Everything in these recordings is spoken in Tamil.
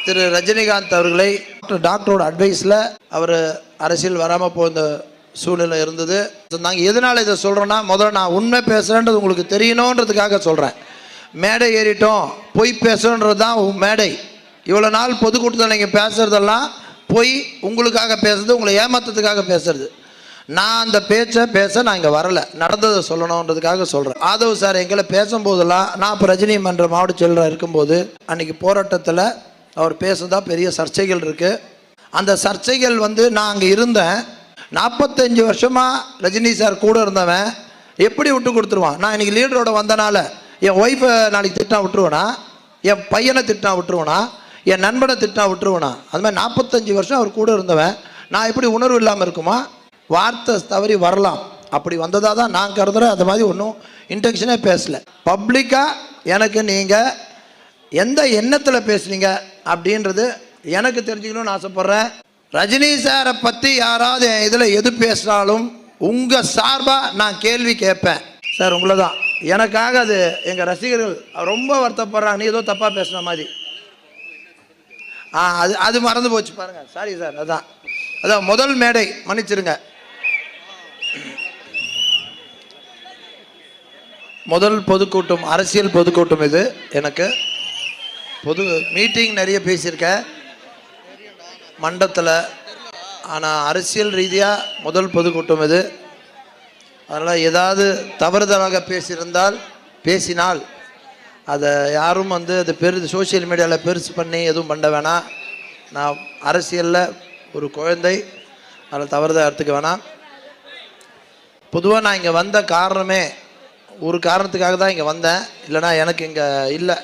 திரு ரஜினிகாந்த் அவர்களை டாக்டரோட அட்வைஸில் அவர் அரசியல் வராமல் போன சூழ்நிலை இருந்தது. நாங்கள் எதனால் இதை சொல்கிறோன்னா, முதல்ல நான் உண்மை பேசுகிறேன்றது உங்களுக்கு தெரியணுன்றதுக்காக சொல்கிறேன். மேடை ஏறிட்டோம் பொய் பேசுகிறது தான் மேடை. இவ்வளோ நாள் பொதுக்கூட்டத்தில் நீங்கள் பேசுகிறதெல்லாம் பொய், உங்களுக்காக பேசுறது, உங்களை ஏமாற்றத்துக்காக பேசுறது. நான் அந்த பேச நான் இங்கே வரலை, நடந்ததை சொல்லணுன்றதுக்காக சொல்கிறேன். ஆதவ் சார் எங்களை பேசும்போதெல்லாம், நான் இப்போ ரஜினி மன்ற மாவட்ட செயலராக இருக்கும்போது அன்றைக்கி போராட்டத்தில் அவர் பேசுனதா பெரிய சர்ச்சைகள் இருக்குது. அந்த சர்ச்சைகள் நான் அங்கே இருந்தேன். 45 வருஷமாக ரஜினி சார் கூட இருந்தவன் எப்படி விட்டு கொடுத்துருவான்? நான் இன்றைக்கி லீடரோட வந்தனால என் ஒய்ஃபை நாளைக்கு திட்டினா விட்டுருவேனா? என் பையனை திட்டினா விட்டுருவேனா? என் நண்பனை திட்டினா விட்டுருவேனா? அது மாதிரி 45 வருஷம் அவர் கூட இருந்தவன் நான் எப்படி உணர்வு இல்லாமல் இருக்குமா? வார்த்தை தவறி வரலாம், அப்படி வந்ததாக தான் நான் கருதுகிறேன். அது மாதிரி ஒன்றும் இன்டென்ஷனே பேசலை. பப்ளிக்காக எனக்கு நீங்கள் எந்த எண்ணத்தில் பேசுனீங்க அப்படின்றது எனக்கு தெரிஞ்சுக்கணும்னு ஆசைப்பட்றேன். ரஜினி சாரை பற்றி யாராவது இதில் எது பேசினாலும் உங்கள் சார்பாக நான் கேள்வி கேட்பேன். சார் உங்களை தான், எனக்காக அது எங்கள் ரசிகர்கள் ரொம்ப வருத்தப்படுறாங்க, நீ ஏதோ தப்பாக பேசுன மாதிரி. அது மறந்து போச்சு பாருங்கள், சாரி சார். அதான் முதல் மேடை, மன்னிச்சிருங்க. முதல் பொதுக்கூட்டம், அரசியல் பொதுக்கூட்டம் இது. எனக்கு பொது மீட்டிங் நிறைய பேசியிருக்கேன் மண்டத்தில், ஆனால் அரசியல் ரீதியாக முதல் பொதுக்கூட்டம் இது. அதனால் ஏதாவது தவறுதலாக பேசினால் அதை யாரும் அது சோஷியல் மீடியாவில் பெருசு பண்ணி எதுவும் பண்ண வேணாம். நான் அரசியலில் ஒரு குழந்தை, அதில் தவறுதல் எடுத்துக்க வேணாம். பொதுவாக நான் இங்கே வந்த காரணமே ஒரு காரணத்துக்காக தான் இங்கே வந்தேன். இல்லைனா எனக்கு இங்கே இல்லை,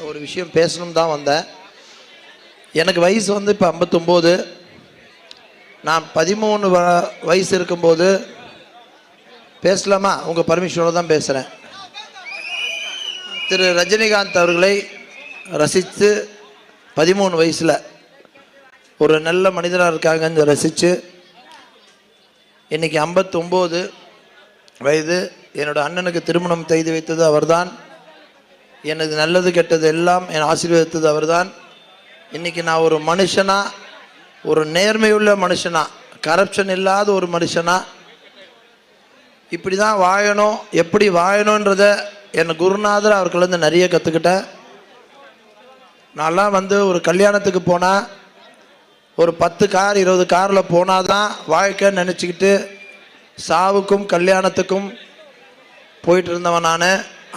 ஒரு விஷயம் பேசணும் தான் வந்தேன். எனக்கு வயசு இப்போ 59. நான் 13 வயசு இருக்கும்போது பேசலாமா? உங்கள் பர்மிஷனோடு தான் பேசுகிறேன். திரு ரஜினிகாந்த் அவர்களை ரசித்து 13 வயசில் ஒரு நல்ல மனிதராக இருக்காங்கன்னு ரசித்து, இன்றைக்கி 59 வயது. என்னோடய அண்ணனுக்கு திருமணம் செய்து வைத்தது அவர்தான். எனது நல்லது கெட்டது எல்லாம் என் ஆசீர்வதித்தது அவர்தான். இன்றைக்கி நான் ஒரு மனுஷனாக, ஒரு நேர்மையுள்ள மனுஷனாக, கரப்ஷன் இல்லாத ஒரு மனுஷனாக இப்படி தான் வாழணும், எப்படி வாழணுன்றதை என் குருநாதர் அவர்கள்லேருந்து நிறைய கற்றுக்கிட்டேன். நான்லாம் ஒரு கல்யாணத்துக்கு போனால் ஒரு 10 கார் 20 காரில் போனால் தான் வாழ்க்கைன்னு நினச்சிக்கிட்டு சாவுக்கும் கல்யாணத்துக்கும் போயிட்டு இருந்தவன் நான்.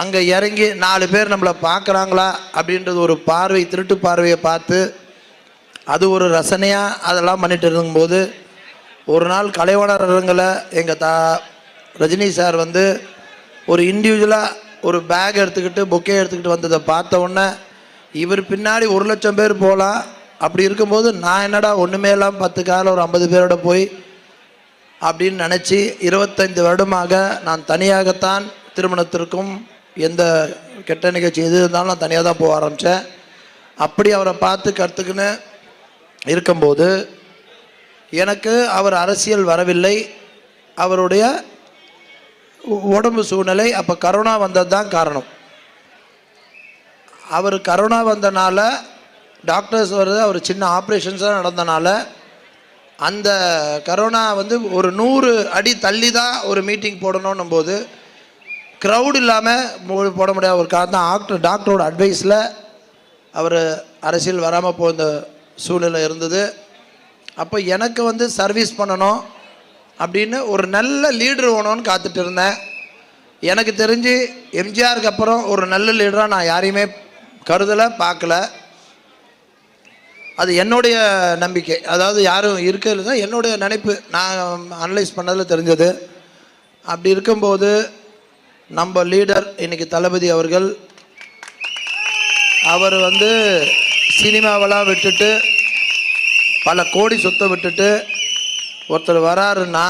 அங்கே இறங்கி 4 பேர் நம்மளை பார்க்குறாங்களா அப்படின்றது ஒரு பார்வை, திருட்டு பார்வையை பார்த்து அது ஒரு ரசனையாக அதெல்லாம் பண்ணிட்டு இருக்கும்போது, ஒரு நாள் கலைவாணர்களை எங்கள் ரஜினி சார் ஒரு இண்டிவிஜுவலாக ஒரு பேக் எடுத்துக்கிட்டு பொக்கே எடுத்துக்கிட்டு வந்ததை பார்த்த உடனே, இவர் பின்னாடி 1 லட்சம் பேர் போகலாம், அப்படி இருக்கும்போது நான் என்னடா ஒன்றுமே இல்லாமல் 10 காரில் ஒரு 50 பேரோட போய் அப்படின்னு நினச்சி 25 வருடமாக நான் தனியாகத்தான் திருமணத்திற்கும் எந்த கெட்ட நிகழ்ச்சி எது இருந்தாலும் நான் தனியாக தான் போக ஆரம்பித்தேன். அப்படி அவரை பார்த்து கற்றுக்குன்னு இருக்கும்போது எனக்கு அவர் அரசியல் வரவில்லை, அவருடைய உடம்பு சூழ்நிலை. அப்போ கரோனா வந்தது தான் காரணம். அவர் கரோனா வந்தனால டாக்டர்ஸ் அவர் சின்ன ஆப்ரேஷன்ஸாக நடந்தனால அந்த கரோனா ஒரு 100 அடி தள்ளி தான் ஒரு மீட்டிங் போடணும் போது க்ரௌட் இல்லாமல் போட முடியாத ஒரு காரணம் தான் டாக்டரோட அட்வைஸில் அவர் அரசியல் வராமல் போன சூழ்நிலை இருந்தது. அப்போ எனக்கு சர்வீஸ் பண்ணணும் அப்படின்னு ஒரு நல்ல லீடர் வேணும்னு காத்துட்டு இருந்தேன். எனக்கு தெரிஞ்சு எம்ஜிஆருக்கு அப்புறம் ஒரு நல்ல லீடராக நான் யாரையுமே கருதலை, பார்க்கல. அது என்னுடைய நம்பிக்கை, அதாவது யாரும் இருக்கிறது தான் என்னுடைய நினைப்பு, நான் அனலைஸ் பண்ணதில் தெரிஞ்சது. அப்படி இருக்கும்போது நம்ம லீடர் இன்றைக்கி தளபதி அவர்கள், அவர் சினிமாவெல்லாம் விட்டுட்டு பல கோடி சொத்தை விட்டுட்டு ஒருத்தர் வராருன்னா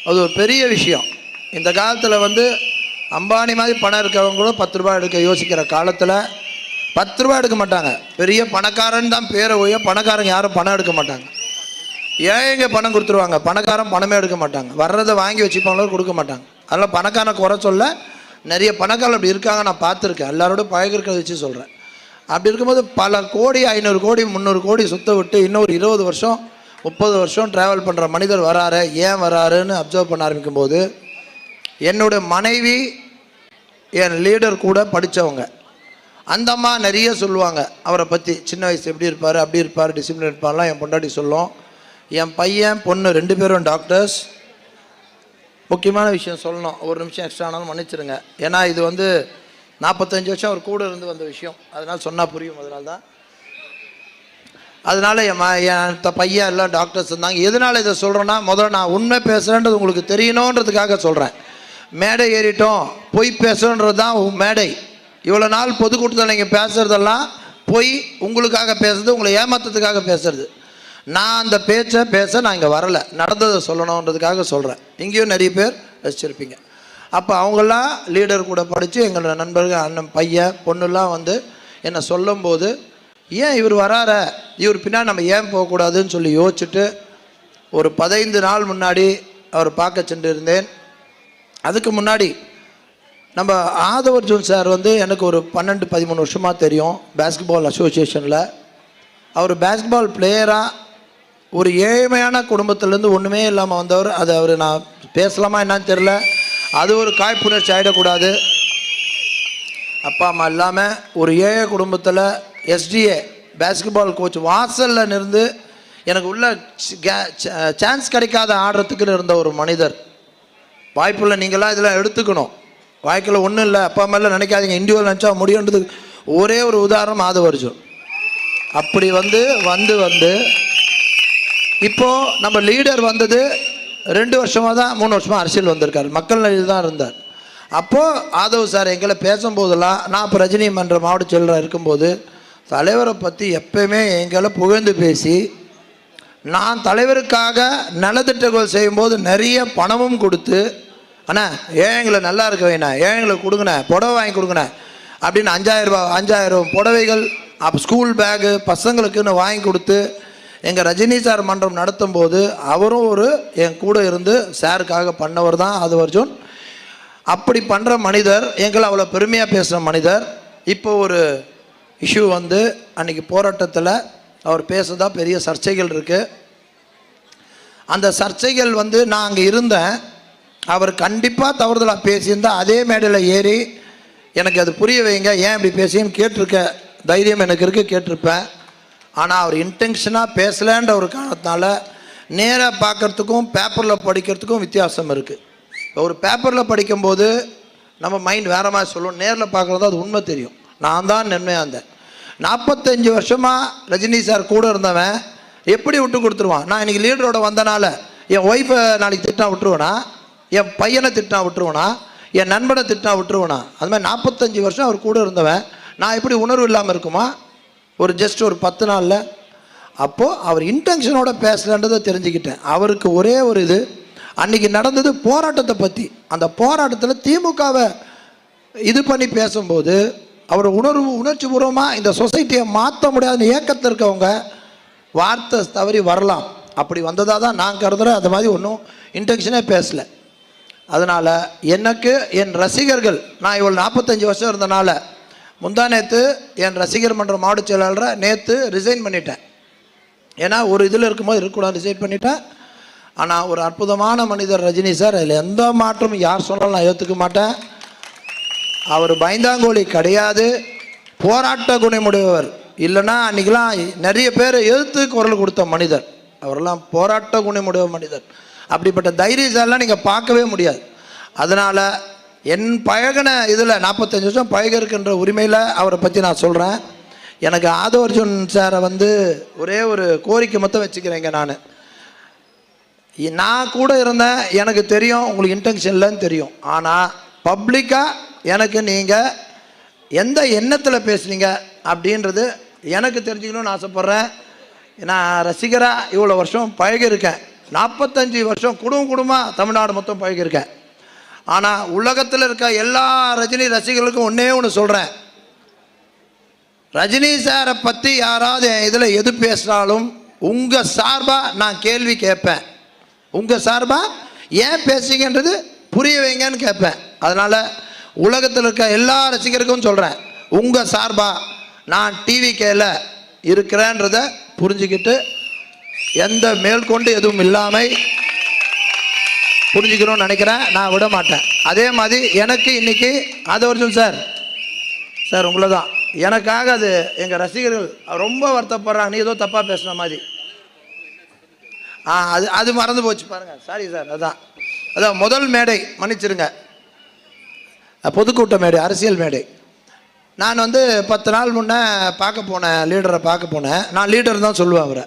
அது ஒரு பெரிய விஷயம். இந்த காலத்தில் அம்பானி மாதிரி பணம் இருக்கவங்க கூட 10 ரூபா எடுக்க யோசிக்கிற காலத்தில் 10 ரூபா எடுக்க மாட்டாங்க. பெரிய பணக்காரன் தான் பேரை ஒழிய பணக்காரங்க யாரும் பணம் எடுக்க மாட்டாங்க. ஏழைங்க பணம் கொடுத்துருவாங்க, பணக்காரன் பணமே எடுக்க மாட்டாங்க. வர்றதை வாங்கி வச்சுப்பாங்களோ கொடுக்க மாட்டாங்க. அதனால் பணக்காரனை குறை சொல்ல, நிறைய பணக்காரர் அப்படி இருக்காங்க, நான் பார்த்துருக்கேன். எல்லாரோட பழகிறத வச்சு சொல்கிறேன். அப்படி இருக்கும்போது பல கோடி 500 கோடி 300 கோடி சுத்த விட்டு இன்னொரு 20 வருஷம் 30 வருஷம் ட்ராவல் பண்ணுற மனிதர் வராரு, ஏன் வராருன்னு அப்சர்வ் பண்ண ஆரம்பிக்கும்போது என்னுடைய மனைவி என் லீடர் கூட படித்தவங்க, அந்த அம்மா நிறைய சொல்லுவாங்க அவரை பற்றி. சின்ன வயசு எப்படி இருப்பார், அப்படி இருப்பார், டிசிப்ளின் இருப்பார்லாம் என் பொண்டாட்டி சொல்லும். என் பையன் பொண்ணு 2 பேரும் டாக்டர்ஸ். முக்கியமான விஷயம் சொல்லணும், ஒரு நிமிஷம் எக்ஸ்ட்ரா ஆனாலும் மன்னிச்சிருங்க. ஏன்னா இது 45 வருஷம் அவர் கூட இருந்து வந்த விஷயம், அதனால் சொன்னால் புரியும். அதனால் என் பையன் எல்லாம் டாக்டர்ஸ் இருந்தாங்க. எதனால் இதை சொல்கிறேன்னா, முதல்ல நான் உண்மை பேசுகிறேன்றது உங்களுக்கு தெரியணுன்றதுக்காக சொல்கிறேன். மேடை ஏறிட்டோம் பொய் பேசுகிறன்றது தான் மேடை. இவ்வளோ நாள் பொதுக்கூட்டத்தில் நீங்கள் பேசுகிறதெல்லாம் பொய், உங்களுக்காக பேசுறது, உங்களை ஏமாற்றத்துக்காக பேசுறது. நான் அந்த பேச்சை பேச நான் இங்கே வரலை, நடந்ததை சொல்லணுன்றதுக்காக சொல்கிறேன். இங்கேயும் நிறைய பேர் ரசிச்சிருப்பீங்க. அப்போ அவங்களாம் லீடர் கூட படித்து எங்களோட நண்பர்கள், அண்ணன் பையன் பொண்ணுலாம் என்னை சொல்லும்போது, ஏன் இவர் வரார, இவர் பின்னாடி நம்ம ஏன் போகக்கூடாதுன்னு சொல்லி யோசிச்சுட்டு ஒரு 15 நாள் முன்னாடி அவர் பார்க்க சென்று இருந்தேன். அதுக்கு முன்னாடி நம்ம ஆதவர்ஜுன் சார் எனக்கு ஒரு 12-13 வருஷமாக தெரியும் பேஸ்கெட்பால் அசோசியேஷனில். அவர் பேஸ்கெட்பால் பிளேயராக ஒரு ஏழ்மையான குடும்பத்திலேருந்து ஒன்றுமே இல்லாமல் வந்தவர். அது அவர் நான் பேசலாமா என்னான்னு தெரில, அது ஒரு காழ்ப்புணர்ச்சி ஆகிடக்கூடாது. அப்பா அம்மா இல்லாமல் ஒரு ஏழை குடும்பத்தில் எஸ்டிஏ பேஸ்கெட்பால் கோச் வாசலில் இருந்து எனக்கு உள்ள சான்ஸ் கிடைக்காத ஆடுறதுக்குன்னு இருந்த ஒரு மனிதர். வாய்ப்புள்ள நீங்களாம் இதெல்லாம் எடுத்துக்கணும். வாழ்க்கையில் ஒன்றும் இல்லை, அப்பா அம்மா எல்லாம் நினைக்காதீங்க, இண்டிவிஜுவல் நினச்சா முடியுன்றது ஒரே ஒரு உதாரணம் ஆதவர்ஜுன். அப்படி வந்து இப்போது நம்ம லீடர் 2 வருஷமாக தான் 3 வருஷமாக அரசியல் வந்திருக்கார், மக்கள் நிலையில் தான் இருந்தார். அப்போது ஆதவ் சார் எங்களை பேசும்போதெல்லாம், நான் இப்போ ரஜினி மன்ற மாவட்ட செயலராக இருக்கும்போது தலைவரை பற்றி எப்பயுமே எங்களை புகழ்ந்து பேசி, நான் தலைவருக்காக நலத்திட்டங்கள் செய்யும்போது நிறைய பணமும் கொடுத்து, அண்ணா ஏழைங்களை நல்லா இருக்க வேணா, ஏழைங்களுக்கு கொடுங்கண்ணே, புடவை வாங்கி கொடுங்கண்ணே அப்படின்னு 5000 புடவைகள், ஸ்கூல் பேகு பசங்களுக்குன்னு வாங்கி கொடுத்து எங்கள் ரஜினி சார் மன்றம் நடத்தும் போது அவரும் என் கூட இருந்து சாருக்காக பண்ணவர் தான் ஆதவர்ஜுன். அப்படி பண்ணுற மனிதர், எங்களை அவ்வளோ பெருமையாக பேசுகிற மனிதர். இப்போ ஒரு இஷ்யூ அன்றைக்கி போராட்டத்தில் அவர் பேசுகிறதா பெரிய சர்ச்சைகள் இருக்குது. அந்த சர்ச்சைகள் நான் அங்கே இருந்தேன். அவர் கண்டிப்பாக தவறுதலாக பேசியிருந்தால் அதே மேடையில் ஏறி எனக்கு அது புரிய வைங்க, ஏன் இப்படி பேசின்னு கேட்டிருக்க தைரியம் எனக்கு இருக்குது, கேட்டிருப்பேன். ஆனால் அவர் இன்டென்ஷனாக பேசலைன்ற ஒரு காரணத்தினால நேராக பார்க்குறதுக்கும் பேப்பரில் படிக்கிறதுக்கும் வித்தியாசம் இருக்குது. ஒரு பேப்பரில் படிக்கும்போது நம்ம மைண்ட் வேறு மாதிரி சொல்லுவோம், நேரில் பார்க்குறது அது உண்மை தெரியும். நான் தான் நன்மையாக இருந்தேன். 45 வருஷமாக ரஜினி சார் கூட இருந்தவன் எப்படி விட்டு கொடுத்துருவான்? நான் இன்றைக்கி லீடரோட வந்தனால என் ஒய்ஃபை நாளைக்கு திட்டினா விட்டுருவேனா, என் பையனை திட்டினா விட்டுருவேனா, என் நண்பனை திட்டினா விட்டுருவேனா? அது மாதிரி 45 வருஷம் அவர் கூட இருந்தவன் நான் எப்படி உணர்வு இல்லாமல் இருக்குமா ஒரு 10 நாளில்? அப்போது அவர் இன்டென்ஷனோட பேசலன்றதை தெரிஞ்சுக்கிட்டேன். அவருக்கு ஒரே ஒரு இது, அன்றைக்கி நடந்தது போராட்டத்தை பற்றி. அந்த போராட்டத்தில் திமுகவை இது பண்ணி பேசும்போது அவர் உணர்ச்சி பூர்வமாக இந்த சொசைட்டியை மாற்ற முடியாதுன்னு ஏக்கத்தில் இருக்கவங்க வார்த்தை தவறி வரலாம். அப்படி வந்ததாக தான் நான் கருதுகிறேன். அது மாதிரி ஒன்றும் இன்டென்ஷனே பேசலை. அதனால் எனக்கு என் ரசிகர்கள், நான் இவ்வளோ 45 வருஷம் இருந்தனால முந்தா நேற்று என் ரசிகர் மன்ற மாவட்ட செயலாளரை நேற்று ரிசைன் பண்ணிட்டேன். ஏன்னா ஒரு இதில் இருக்கும்போது இருக்கக்கூடாது, ரிசைன் பண்ணிட்டேன். ஆனால் ஒரு அற்புதமான மனிதர் ரஜினி சார், அதில் எந்த மாற்றமும் யார் சொன்னாலும் நான் ஏற்றுக்க மாட்டேன். அவர் பயந்தாங்கோலி கிடையாது, போராட்ட குணமுடையவர். இல்லைன்னா அன்றைக்கெலாம் நிறைய பேர் எதிர்த்து குரல் கொடுத்த மனிதர். அவரெல்லாம் போராட்ட குணமுடைய மனிதர். அப்படிப்பட்ட தைரியசாலாம் நீங்கள் பார்க்கவே முடியாது. அதனால் என் பழகின இதில் 45 வருஷம் பழக இருக்கின்ற உரிமையில் அவரை பற்றி நான் சொல்கிறேன். எனக்கு ஆதவர்ஜுன் சாரை ஒரே ஒரு கோரிக்கை மட்டும் வச்சுக்கிறேங்க. நான் கூட இருந்தேன், எனக்கு தெரியும் உங்களுக்கு இன்டென்ஷன் இல்லைன்னு தெரியும். ஆனால் பப்ளிக்காக எனக்கு நீங்கள் எந்த எண்ணத்தில் பேசுனீங்க அப்படின்றது எனக்கு தெரிஞ்சுக்கணும்னு ஆசைப்பட்றேன். நான் ரசிகராக இவ்வளோ வருஷம் பழகியிருக்கேன். 45 வருஷம் குடும்பமாக தமிழ்நாடு மொத்தம் பழகியிருக்கேன். ஆனால் உலகத்தில் இருக்க எல்லா ரஜினி ரசிகர்களுக்கும் ஒன்றே ஒன்று சொல்கிறேன், ரஜினி சாரை பற்றி யாராவது இதில் எது பேசினாலும் உங்கள் சார்பாக நான் கேள்வி கேட்பேன். உங்கள் சார்பாக ஏன் பேசுங்கன்றது புரிய வைங்கன்னு கேட்பேன். அதனால் உலகத்தில் இருக்க எல்லா ரசிகருக்கும் சொல்கிறேன், உங்கள் சார்பாக நான் டிவிகேல இருக்கிறேன்றத புரிஞ்சுக்கிட்டு எந்த மேற்கொண்டு எதுவும் இல்லாமல் புரிஞ்சுக்கணும்னு நினைக்கிறேன். நான் விட மாட்டேன். அதே மாதிரி எனக்கு இன்னைக்கு அது வருஷம் சார் உங்களை தான் எனக்காக அது எங்கள் ரசிகர்கள் ரொம்ப வருத்தப்படுறாங்க. நீ ஏதோ தப்பாக பேசுன மாதிரி. அது மறந்து போச்சு பாருங்கள். Sorry sir. அதான் முதல் மேடை, மன்னிச்சிருங்க, பொதுக்கூட்ட மேடை, அரசியல் மேடை. நான் 10 நாள் முன்னே பார்க்க போனேன், லீடரை பார்க்க போனேன். நான் லீடர் தான் சொல்லுவேன் அவரை.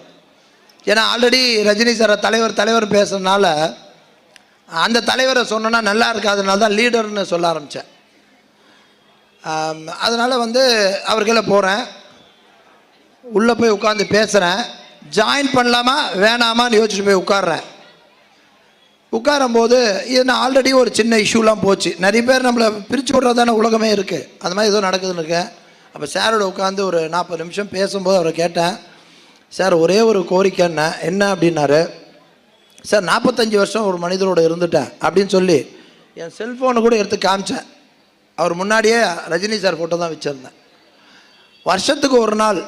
ஏன்னா ஆல்ரெடி ரஜினி சாரை தலைவர் பேசுறதுனால அந்த தலைவரை சொன்னோன்னா நல்லா இருக்காதனால தான் லீடர்னு சொல்ல ஆரம்பித்தேன். அதனால் அவர்களை போகிறேன், உள்ளே போய் உட்காந்து பேசுகிறேன். ஜாயின் பண்ணலாமா வேணாமான்னு யோசிச்சுட்டு போய் உட்காடுறேன். உட்காரும்போது இது ஆல்ரெடி ஒரு சின்ன இஷ்யூலாம் போச்சு. நிறைய பேர் நம்மளை பிரித்து விட்றதான உலகமே இருக்குது. அது மாதிரி ஏதோ நடக்குதுன்னு இருக்கேன். அப்போ சாரோட உட்காந்து ஒரு 40 நிமிஷம் பேசும்போது அவரை கேட்டேன், சார் ஒரே ஒரு கோரிக்கை என்ன அப்படின்னாரு. சார் 45 வருஷம் ஒரு மனிதரோடு இருந்துட்டேன் அப்படின்னு சொல்லி என் செல்ஃபோனை கூட எடுத்து காமிச்சேன். அவர் முன்னாடியே ரஜினி சார் ஃபோட்டோ தான் வச்சுருந்தேன். வருஷத்துக்கு ஒரு நாள்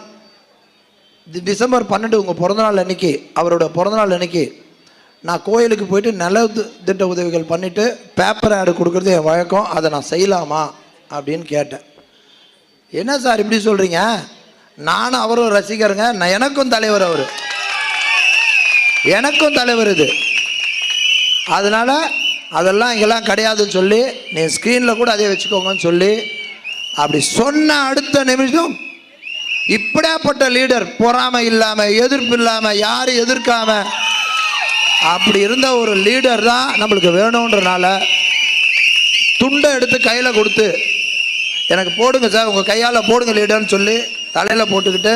டிசம்பர் 12 உங்கள் பிறந்தநாள் அன்றைக்கி, அவரோட பிறந்தநாள் அன்றைக்கி நான் கோயிலுக்கு போயிட்டு நல திட்ட உதவிகள் பண்ணிவிட்டு பேப்பர் ஆடு கொடுக்குறது என் வழக்கம். அதை நான் செய்யலாமா அப்படின்னு கேட்டேன். என்ன சார் இப்படி சொல்கிறீங்க? நானும் அவரும் ரசிகருங்க. எனக்கும் தலைவர் அவர், எனக்கும் தலைவர் இது. அதனால் அதெல்லாம் இங்கெல்லாம் கிடையாதுன்னு சொல்லி நீ ஸ்க்ரீனில் கூட அதே வச்சுக்கோங்கன்னு சொல்லி அப்படி சொன்ன அடுத்த நிமிஷம் இப்படியாப்பட்ட லீடர், பொறாமை இல்லாமல், எதிர்ப்பு இல்லாமல், யாரும் எதிர்க்காம அப்படி இருந்த ஒரு லீடர் தான் நம்மளுக்கு வேணுன்றனால துண்டை எடுத்து கையில் கொடுத்து எனக்கு போடுங்க சார், உங்கள் கையால் போடுங்க லீடர்னு சொல்லி தலையில் போட்டுக்கிட்டு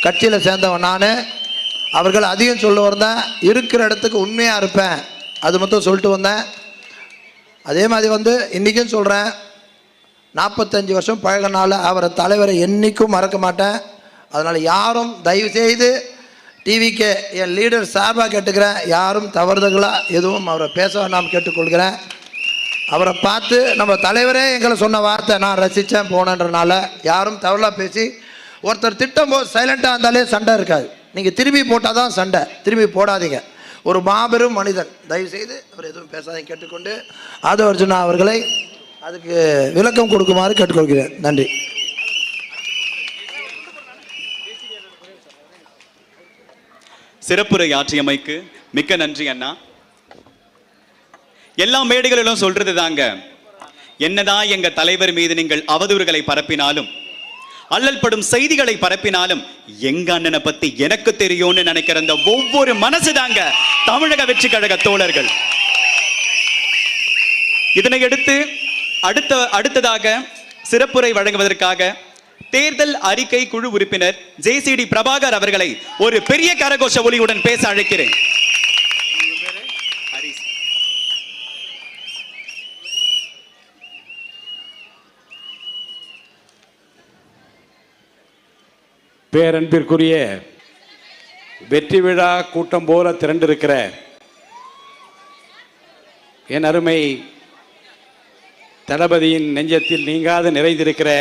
கட்சியில் சேர்ந்தவன் நான். அவர்கள் அதிகம் சொல்ல வந்தேன், இருக்கிற இடத்துக்கு உண்மையாக இருப்பேன், அது மட்டும் சொல்லிட்டு வந்தேன். அதே மாதிரி இன்றைக்கும் சொல்கிறேன், 45 வருஷம் பழகினால அவரை தலைவரை என்றைக்கும் மறக்க மாட்டேன். அதனால் யாரும் தயவுசெய்து டிவிக்கு என் லீடர் சார்பாக கேட்டுக்கிறேன், யாரும் தவறுதலாக எதுவும் அவரை பேச வேண்டாம் கேட்டுக்கொள்கிறேன். அவரை பார்த்து நம்ம தலைவரே எங்களை சொன்ன வார்த்தை நான் ரசித்தேன் போனன்றனால யாரும் தவறாக பேசி ஒருத்தர் திட்டம் போது சைலண்ட்டாக இருந்தாலே சண்டை இருக்காது. நீங்கள் திரும்பி போட்டால் தான் சண்டை, திரும்பி போடாதீங்க. ஒரு மாபெரும் மனிதன், தயவுசெய்து அவர் எதுவும் பேசாதீங்க கேட்டுக்கொண்டு ஆதவ அர்ஜுனா அவர்களை அதுக்கு விளக்கம் கொடுக்குமாறு கேட்டுக்கொள்கிறேன். நன்றி. சிறப்புரை ஆற்றியமைக்கு மிக்க நன்றி அண்ணா. எல்லா மேடைகளிலும் சொல்றது தாங்க, என்னதான் எங்க தலைவர் மீது நீங்கள் அவதூறுகளை பரப்பினாலும், அல்லல் படும் செய்திகளை பரப்பினாலும், எங்க அண்ணனை பத்தி எனக்கு தெரியும்னு நினைக்கிற அந்த ஒவ்வொரு மனசு தாங்க தமிழக வெற்றி கழக தோழர்கள். இதனை அடுத்து அடுத்ததாக சிறப்புரை வழங்குவதற்காக தேர்தல் அறிக்கை குழு உறுப்பினர் JCD பிரபாகர் அவர்களை ஒரு பெரிய கரகோஷ ஒலியுடன் பேச அழைக்கிறேன். பேரன்பிற்குரிய வெற்றி விழா கூட்டம் போல திரண்டிருக்கிற என் அருமை தளபதியின் நெஞ்சத்தில் நீங்காது நிறைந்திருக்கிற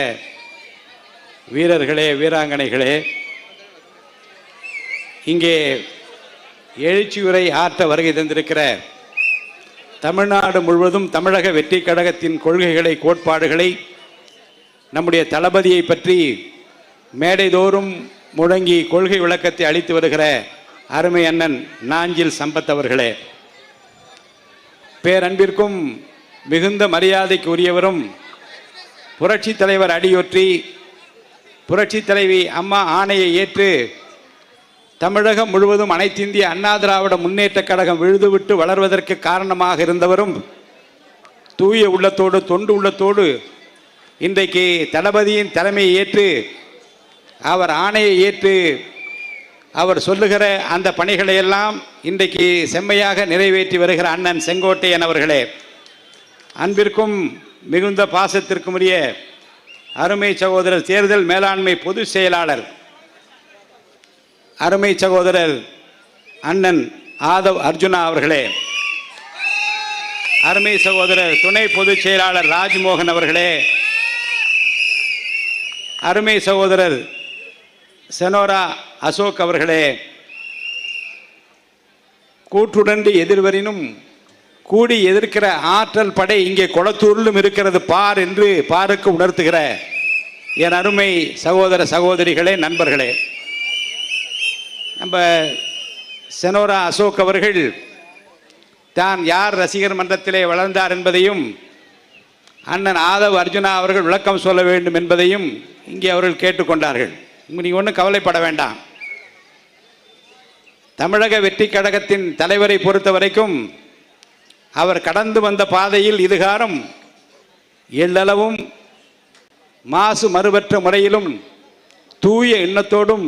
வீரர்களே, வீராங்கனைகளே, இங்கே எழுச்சியுரை ஆற்ற வருகை தந்திருக்கிற தமிழ்நாடு முழுவதும் தமிழக வெற்றி கழகத்தின் கொள்கைகளை, கோட்பாடுகளை, நம்முடைய தளபதியை பற்றி மேடைதோறும் முழங்கி கொள்கை விளக்கத்தை அளித்து வருகிற அருமை அண்ணன் நாஞ்சில் சம்பத் அவர்களே, பேரன்பிற்கும் மிகுந்த மரியாதைக்கு உரியவரும், புரட்சி தலைவர் அடியொற்றி புரட்சி தலைவி அம்மா ஆணையை ஏற்று தமிழகம் முழுவதும் அனைத்திந்திய அண்ணா திராவிட முன்னேற்ற கழகம் விழுதுவிட்டு வளர்வதற்கு காரணமாக இருந்தவரும், தூய உள்ளத்தோடு தொண்டு உள்ளத்தோடு இன்றைக்கு தளபதியின் தலைமையை ஏற்று அவர் ஆணையை ஏற்று அவர் சொல்லுகிற அந்த பணிகளை எல்லாம் இன்றைக்கு செம்மையாக நிறைவேற்றி வருகிற அண்ணன் செங்கோட்டையன் அவர்களே, அன்பிற்கும் மிகுந்த பாசத்திற்கும் உரிய அருமை சகோதரர் தேர்தல் மேலாண்மை பொதுச் செயலாளர் அருமை சகோதரர் அண்ணன் ஆதவ் அர்ஜுனா அவர்களே, அருமை சகோதரர் துணை பொதுச் செயலாளர் ராஜ்மோகன் அவர்களே, அருமை சகோதரர் செனோரா அசோக் அவர்களே, கூற்றுடன்று எதிர்வரினும் கூடி எதிர்க்கிற ஆற்றல் படை இங்கே கொளத்தூரிலும் இருக்கிறது பார் என்று பாருக்கு உணர்த்துகிற என் அருமை சகோதர சகோதரிகளே, நண்பர்களே, நம்ம செனோரா அசோக் அவர்கள் தான் யார் ரசிகர் மன்றத்திலே வளர்ந்தார் என்பதையும் அண்ணன் ஆதவ் அர்ஜுனா அவர்கள் விளக்கம் சொல்ல வேண்டும் என்பதையும் இங்கே அவர்கள் கேட்டுக்கொண்டார்கள். நீங்கள் ஒன்றும் கவலைப்பட வேண்டாம். தமிழக வெற்றி கழகத்தின் தலைவரை பொறுத்த வரைக்கும் அவர் கடந்து வந்த பாதையில் இதுகாரம் எள்ளளவும் மாசு மறுபற்ற முறையிலும் தூய எண்ணத்தோடும்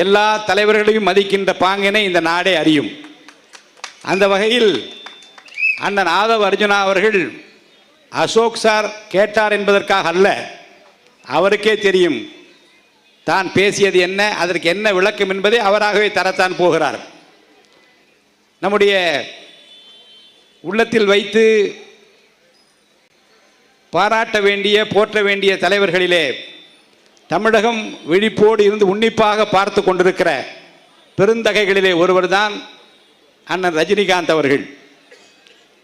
எல்லா தலைவர்களையும் மதிக்கின்ற பாங்கினை இந்த நாடே அறியும். அந்த வகையில் அண்ணன் ஆதவ் அர்ஜுனா அவர்கள் அசோக் சார் கேட்டார் என்பதற்காக அல்ல, அவருக்கே தெரியும் தான் பேசியது என்ன, அதற்கு என்ன விளக்கம் என்பதை அவராகவே தரத்தான் போகிறார். நம்முடைய உள்ளத்தில் வைத்து பாராட்ட வேண்டிய போற்ற வேண்டிய தலைவர்களிலே தமிழகம் விழிப்போடு இருந்து உன்னிப்பாக பார்த்து கொண்டிருக்கிற பெருந்தகைகளிலே ஒருவர் தான் அண்ணன் ரஜினிகாந்த் அவர்கள்.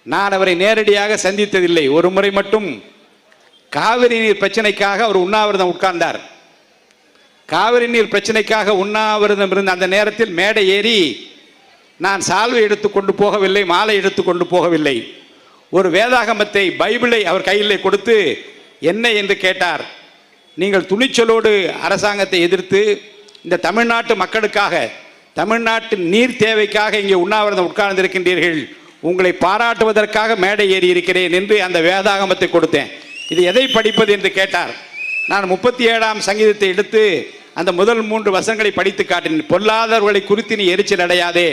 நான் அவரை நேரடியாக சந்தித்ததில்லை. ஒரு முறை மட்டும் காவிரி நீர் பிரச்சனைக்காக அவர் உண்ணாவிரதம் உட்கார்ந்தார். காவிரி நீர் பிரச்சனைக்காக உண்ணாவிரதம் இருந்த அந்த நேரத்தில் மேடை ஏறி நான் சால்வை எடுத்துக்கொண்டு போகவில்லை, மாலை எடுத்துக்கொண்டு போகவில்லை, ஒரு வேதாகமத்தை பைபிளை அவர் கையில் கொடுத்து என்ன என்று கேட்டார். நீங்கள் துணிச்சலோடு அரசாங்கத்தை எதிர்த்து இந்த தமிழ்நாட்டு மக்களுக்காக, தமிழ்நாட்டு நீர் தேவைக்காக இங்கே உண்ணாவிரதம் உட்கார்ந்திருக்கின்றீர்கள், உங்களை பாராட்டுவதற்காக மேடை ஏறி இருக்கிறேன் என்று அந்த வேதாகமத்தை கொடுத்தேன். இது எதை படிப்பது என்று கேட்டார். நான் 37ஆம் சங்கீதத்தை எடுத்து அந்த முதல் 3 வசனங்களை படித்து காட்டினேன். பொல்லாதவர்களை குறித்து நீ எரிச்சல் அடையாதே,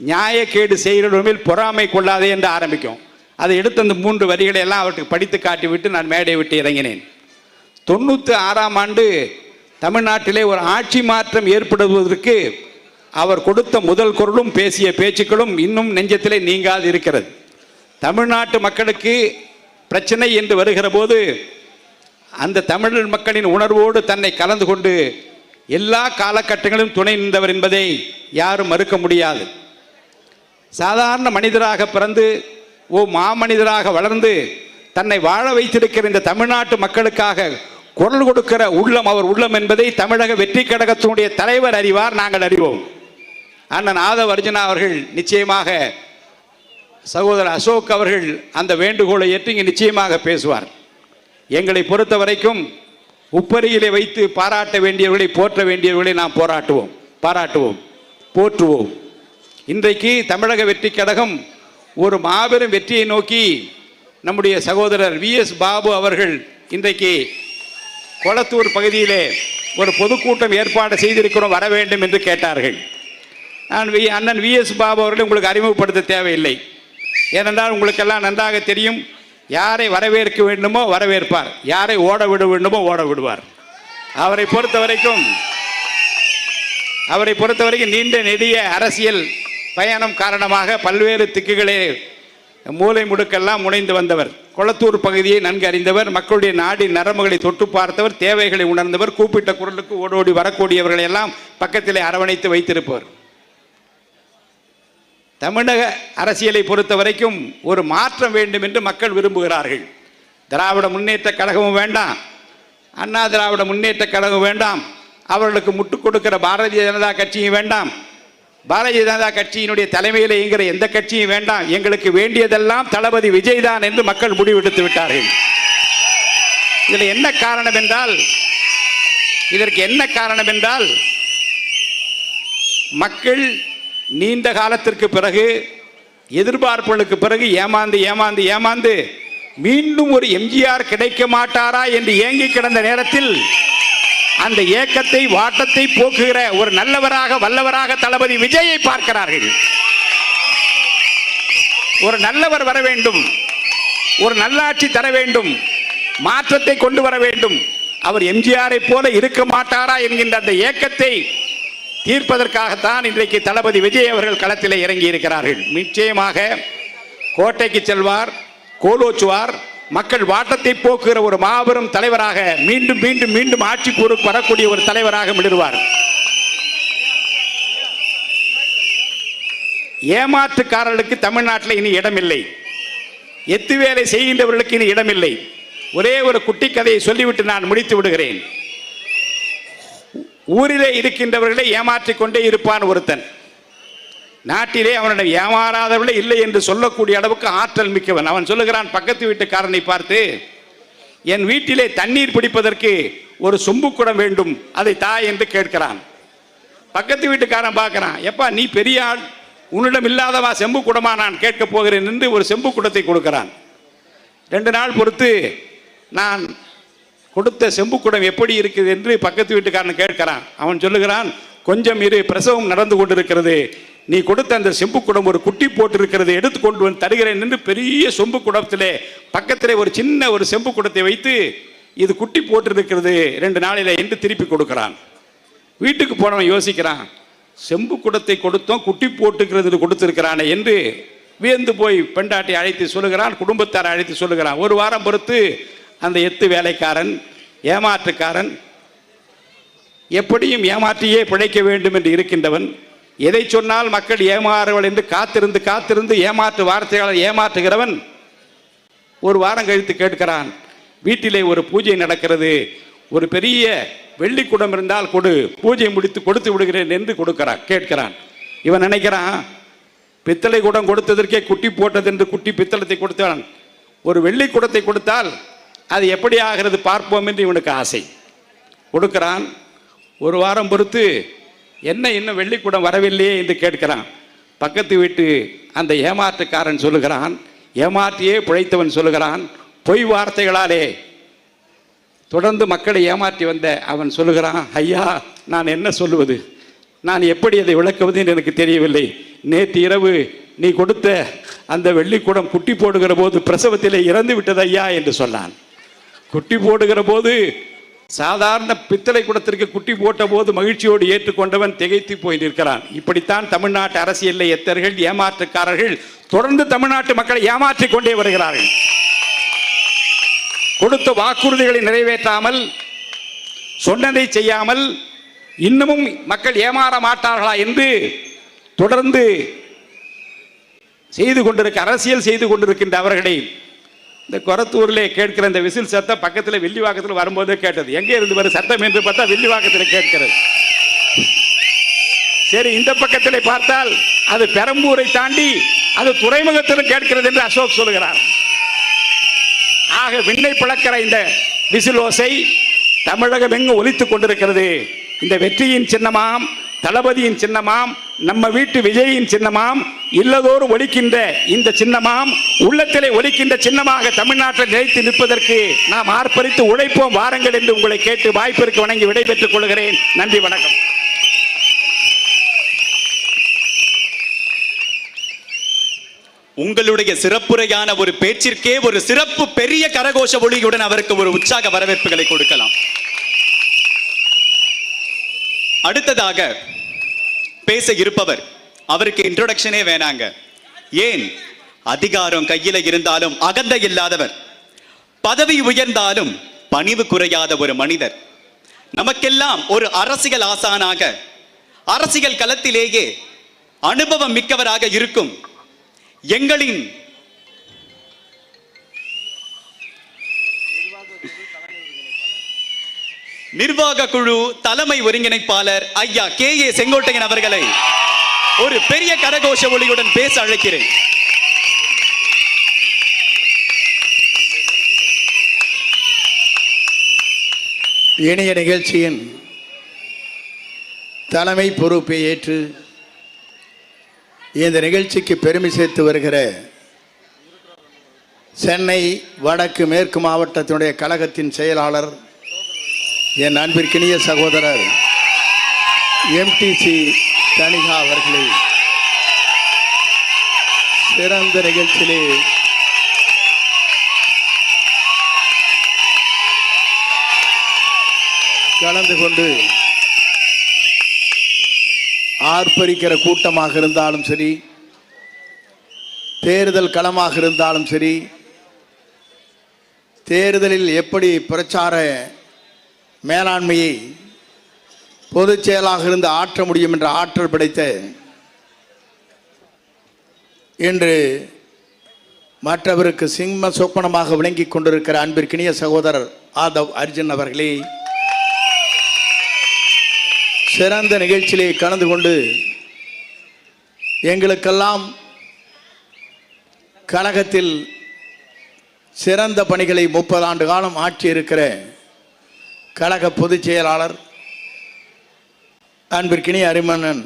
நியாயக்கேடு செய்கிறவர்கள் பொறாமை கொள்ளாதே என்று ஆரம்பிக்கும். அதை எடுத்து அந்த 3 வரிகளை எல்லாம் அவருக்கு படித்து காட்டிவிட்டு நான் மேடை விட்டு இறங்கினேன். 96ஆம் ஆண்டு தமிழ்நாட்டிலே ஒரு ஆட்சி மாற்றம் ஏற்படுவதற்கு அவர் கொடுத்த முதல் குரலும் பேசிய பேச்சுக்களும் இன்னும் நெஞ்சத்திலே நீங்காது இருக்கிறது. தமிழ்நாட்டு மக்களுக்கு பிரச்சனை என்று வருகிற போது அந்த தமிழ் மக்களின் உணர்வோடு தன்னை கலந்து கொண்டு எல்லா காலகட்டங்களிலும் துணை நின்றவர் என்பதை யாரும் மறுக்க முடியாது. சாதாரண மனிதராக பிறந்து மாமனிதராக வளர்ந்து தன்னை வாழ வைத்திருக்கிற இந்த தமிழ்நாட்டு மக்களுக்காக குரல் கொடுக்கிற உள்ளம் அவர் உள்ளம் என்பதை தமிழக வெற்றி கழகத்தினுடைய தலைவர் அறிவார், நாங்கள் அறிவோம். அண்ணன் ஆதவ் அர்ஜுனா அவர்கள் நிச்சயமாக, சகோதரர் அசோக் அவர்கள் அந்த வேண்டுகோளை ஏற்று இங்கே நிச்சயமாக பேசுவார். எங்களை பொறுத்த வரைக்கும் உப்பரியிலே வைத்து பாராட்ட வேண்டியவர்களை போற்ற வேண்டியவர்களை நாம் பாராட்டுவோம், போற்றுவோம். இன்றைக்கு தமிழக வெற்றி கழகம் ஒரு மாபெரும் வெற்றியை நோக்கி நம்முடைய சகோதரர் VS பாபு அவர்கள் இன்றைக்கு கொளத்தூர் பகுதியிலே ஒரு பொதுக்கூட்டம் ஏற்பாடு செய்திருக்கிறோம், வர வேண்டும் என்று கேட்டார்கள். நான் அண்ணன் VS பாபு அவர்களை உங்களுக்கு அறிமுகப்படுத்த தேவையில்லை. ஏனென்றால் உங்களுக்கெல்லாம் நன்றாக தெரியும், யாரை வரவேற்க வேண்டுமோ வரவேற்பார், யாரை ஓட விட வேண்டுமோ ஓட விடுவார். அவரை பொறுத்தவரைக்கும் நீண்ட நெடிய அரசியல் பயணம் காரணமாக பல்வேறு திக்குகளே மூலை முடுக்கெல்லாம் முனைந்து வந்தவர். கொளத்தூர் பகுதியை நன்கு அறிந்தவர், மக்களுடைய நாடி நரம்புகளை தொட்டு பார்த்தவர், தேவைகளை உணர்ந்தவர், கூப்பிட்ட குரலுக்கு ஓடோடி வரக்கூடியவர்களை எல்லாம் பக்கத்திலே அரவணைத்து வைத்திருப்பவர். தமிழக அரசியலை பொறுத்த வரைக்கும் ஒரு மாற்றம் வேண்டும் என்று மக்கள் விரும்புகிறார்கள். திராவிட முன்னேற்ற கழகமும் வேண்டாம், அண்ணா திராவிட முன்னேற்ற கழகம் வேண்டாம், அவர்களுக்கு முட்டுக் கொடுக்கிற பாரதிய ஜனதா கட்சியும் வேண்டாம், பாரதிய ஜனதா கட்சியினுடைய தலைமையில் இயங்குகிற எந்த கட்சியும் வேண்டாம், எங்களுக்கு வேண்டியதெல்லாம் தளபதி விஜய் தான் என்று மக்கள் முடிவெடுத்து விட்டார்கள். இதில் என்ன காரணம் என்றால், இதற்கு என்ன காரணம் என்றால், மக்கள் நீண்ட காலத்திற்கு பிறகு, எதிர்பார்ப்புகளுக்கு பிறகு ஏமாந்து மீண்டும் ஒரு எம்ஜிஆர் கிடைக்க மாட்டாரா என்று ஏங்கி கிடந்த நேரத்தில் அந்த ஏக்கத்தை வாட்டத்தை போக்குகிற ஒரு நல்லவராக வல்லவராக தளபதி விஜயை பார்க்கிறார்கள். ஒரு நல்லவர் வர வேண்டும், ஒரு நல்லாட்சி தர வேண்டும், மாற்றத்தை கொண்டு வர வேண்டும், அவர் எம்ஜிஆரை போல இருக்க மாட்டாரா என்கின்ற அந்த ஏக்கத்தை தீர்ப்பதற்காகத்தான் இன்றைக்கு தளபதி விஜய் அவர்கள் களத்தில் இறங்கி இருக்கிறார்கள். நிச்சயமாக கோட்டைக்கு செல்வார், கோலோச்சுவார், மக்கள் வாட்டத்தை போக்குகிற ஒரு மாபெரும் தலைவராக மீண்டும் மீண்டும் மீண்டும் ஆட்சி பொறுப்பு வரக்கூடிய ஒரு தலைவராக மிளிர்வார். ஏமாற்றுக்காரர்களுக்கு தமிழ்நாட்டில் இனி இடமில்லை. எத்து வேலை செய்கின்றவர்களுக்கு இனி இடமில்லை. ஒரே ஒரு குட்டி கதையை சொல்லிவிட்டு நான் முடித்து விடுகிறேன். ஊரிலே இருக்கின்றவர்களை ஏமாற்றிக் கொண்டே இருப்பான் ஒருத்தன். நாட்டிலே அவனிடம் ஏமாறாதவர்களே இல்லை என்று சொல்லக்கூடிய அளவுக்கு ஆற்றல் மிக்கவன். அவன் சொல்லுகிறான் பக்கத்து வீட்டுக்காரனை பார்த்து, என் வீட்டிலே தண்ணீர் பிடிப்பதற்கு ஒரு சொம்பு குடம் வேண்டும், அதை தா என்று கேட்கிறான். பக்கத்து வீட்டுக்காரன் பார்க்கிறான், எப்பா நீ பெரிய ஆள், உன்னிடம் இல்லாதவா செம்பு குடமா நான் கேட்க போகிறேன் என்று ஒரு செம்பு குடத்தை கொடுக்கிறான். 2 நாள் பொறுத்து நான் கொடுத்த செம்பு குடம் எப்படி இருக்குது என்று பக்கத்து வீட்டுக்காரன் கேட்கிறான். அவன் சொல்லுகிறான், கொஞ்சம் இரு, பிரசவம் நடந்து கொண்டிருக்கிறது, நீ கொடுத்த அந்த செம்பு குடம் ஒரு குட்டி போட்டிருக்கிறது, எடுத்துக்கொண்டு வந்து தருகிறேன் என்று பெரிய செம்பு குடத்திலே பக்கத்திலே ஒரு சின்ன ஒரு செம்பு குடத்தை வைத்து, இது குட்டி போட்டிருக்கிறது 2 நாளில் என்று திருப்பி கொடுக்கிறான். வீட்டுக்கு போனவன் யோசிக்கிறான், செம்பு குடத்தை கொடுத்தோம், குட்டி போட்டுக்கிறது கொடுத்திருக்கிறானே என்று வியந்து போய் பெண்டாட்டி அழைத்து சொல்லுகிறான், குடும்பத்தாரை அழைத்து சொல்லுகிறான். 1 வாரம் பொறுத்து அந்த எத்து வேலைக்காரன், ஏமாற்றுக்காரன், எப்படியும் ஏமாற்றியே பிழைக்க வேண்டும் என்று இருக்கின்றவன், எதை சொன்னால் மக்கள் ஏமாறுவள் என்று காத்திருந்து காத்திருந்து ஏமாற்று வார்த்தையாளர் ஏமாற்றுகிறவன் 1 வாரம் கழித்து கேட்கிறான், வீட்டிலே ஒரு பூஜை நடக்கிறது, ஒரு பெரிய வெள்ளி குடம் இருந்தால் கொடு, பூஜை முடித்து கொடுத்து விடுகிறேன் என்று கேட்கிறான். இவன் நினைக்கிறான், பித்தளை குடம் கொடுத்ததற்கே குட்டி போட்டது என்று குட்டி பித்தளத்தை கொடுத்தான், ஒரு வெள்ளி குடத்தை கொடுத்தால் அது எப்படி ஆகிறது பார்ப்போம் என்று இவனுக்கு ஆசை. கொடுக்கிறான். 1 வாரம் பொறுத்து என்ன இன்னும் வெள்ளிக்குடம் வரவில்லையே என்று கேட்கிறான். பக்கத்து வீட்டு அந்த ஏமாற்றுக்காரன் சொல்லுகிறான், ஏமாற்றியே பிழைத்தவன் சொல்லுகிறான், பொய் வார்த்தைகளாலே தொடர்ந்து மக்களை ஏமாற்றி வந்த அவன் சொல்லுகிறான், ஐயா நான் என்ன சொல்லுவது, நான் எப்படி அதை விளக்குவது என்று எனக்கு தெரியவில்லை. நேற்று இரவு நீ கொடுத்த அந்த வெள்ளிக்குடம் குட்டி போடுகிற போது பிரசவத்திலே இறந்து விட்டது ஐயா என்று சொன்னான். குட்டி போடுகிற போது சாதாரண பித்தளை குடத்திற்கு குட்டி போட்ட போது மகிழ்ச்சியோடு ஏற்றுக்கொண்டவன் திகைத்து போய் நிற்கிறான். இப்படித்தான் தமிழ்நாட்டு அரசியலில் எத்தர்கள், ஏமாற்றுக்காரர்கள் தொடர்ந்து தமிழ்நாட்டு மக்களை ஏமாற்றிக் கொண்டே வருகிறார்கள். கொடுத்த வாக்குறுதிகளை நிறைவேற்றாமல், சொன்னதை செய்யாமல் இன்னமும் மக்கள் ஏமாற மாட்டார்களா என்று தொடர்ந்து அரசியல் செய்து கொண்டிருக்கின்ற அவர்களை இந்த கொரத்தூரிலே கேட்கிற இந்த விசில் சத்தம் பக்கத்தில் வில்லிவாக்கத்தில் வரும்போதே கேட்டது. எங்கே இருந்து வரும் சத்தம் என்று பார்த்தா வில்லிவாக்கத்தில் கேட்கிறது. சரி, இந்த பக்கத்தில் பார்த்தால் அது பெரம்பூரை தாண்டி அது துறைமுகத்திலும் கேட்கிறது என்று அசோக் சொல்லுகிறார். ஆக விண்ணை பிளக்கிற இந்த விசில் ஓசை தமிழகம் எங்கு ஒலித்துக் கொண்டிருக்கிறது. இந்த வெற்றியின் சின்னமாம், தளபதியின் சின்னமாம், நம்ம வீட்டு விஜயின் சின்னமாம், இல்லதோறும் ஒலிக்கின்ற இந்த சின்னமாம், உள்ளத்திலே ஒலிக்கின்ற சின்னமாக தமிழ்நாட்டில் நிலைத்து நிற்பதற்கு நாம் ஆர்ப்பரித்து உழைப்போம் வாருங்கள் என்று உங்களை கேட்டு வாய்ப்பிற்கு வணங்கி விடைபெற்றுக் கொள்கிறேன். நன்றி, வணக்கம். உங்களுடைய சிறப்புரையான ஒரு பேச்சிற்கே ஒரு சிறப்பு பெரிய கரகோஷ ஒளியுடன் அவருக்கு ஒரு உற்சாக வரவேற்புகளை கொடுக்கலாம். அடுத்ததாக பேச இருப்பவர், அவருக்கு இன்ட்ரோடக்ஷனே வேணாங்க. ஏன், அதிகாரம் கையில இருந்தாலும் அகந்தை இல்லாதவர், பதவி உயர்ந்தாலும் பணிவு குறையாத ஒரு மனிதர், நமக்கெல்லாம் ஒரு அரசியல் ஆசானாக, அரசியல் களத்திலேயே அனுபவம் மிக்கவராக இருக்கும் எங்களின் நிர்வாக குழு தலைமை ஒருங்கிணைப்பாளர் ஐயா KA செங்கோட்டையன் அவர்களை ஒரு பெரிய கரகோஷ ஒலியுடன் பேச அழைக்கிறேன். இணைய நிகழ்ச்சியின் தலைமை பொறுப்பை ஏற்று இந்த நிகழ்ச்சிக்கு பெருமை சேர்த்து வருகிற சென்னை வடக்கு மேற்கு மாவட்டத்தினுடைய கழகத்தின் செயலாளர் என் அன்பிற்கினிய சகோதரர் MTC தனிகா அவர்களை சிறந்த நிகழ்ச்சியிலே கலந்து கொண்டு ஆர்ப்பரிக்கிற கூட்டமாக இருந்தாலும் சரி, தேர்தல் களமாக இருந்தாலும் சரி, தேர்தலில் எப்படி பிரச்சார மேலாண்மையை பொதுச் செயலாக இருந்து ஆற்ற முடியும் என்ற ஆற்றல் படைத்த இன்று மற்றவருக்கு சிம்ம சொப்பனமாக விளங்கிக் கொண்டிருக்கிற அன்பிற்கினிய சகோதரர் ஆதவ் அர்ஜுன் அவர்களே, சிறந்த நிகழ்ச்சியிலே கலந்து கொண்டு எங்களுக்கெல்லாம் கழகத்தில் சிறந்த பணிகளை 30 ஆண்டு காலம் ஆட்சி இருக்கிற கழக பொதுச் செயலாளர் அன்பிற்கினிய அரிமன்னன்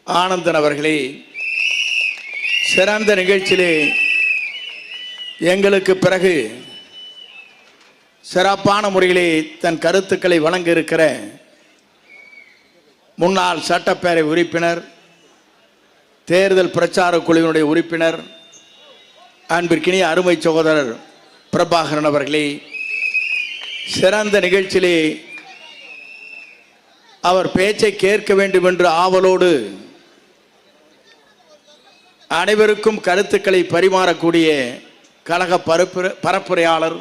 ஆனந்தன் அவர்களே, சிறந்த நிகழ்ச்சியிலே எங்களுக்கு பிறகு சிறப்பான முறையிலே தன் கருத்துக்களை வழங்க இருக்கிற முன்னாள் சட்டப்பேரவை உறுப்பினர், தேர்தல் பிரச்சார குழுவினுடைய உறுப்பினர் அன்பிற்கினிய அருமை சகோதரர் பிரபாகரன் அவர்களே, சிறந்த நிகழ்ச்சியிலே அவர் பேச்சை கேட்க வேண்டும் என்று ஆவலோடு அனைவருக்கும் கருத்துக்களை பரிமாறக்கூடிய கழக பரப்புரையாளர்,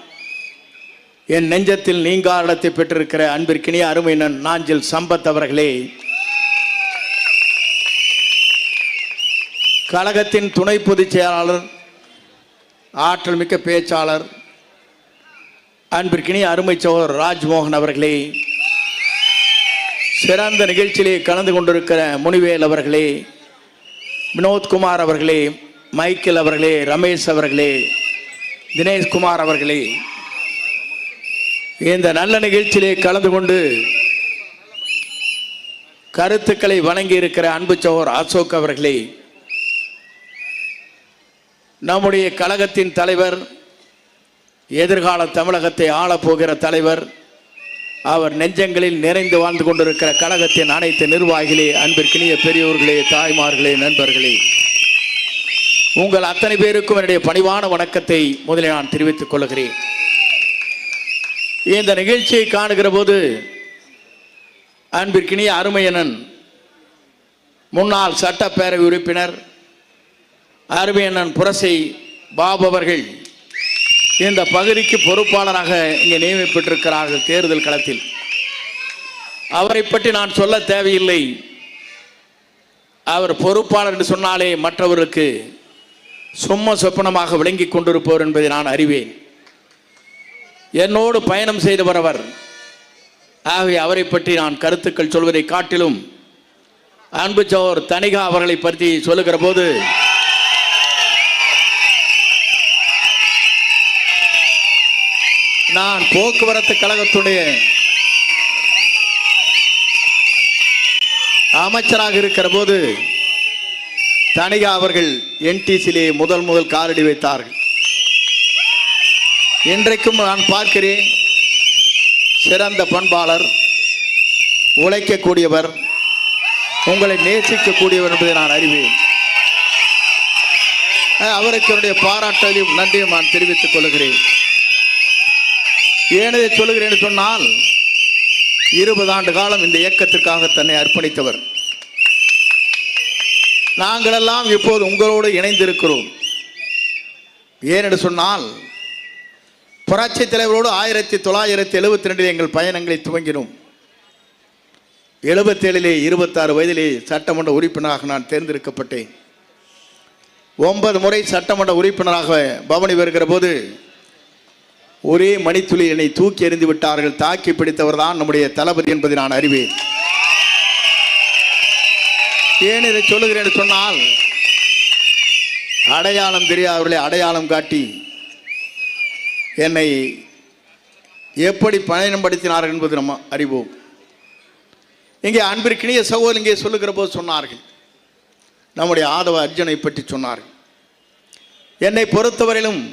என் நெஞ்சத்தில் நீங்கா இடத்தை பெற்றிருக்கிற அன்பிற்கினிய அருமையினன் நாஞ்சில் சம்பத் அவர்களே, கழகத்தின் துணை பொதுச் செயலாளர், ஆற்றல் மிக்க பேச்சாளர் அன்பிற்கினிய அருமை சகோதரர் ராஜ்மோகன் அவர்களே, சிறந்த நிகழ்ச்சியிலே கலந்து கொண்டிருக்கிற முனிவேல் அவர்களே, வினோத்குமார் அவர்களே, மைக்கேல் அவர்களே, ரமேஷ் அவர்களே, தினேஷ்குமார் அவர்களே, இந்த நல்ல நிகழ்ச்சியிலே கலந்து கொண்டு கருத்துக்களை வழங்கி இருக்கிற அன்பு சகோதரர் அசோக் அவர்களே, நம்முடைய கழகத்தின் தலைவர், எதிர்கால தமிழகத்தை ஆளப்போகிற தலைவர், அவர் நெஞ்சங்களில் நிறைந்து வாழ்ந்து கொண்டிருக்கிற கழகத்தின் அனைத்து நிர்வாகிகளே, அன்பிற்கினிய பெரியோர்களே, தாய்மார்களே, நண்பர்களே, உங்கள் அத்தனை பேருக்கும் என்னுடைய பணிவான வணக்கத்தை முதலில் நான் தெரிவித்துக் கொள்கிறேன். இந்த நிகழ்ச்சியை காணுகிற போது அன்பிற்கினிய அருமையனன் முன்னாள் சட்டப்பேரவை உறுப்பினர் அருமையண்ணன் புரசை பாபு அவர்கள் இந்த பகுதிக்கு பொறுப்பாளராக இங்கே நியமிக்கப்பட்டிருக்கிறார்கள் தேர்தல் களத்தில். அவரை பற்றி நான் சொல்ல தேவையில்லை. அவர் பொறுப்பாளர் என்று சொன்னாலே மற்றவர்களுக்கு சும்மா சொப்பனமாக விளங்கி கொண்டிருப்பவர் என்பதை நான் அறிவேன். என்னோடு பயணம் செய்தவர் அவர். ஆகவே அவரை பற்றி நான் கருத்துக்கள் சொல்வதை காட்டிலும் அன்பு சகோதரர் தனிகா அவர்களை பற்றி சொல்லுகிற போது நான் போக்குவரத்து கழகத்துடைய அமைச்சராக இருக்கிற போது தனிகா அவர்கள் என்டிசியிலே முதல் காலடி வைத்தார்கள். இன்றைக்கும் நான் பார்க்கிறேன், சிறந்த பண்பாளர், உழைக்கக்கூடியவர், உங்களை நேசிக்கக்கூடியவர் என்பதை நான் அறிவேன். அவருக்கு என்னுடைய பாராட்டலையும் நன்றியும் நான் தெரிவித்துக் கொள்கிறேன். ஏன் இதை சொல்லுகிறேன் சொன்னால், 20 ஆண்டு காலம் இந்த இயக்கத்திற்காக தன்னை அர்ப்பணித்தவர். நாங்களெல்லாம் இப்போது உங்களோடு இணைந்திருக்கிறோம். ஏனென்று சொன்னால், புரட்சி தலைவரோடு 1972 எங்கள் பயணங்களை துவங்கினோம். 77 26 வயதிலே சட்டமன்ற உறுப்பினராக நான் தேர்ந்தெடுக்கப்பட்டேன். 9 முறை சட்டமன்ற உறுப்பினராக பவனி வருகிற போது ஒரே மணித்துளி என்னை தூக்கி எறிந்து விட்டார்கள். தாக்கி பிடித்தவர் தான் நம்முடைய தளபதி என்பதை நான் அறிவேன். ஏன் இதை சொல்லுகிறேன் சொன்னால், அடையாளம் தெரியாதவர்களை அடையாளம் காட்டி என்னை எப்படி பயணப்படுத்தினார்கள் என்பது நம்ம அறிவோம். இங்கே அன்பிற்கினிய சகோதரர் இங்கே சொல்லுகிற போது சொன்னார்கள், நம்முடைய ஆதவ அர்ஜுனை பற்றி சொன்னார்கள். என்னை பொறுத்தவரையிலும்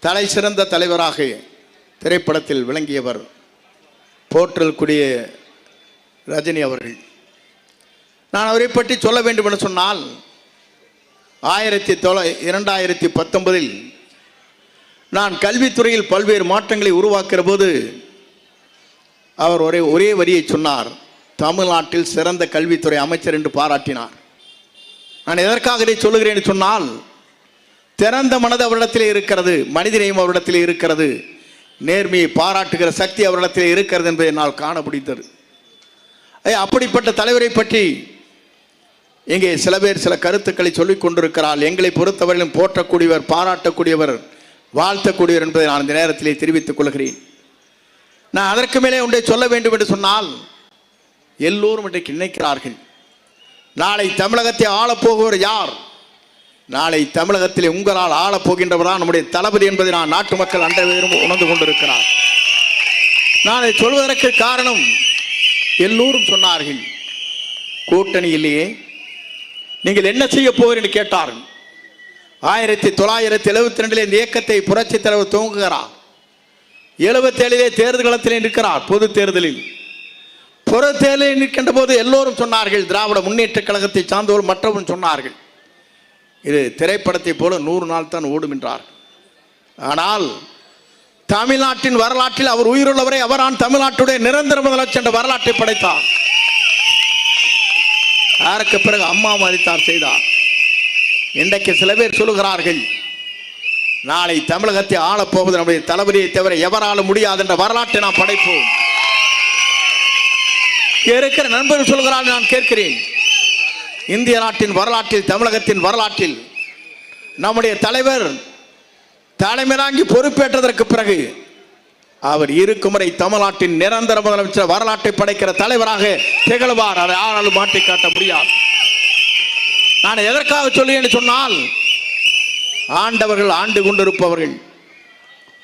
தலை சிறந்த தலைவராக திரைப்படத்தில் விளங்கியவர் போற்றலுக்குரிய ரஜினி அவர்கள். நான் அவரை பற்றி சொல்ல வேண்டும் என்று சொன்னால், 2019 நான் கல்வித்துறையில் பல்வேறு மாற்றங்களை உருவாக்குற போது அவர் ஒரே வரியை சொன்னார், தமிழ்நாட்டில் சிறந்த கல்வித்துறை அமைச்சர் என்று பாராட்டினார். நான் எதற்காக இதை சொல்லுகிறேன் சொன்னால், திறந்த மனது அவரிடத்திலே இருக்கிறது, மனிதனையும் அவரிடத்திலே இருக்கிறது, நேர்மையை பாராட்டுகிற சக்தி அவரிடத்திலே இருக்கிறது என்பதை என்னால் காண முடிந்தது. அப்படிப்பட்ட தலைவரை பற்றி இங்கே சில பேர் சில கருத்துக்களை சொல்லிக் கொண்டிருக்கிறார். எங்களை பொறுத்தவரையிலும் போற்றக்கூடியவர், பாராட்டக்கூடியவர், வாழ்த்தக்கூடியவர் என்பதை நான் இந்த நேரத்திலே தெரிவித்துக் கொள்கிறேன். நான் அதற்கு மேலே ஒன்றை சொல்ல வேண்டும் என்று சொன்னால், எல்லோரும் இன்றைக்கு நினைக்கிறார்கள் நாளை தமிழகத்தை ஆளப்போகிறவர் யார், நாளை தமிழகத்திலே உங்களால் ஆளப்போகின்றவர் தான் நம்முடைய தளபதி என்பதை நான் நாட்டு மக்கள் அனைவரும் உணர்ந்து கொண்டிருக்கிறார். நான் இதை சொல்வதற்கு காரணம், எல்லோரும் சொன்னார்கள் கூட்டணியிலேயே நீங்கள் என்ன செய்ய போகிறீர்கள் என்று கேட்டார்கள். 1972 இந்த இயக்கத்தை புரட்சி தலைவர் துவங்குகிறார். 77 தேர்தல் களத்திலே நிற்கிறார். பொது தேர்தலில் நிற்கின்ற போது எல்லோரும் சொன்னார்கள், திராவிட முன்னேற்ற கழகத்தை சார்ந்தவர் மற்றவர்கள் சொன்னார்கள், இது திரைப்படத்தை போல 100 நாள் தான் ஓடும் என்றார். ஆனால் தமிழ்நாட்டின் வரலாற்றில் அவர் உயிருள்ளவரை அவரான் தமிழ்நாட்டுடைய நிரந்தர முதலமைச்சர் என்ற வரலாற்றை படைத்தார். அதற்கு பிறகு அம்மா மதித்தார் செய்தார். இன்றைக்கு சில பேர் சொல்லுகிறார்கள் நாளை தமிழகத்தை ஆளப்போவது நம்முடைய தளபதியை தவிர எவராலும் முடியாது என்ற வரலாற்றை நாம் படைப்போம். இருக்கிற நண்பர்கள் சொல்கிறார்கள், நான் கேட்கிறேன், இந்திய நாட்டின் வரலாற்றில், தமிழகத்தின் வரலாற்றில் நம்முடைய தலைவர் தலைமையாங்கி பொறுப்பேற்றதற்கு பிறகு அவர் இருக்கும் வரை தமிழ்நாட்டின் நிரந்தர முதலமைச்சர் வரலாற்றை படைக்கிற தலைவராக திகழ்வார். அதை யாராலும் மாற்றி காட்ட முடியாது. நான் எதற்காக சொல்லுவேன் சொன்னால், ஆண்டவர்கள் ஆண்டு கொண்டிருப்பவர்கள்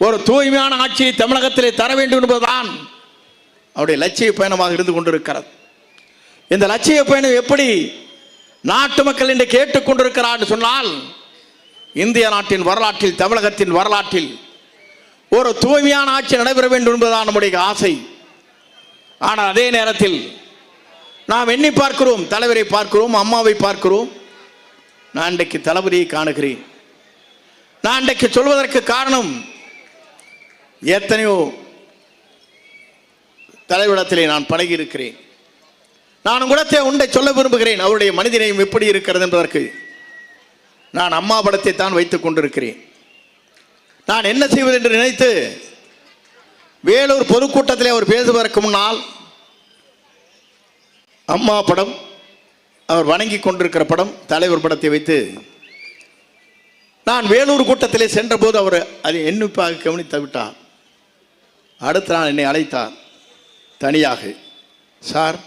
ஒரு தூய்மையான ஆட்சியை தமிழகத்திலே தர வேண்டும் என்பதுதான் அவருடைய லட்சிய பயணமாக இருந்து கொண்டிருக்கிறது. இந்த லட்சிய பயணம் எப்படி நாட்டு மக்கள் இன்று கேட்டுக்கொண்டிருக்கிறார் சொன்னால், இந்திய நாட்டின் வரலாற்றில், தமிழகத்தின் வரலாற்றில் ஒரு தூய்மையான ஆட்சி நடைபெற வேண்டும் என்பதுதான் நம்முடைய ஆசை. ஆனால் அதே நேரத்தில் நாம் எண்ணி பார்க்கிறோம், தலைவரை பார்க்கிறோம், அம்மாவை பார்க்கிறோம். நான் இன்றைக்கு தளபதியை காணுகிறேன். நான் இன்றைக்கு சொல்வதற்கு காரணம், எத்தனையோ தலைவரிடத்திலே நான் பழகி இருக்கிறேன். நான் உங்களிடத்தை ஒன்றை சொல்ல விரும்புகிறேன், அவருடைய மனிதனையும் எப்படி இருக்கிறது என்பதற்கு. நான் அம்மா படத்தை தான் வைத்துக் கொண்டிருக்கிறேன். நான் என்ன செய்வது என்று நினைத்து வேலூர் பொதுக்கூட்டத்திலே அவர் பேசுவதற்கு முன்னால் அம்மா படம், அவர் வணங்கி கொண்டிருக்கிற படம், தலைவர் படத்தை வைத்து நான் வேலூர் கூட்டத்திலே சென்ற போது அவர் அதை எண்ணிப்பாக கவனித்து விட்டார். அடுத்த நாள் என்னை அழைத்தார் தனியாக, சார்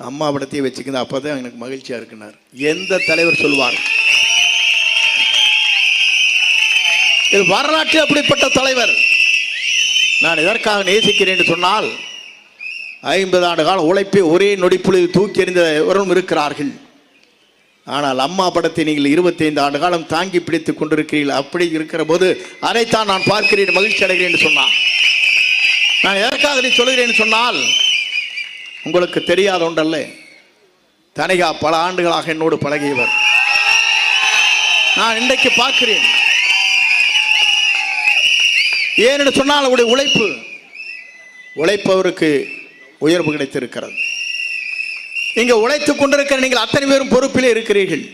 அம்மா படத்தையே வச்சுக்கிது, அப்போதான் எனக்கு மகிழ்ச்சியாக இருக்குனார். எந்த தலைவர் சொல்வார்? இது வரலாற்று அப்படிப்பட்ட தலைவர். நான் எதற்காக நேசிக்கிறேன் என்று சொன்னால், 50 ஆண்டு கால உழைப்பை ஒரே நொடிப்புள்ளில் தூக்கி எறிந்தவரும் இருக்கிறார்கள். ஆனால் அம்மா படத்தை நீங்கள் 25 ஆண்டு காலம் தாங்கி பிடித்துக் கொண்டிருக்கிறீர்கள். அப்படி இருக்கிற போது அதைத்தான் நான் பார்க்கிறேன், மகிழ்ச்சி அடைகிறேன் என்று சொன்னார். நான் எதற்காக இதை சொல்கிறேன் சொன்னால், உங்களுக்கு தெரியாத ஒன்றல்ல, தனிகா பல ஆண்டுகளாக என்னோடு பழகியவர். நான் இன்றைக்கு பார்க்கிறேன். ஏனென்று சொன்னால் அவருடைய உழைப்பவருக்கு உயர்வு கிடைத்திருக்கிறது. இங்கே உழைத்துக் கொண்டிருக்கிற நீங்கள் அத்தனை பேரும் பொறுப்பிலே இருக்கிறீர்கள்.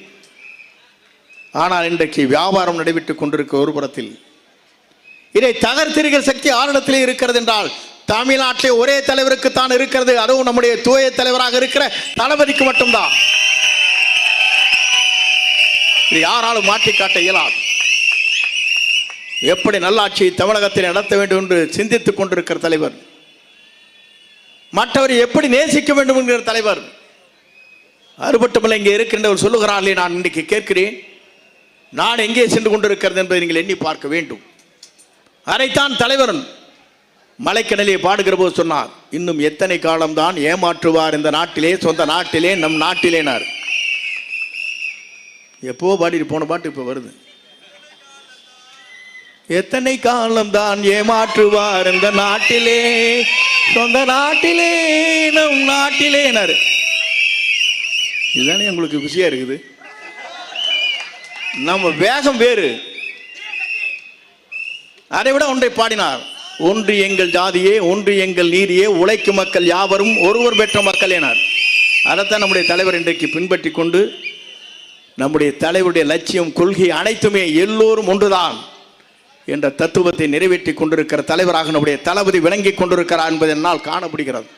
ஆனால் இன்றைக்கு வியாபாரம் நடைபெற்றுக் கொண்டிருக்க ஒரு புறத்தில் இதை தகர்த்திருக்கிற சக்தி ஆரிடத்திலே இருக்கிறது என்றால், தமிழ்நாட்டிலே ஒரே தலைவருக்கு தான் இருக்கிறது. அதுவும் நம்முடைய தூய தலைவராக இருக்கிற தளபதிக்கு மட்டும்தான். இது யாராலும் மாற்றி காட்ட இயலாது. எப்படி நல்லாட்சியை தமிழகத்தில் நடத்த வேண்டும் என்று சிந்தித்துக் கொண்டிருக்கிற தலைவர், மற்றவரை எப்படி நேசிக்க வேண்டும் என்கிற தலைவர், அறுபட்டுமல்ல இங்கே இருக்கின்றவர் சொல்லுகிறார்களே, நான் இன்றைக்கு கேட்கிறேன், நான் எங்கே சென்று கொண்டிருக்கிறது என்பதை நீங்கள் எண்ணி பார்க்க வேண்டும். அதைத்தான் தலைவர் மலைக்கடலிலே பாடுகிற போது சொன்னார், இன்னும் எத்தனை காலம்தான் ஏமாற்றுவார் இந்த நாட்டிலே, சொந்த நாட்டிலே, நம் நாட்டிலேனார். எப்போ பாடிட்டு போன பாட்டு இப்போ வருது. எத்தனை காலம்தான் ஏமாற்றுவார் இந்த நாட்டிலே, சொந்த நாட்டிலே, நம் நாட்டிலேனார். இதுதானே உங்களுக்கு குஷியா இருக்குது. நம்ம வேகம் வேறு. அதை விட ஒன்றை பாடினார், ஒன்று எங்கள் ஜாதியே, ஒன்று எங்கள் நீதியே, உழைக்கும் மக்கள் யாவரும் ஒருவர் பெற்ற மக்கள் எனார். அதைத்தான் நம்முடைய தலைவர் இன்றைக்கு பின்பற்றி கொண்டு நம்முடைய தலைவருடைய லட்சியம், கொள்கை அனைத்துமே எல்லோரும் ஒன்றுதான் என்ற தத்துவத்தை நிறைவேற்றி கொண்டிருக்கிற தலைவராக நம்முடைய தளபதி விளங்கி கொண்டிருக்கிறார் என்பதை என்னால் காணப்படுகிறது.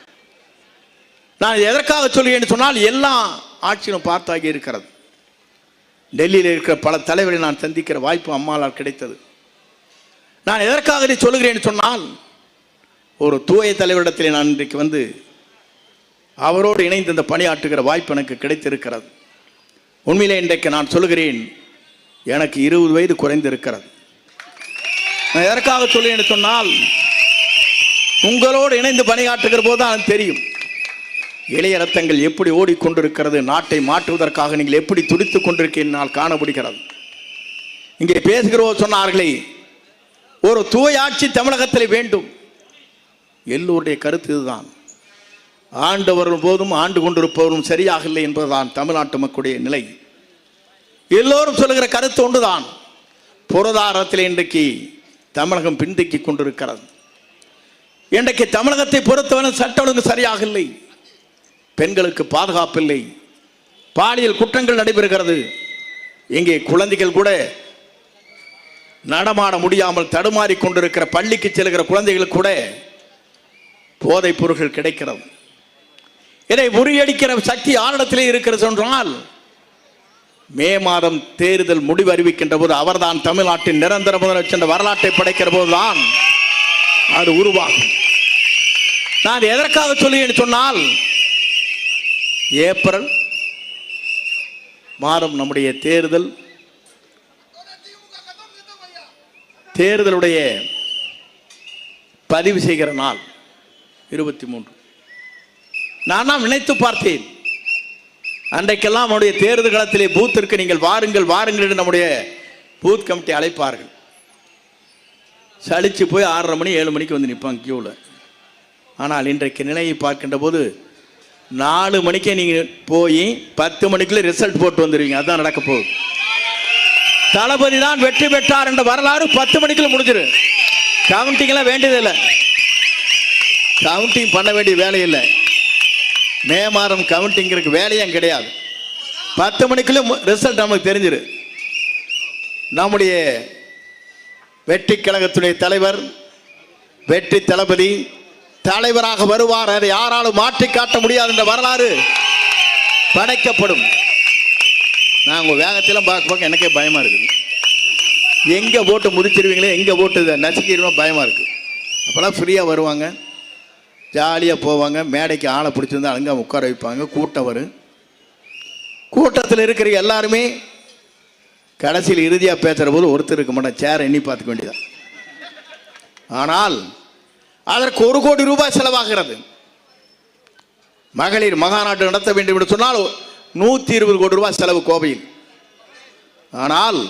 நான் எதற்காக சொல்கிறேன் சொன்னால், எல்லா ஆட்சியிலும் பார்த்தாகி இருக்கிறது. டெல்லியில் இருக்கிற பல தலைவரை நான் சந்திக்கிற வாய்ப்பு அம்மாளால் கிடைத்தது. நான் எதற்காக இதை சொல்கிறேன் சொன்னால், ஒரு தூய தலைவரிடத்தில் நான் இன்றைக்கு வந்து அவரோடு இணைந்து இந்த பணியாற்றுகிற வாய்ப்பு எனக்கு கிடைத்திருக்கிறது. உண்மையிலே இன்றைக்கு நான் சொல்கிறேன், எனக்கு 20 வயது குறைந்திருக்கிறது. நான் எதற்காக சொல்கிறேன் சொன்னால், உங்களோடு இணைந்து பணியாற்றுகிற போது தான் தெரியும் இளைய ரத்தங்கள் எப்படி ஓடிக்கொண்டிருக்கிறது, நாட்டை மாற்றுவதற்காக நீங்கள் எப்படி துடித்துக் கொண்டிருக்கிறீர்கள் காணப்படுகிறது. இங்கே பேசுகிறோர் சொன்னார்களே, ஒரு தூய ஆட்சி தமிழகத்தில் வேண்டும். எல்லோருடைய கருத்து இதுதான். ஆண்டவரும் போதும் ஆண்டு கொண்டிருப்பவரும் சரியாக இல்லை என்பதுதான் தமிழ்நாட்டு மக்களுடைய நிலை. எல்லோரும் சொல்லுகிற கருத்து ஒன்றுதான். பொருளாதாரத்தில் இன்றைக்கு தமிழகம் பின்தங்கி கொண்டிருக்கிறது. இன்றைக்கு தமிழகத்தை பொறுத்தவரை சட்ட ஒழுங்கு சரியாக இல்லை, பெண்களுக்கு பாதுகாப்பு இல்லை, பாலியல் குற்றங்கள் நடைபெறுகிறது. இங்கே குழந்தைகள் கூட நடமாட முடியாமல் தடுமாறி கொண்டிருக்கிற, பள்ளிக்கு செல்கிற குழந்தைகள் கூட போதைப் பொருட்கள் கிடைக்கிறது. இதை முறியடிக்கிற சக்தி ஆரிடத்திலே இருக்கிறது என்றால், மே மாதம் தேர்தல் முடிவு அறிவிக்கின்ற போது அவர்தான் தமிழ்நாட்டின் நிரந்தர முதலமைச்சர் என்ற வரலாற்றை படைக்கிற போதுதான் அது உருவாகும். நான் எதற்காக சொல்லுகிறேன் சொன்னால், ஏப்ரல் மாதம் நம்முடைய தேர்தலுடைய பதிவு செய்கிற நாள் 23. நான் நினைத்து பார்த்தேன், அன்றைக்கெல்லாம் நம்முடைய தேர்தல் களத்திலே பூத்திற்கு நீங்கள் வாருங்கள் வாருங்கள் என்று நம்முடைய பூத் கமிட்டி அழைப்பார்கள். சலிச்சு போய் 6:30 மணி 7 மணிக்கு வந்து நிற்பாங்க கியூவில். ஆனால் இன்றைக்கு நிலையை பார்க்கின்ற போது 4 மணிக்கே நீங்கள் போய் 10 மணிக்குள்ளே ரிசல்ட் போட்டு வந்துடுவீங்க. அதுதான் நடக்க போகுது. தளபதி தான் வெற்றி பெற்றார் என்ற வரலாறு 10 மணிக்குள்ள முடிஞ்சிரு. கவுண்டிங்லாம் வேண்டியதில்லை, கவுண்டிங் பண்ண வேண்டிய வேலை இல்லை. மே மாதம் கவுண்டிங்கிறதுக்கு வேலையும் கிடையாது. 10 மணிக்குள்ள ரிசல்ட் நமக்கு தெரிஞ்சிரு. நம்முடைய வெற்றி கழகத்துடைய தலைவர், வெற்றி தளபதி தலைவராக வருவார். அதை யாராலும் மாற்றி காட்ட முடியாது என்ற வரலாறு படைக்கப்படும். நான் உங்கள் வேகத்திலாம் பார்க்க எனக்கே பயமாக இருக்குது. எங்கே ஓட்டு முதிச்சிருவீங்களே, எங்கே ஓட்டு நசுக்கிடுவோம் பயமாக இருக்குது. அப்போல்லாம் ஃப்ரீயாக வருவாங்க, ஜாலியாக போவாங்க, மேடைக்கு ஆளை பிடிச்சிருந்தா அங்கே உட்கார வைப்பாங்க, கூட்டம் வரும். கூட்டத்தில் இருக்கிற எல்லாருமே கடைசியில் இறுதியாக பேசுகிற போது ஒருத்தர் இருக்க மாட்டேன், சேரை எண்ணி பார்த்துக்க வேண்டியதான். ஆனால் அதற்கு 1 கோடி ரூபாய் செலவாகிறது. மகளிர் மகாநாட்டு நடத்த வேண்டும் என்று சொன்னால் 120 கோடி ரூபாய் செலவு கோவையில். ஆனால்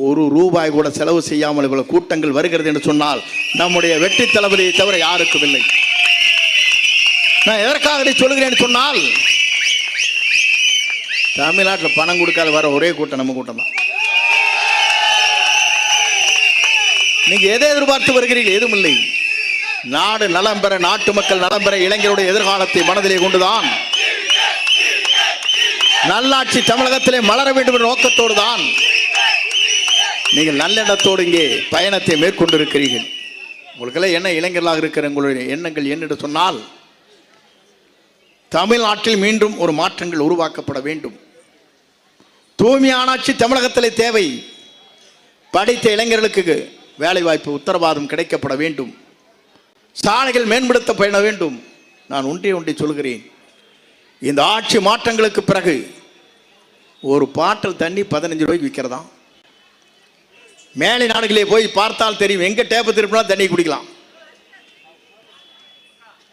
1 ரூபாய் கூட செலவு செய்யாமல் இவ்வளவு கூட்டங்கள் வருகிறது என்று சொன்னால் நம்முடைய வெற்றி தளபதியை தவிர யாருக்கும் இல்லை. நான் எதற்காக இதை சொல்கிறேன் சொன்னால், தமிழ்நாட்டில் பணம் கொடுக்காத வர ஒரே கூட்டம் நம்ம கூட்டம் தான். நீங்க எதை எதிர்பார்த்து வருகிறீர்கள்? எதுவும் இல்லை. நாடு நலம் பெற, நாட்டு மக்கள் நலம் பெற, இளைஞருடைய எதிர்காலத்தை மனதிலே கொண்டுதான் நல்லாட்சி தமிழகத்திலே மலர வேண்டும் என்ற நோக்கத்தோடு தான் நீங்கள் நல்லெண்ணத்தோடு இங்கே பயணத்தை மேற்கொண்டிருக்கிறீர்கள். உங்களுக்கெல்லாம் என்ன இளைஞர்களாக இருக்கிற உங்களுடைய எண்ணங்கள் என்னென்று சொன்னால், தமிழ்நாட்டில் மீண்டும் ஒரு மாற்றங்கள் உருவாக்கப்பட வேண்டும். தூய்மையான ஆட்சி தமிழகத்திலே தேவை. படித்த இளைஞர்களுக்கு வேலை வாய்ப்பு உத்தரவாதம் கிடைக்கப்பட வேண்டும். சாலைகள் மேம்படுத்தப்பட வேண்டும். நான் ஒன்றை சொல்கிறேன், இந்த ஆட்சி மாற்றங்களுக்கு பிறகு ஒரு பாட்டில் தண்ணி 15 ரூபாய்க்கு விற்கிறதாம். மேலை நாடுகளே போய் பார்த்தால் தெரியும், எங்க டேப்பு திருப்பினா தண்ணி குடிக்கலாம்.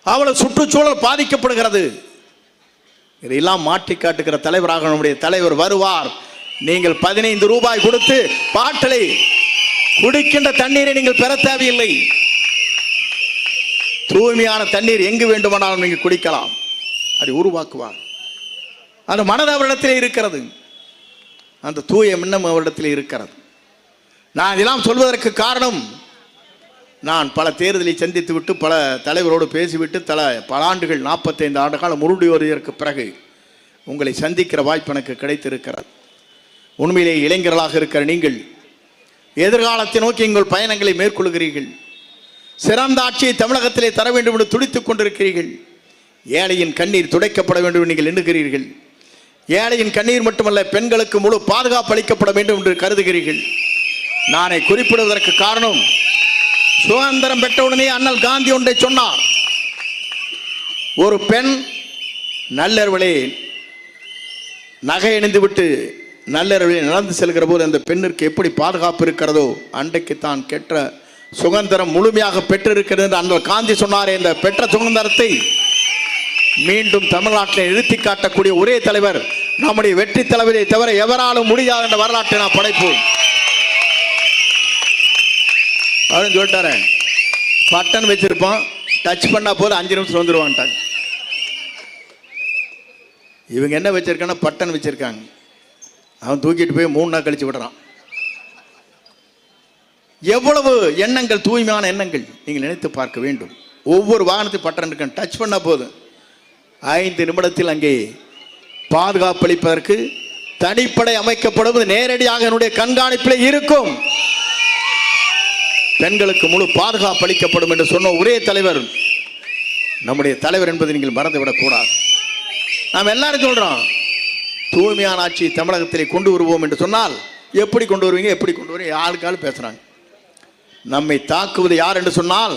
அவ்வளவு சுற்றுச்சூழல் பாதிக்கப்படுகிறது. இதையெல்லாம் மாற்றி காட்டுகிற தலைவராக நம்முடைய தலைவர் வருவார். நீங்கள் 15 ரூபாய் கொடுத்து பாட்டிலை குடிக்கின்ற தண்ணீரை நீங்கள் பெற தேவையில்லை. தூய்மையான தண்ணீர் எங்கு வேண்டுமானாலும் நீங்கள் குடிக்கலாம். அதை உருவாக்குவார். அந்த மனது அவரிடத்திலே இருக்கிறது, அந்த தூய எண்ணம் அவரிடத்திலே இருக்கிறது. நான் இதெல்லாம் சொல்வதற்கு காரணம், நான் பல தேர்தலை சந்தித்து விட்டு பல தலைவரோடு பேசிவிட்டு பல ஆண்டுகள் 45 ஆண்டு காலம் முருடி வருவதற்கு பிறகு உங்களை சந்திக்கிற வாய்ப்பு எனக்கு கிடைத்திருக்கிறது. உண்மையிலே இளைஞர்களாக இருக்கிற நீங்கள் எதிர்காலத்தை நோக்கி உங்கள் பயணங்களை மேற்கொள்கிறீர்கள். சிறந்த ஆட்சியை தமிழகத்திலே தர வேண்டும் என்று துடித்துக் கொண்டிருக்கிறீர்கள். ஏழையின் கண்ணீர் துடைக்கப்பட வேண்டும் என்று நீங்கள் எண்ணுகிறீர்கள். ஏழையின் கண்ணீர் மட்டுமல்ல, பெண்களுக்கு முழு பாதுகாப்பு அளிக்கப்பட வேண்டும் என்று கருதுகிறீர்கள். நானே குறிப்பிடுவதற்கு காரணம், சுதந்திரம் பெற்றவுடனே அண்ணல் காந்தி ஒன்றை சொன்னார். ஒரு பெண் நல்லறவிலே நகை அணிந்து விட்டு நல்லறவிலே நடந்து செல்கிற போது அந்த பெண்ணிற்கு எப்படி பாதுகாப்பு இருக்கிறதோ, அன்றைக்கு தான் பெற்ற சுதந்திரம் முழுமையாக பெற்றிருக்கிறது என்று அண்ணல் காந்தி சொன்னாரே. இந்த பெற்ற சுதந்திரத்தை மீண்டும் தமிழ்நாட்டில் நிறுத்தி காட்டக்கூடிய ஒரே தலைவர் நம்முடைய வெற்றி தலைவரை தவிர எவராலும் முடியாது என்ற வரலாற்றை நான் படைப்போம் அப்படின்னு சொல்லிட்டாரு. பட்டன் வச்சிருப்பான், டச் பண்ணா போது 5 நிமிஷம் வந்துருவான்ட்டாங்க. இவங்க என்ன வச்சிருக்காங்கன்னா பட்டன் வச்சிருக்காங்க. அவன் தூக்கிட்டு போய் 3 நாள் கழிச்சு விடுறான். எவ்வளவு எண்ணங்கள், தூய்மையான எண்ணங்கள் நீங்கள் நினைத்து பார்க்க வேண்டும். ஒவ்வொரு வாகனத்தையும் பட்டன் இருக்கான், டச் பண்ணா போதும் 5 நிமிடத்தில் அங்கே பாதுகாப்பு அளிப்பதற்கு தனிப்படை அமைக்கப்படுவது நேரடியாக என்னுடைய கண்காணிப்பில் இருக்கும். பெண்களுக்கு முழு பாதுகாப்பு அளிக்கப்படும் என்று சொன்ன ஒரே தலைவர் நம்முடைய தலைவர் என்பதை நீங்கள் மறந்துவிடக் கூடாது. நாம் எல்லாரும் சொல்றோம் தூய்மையான ஆட்சி தமிழகத்திலே கொண்டு வருவோம் என்று சொன்னால், எப்படி கொண்டு வருவீங்க, எப்படி கொண்டு வருவீங்க, ஆளுக்காள் பேசுறாங்க. நம்மை தாக்குவது யார் என்று சொன்னால்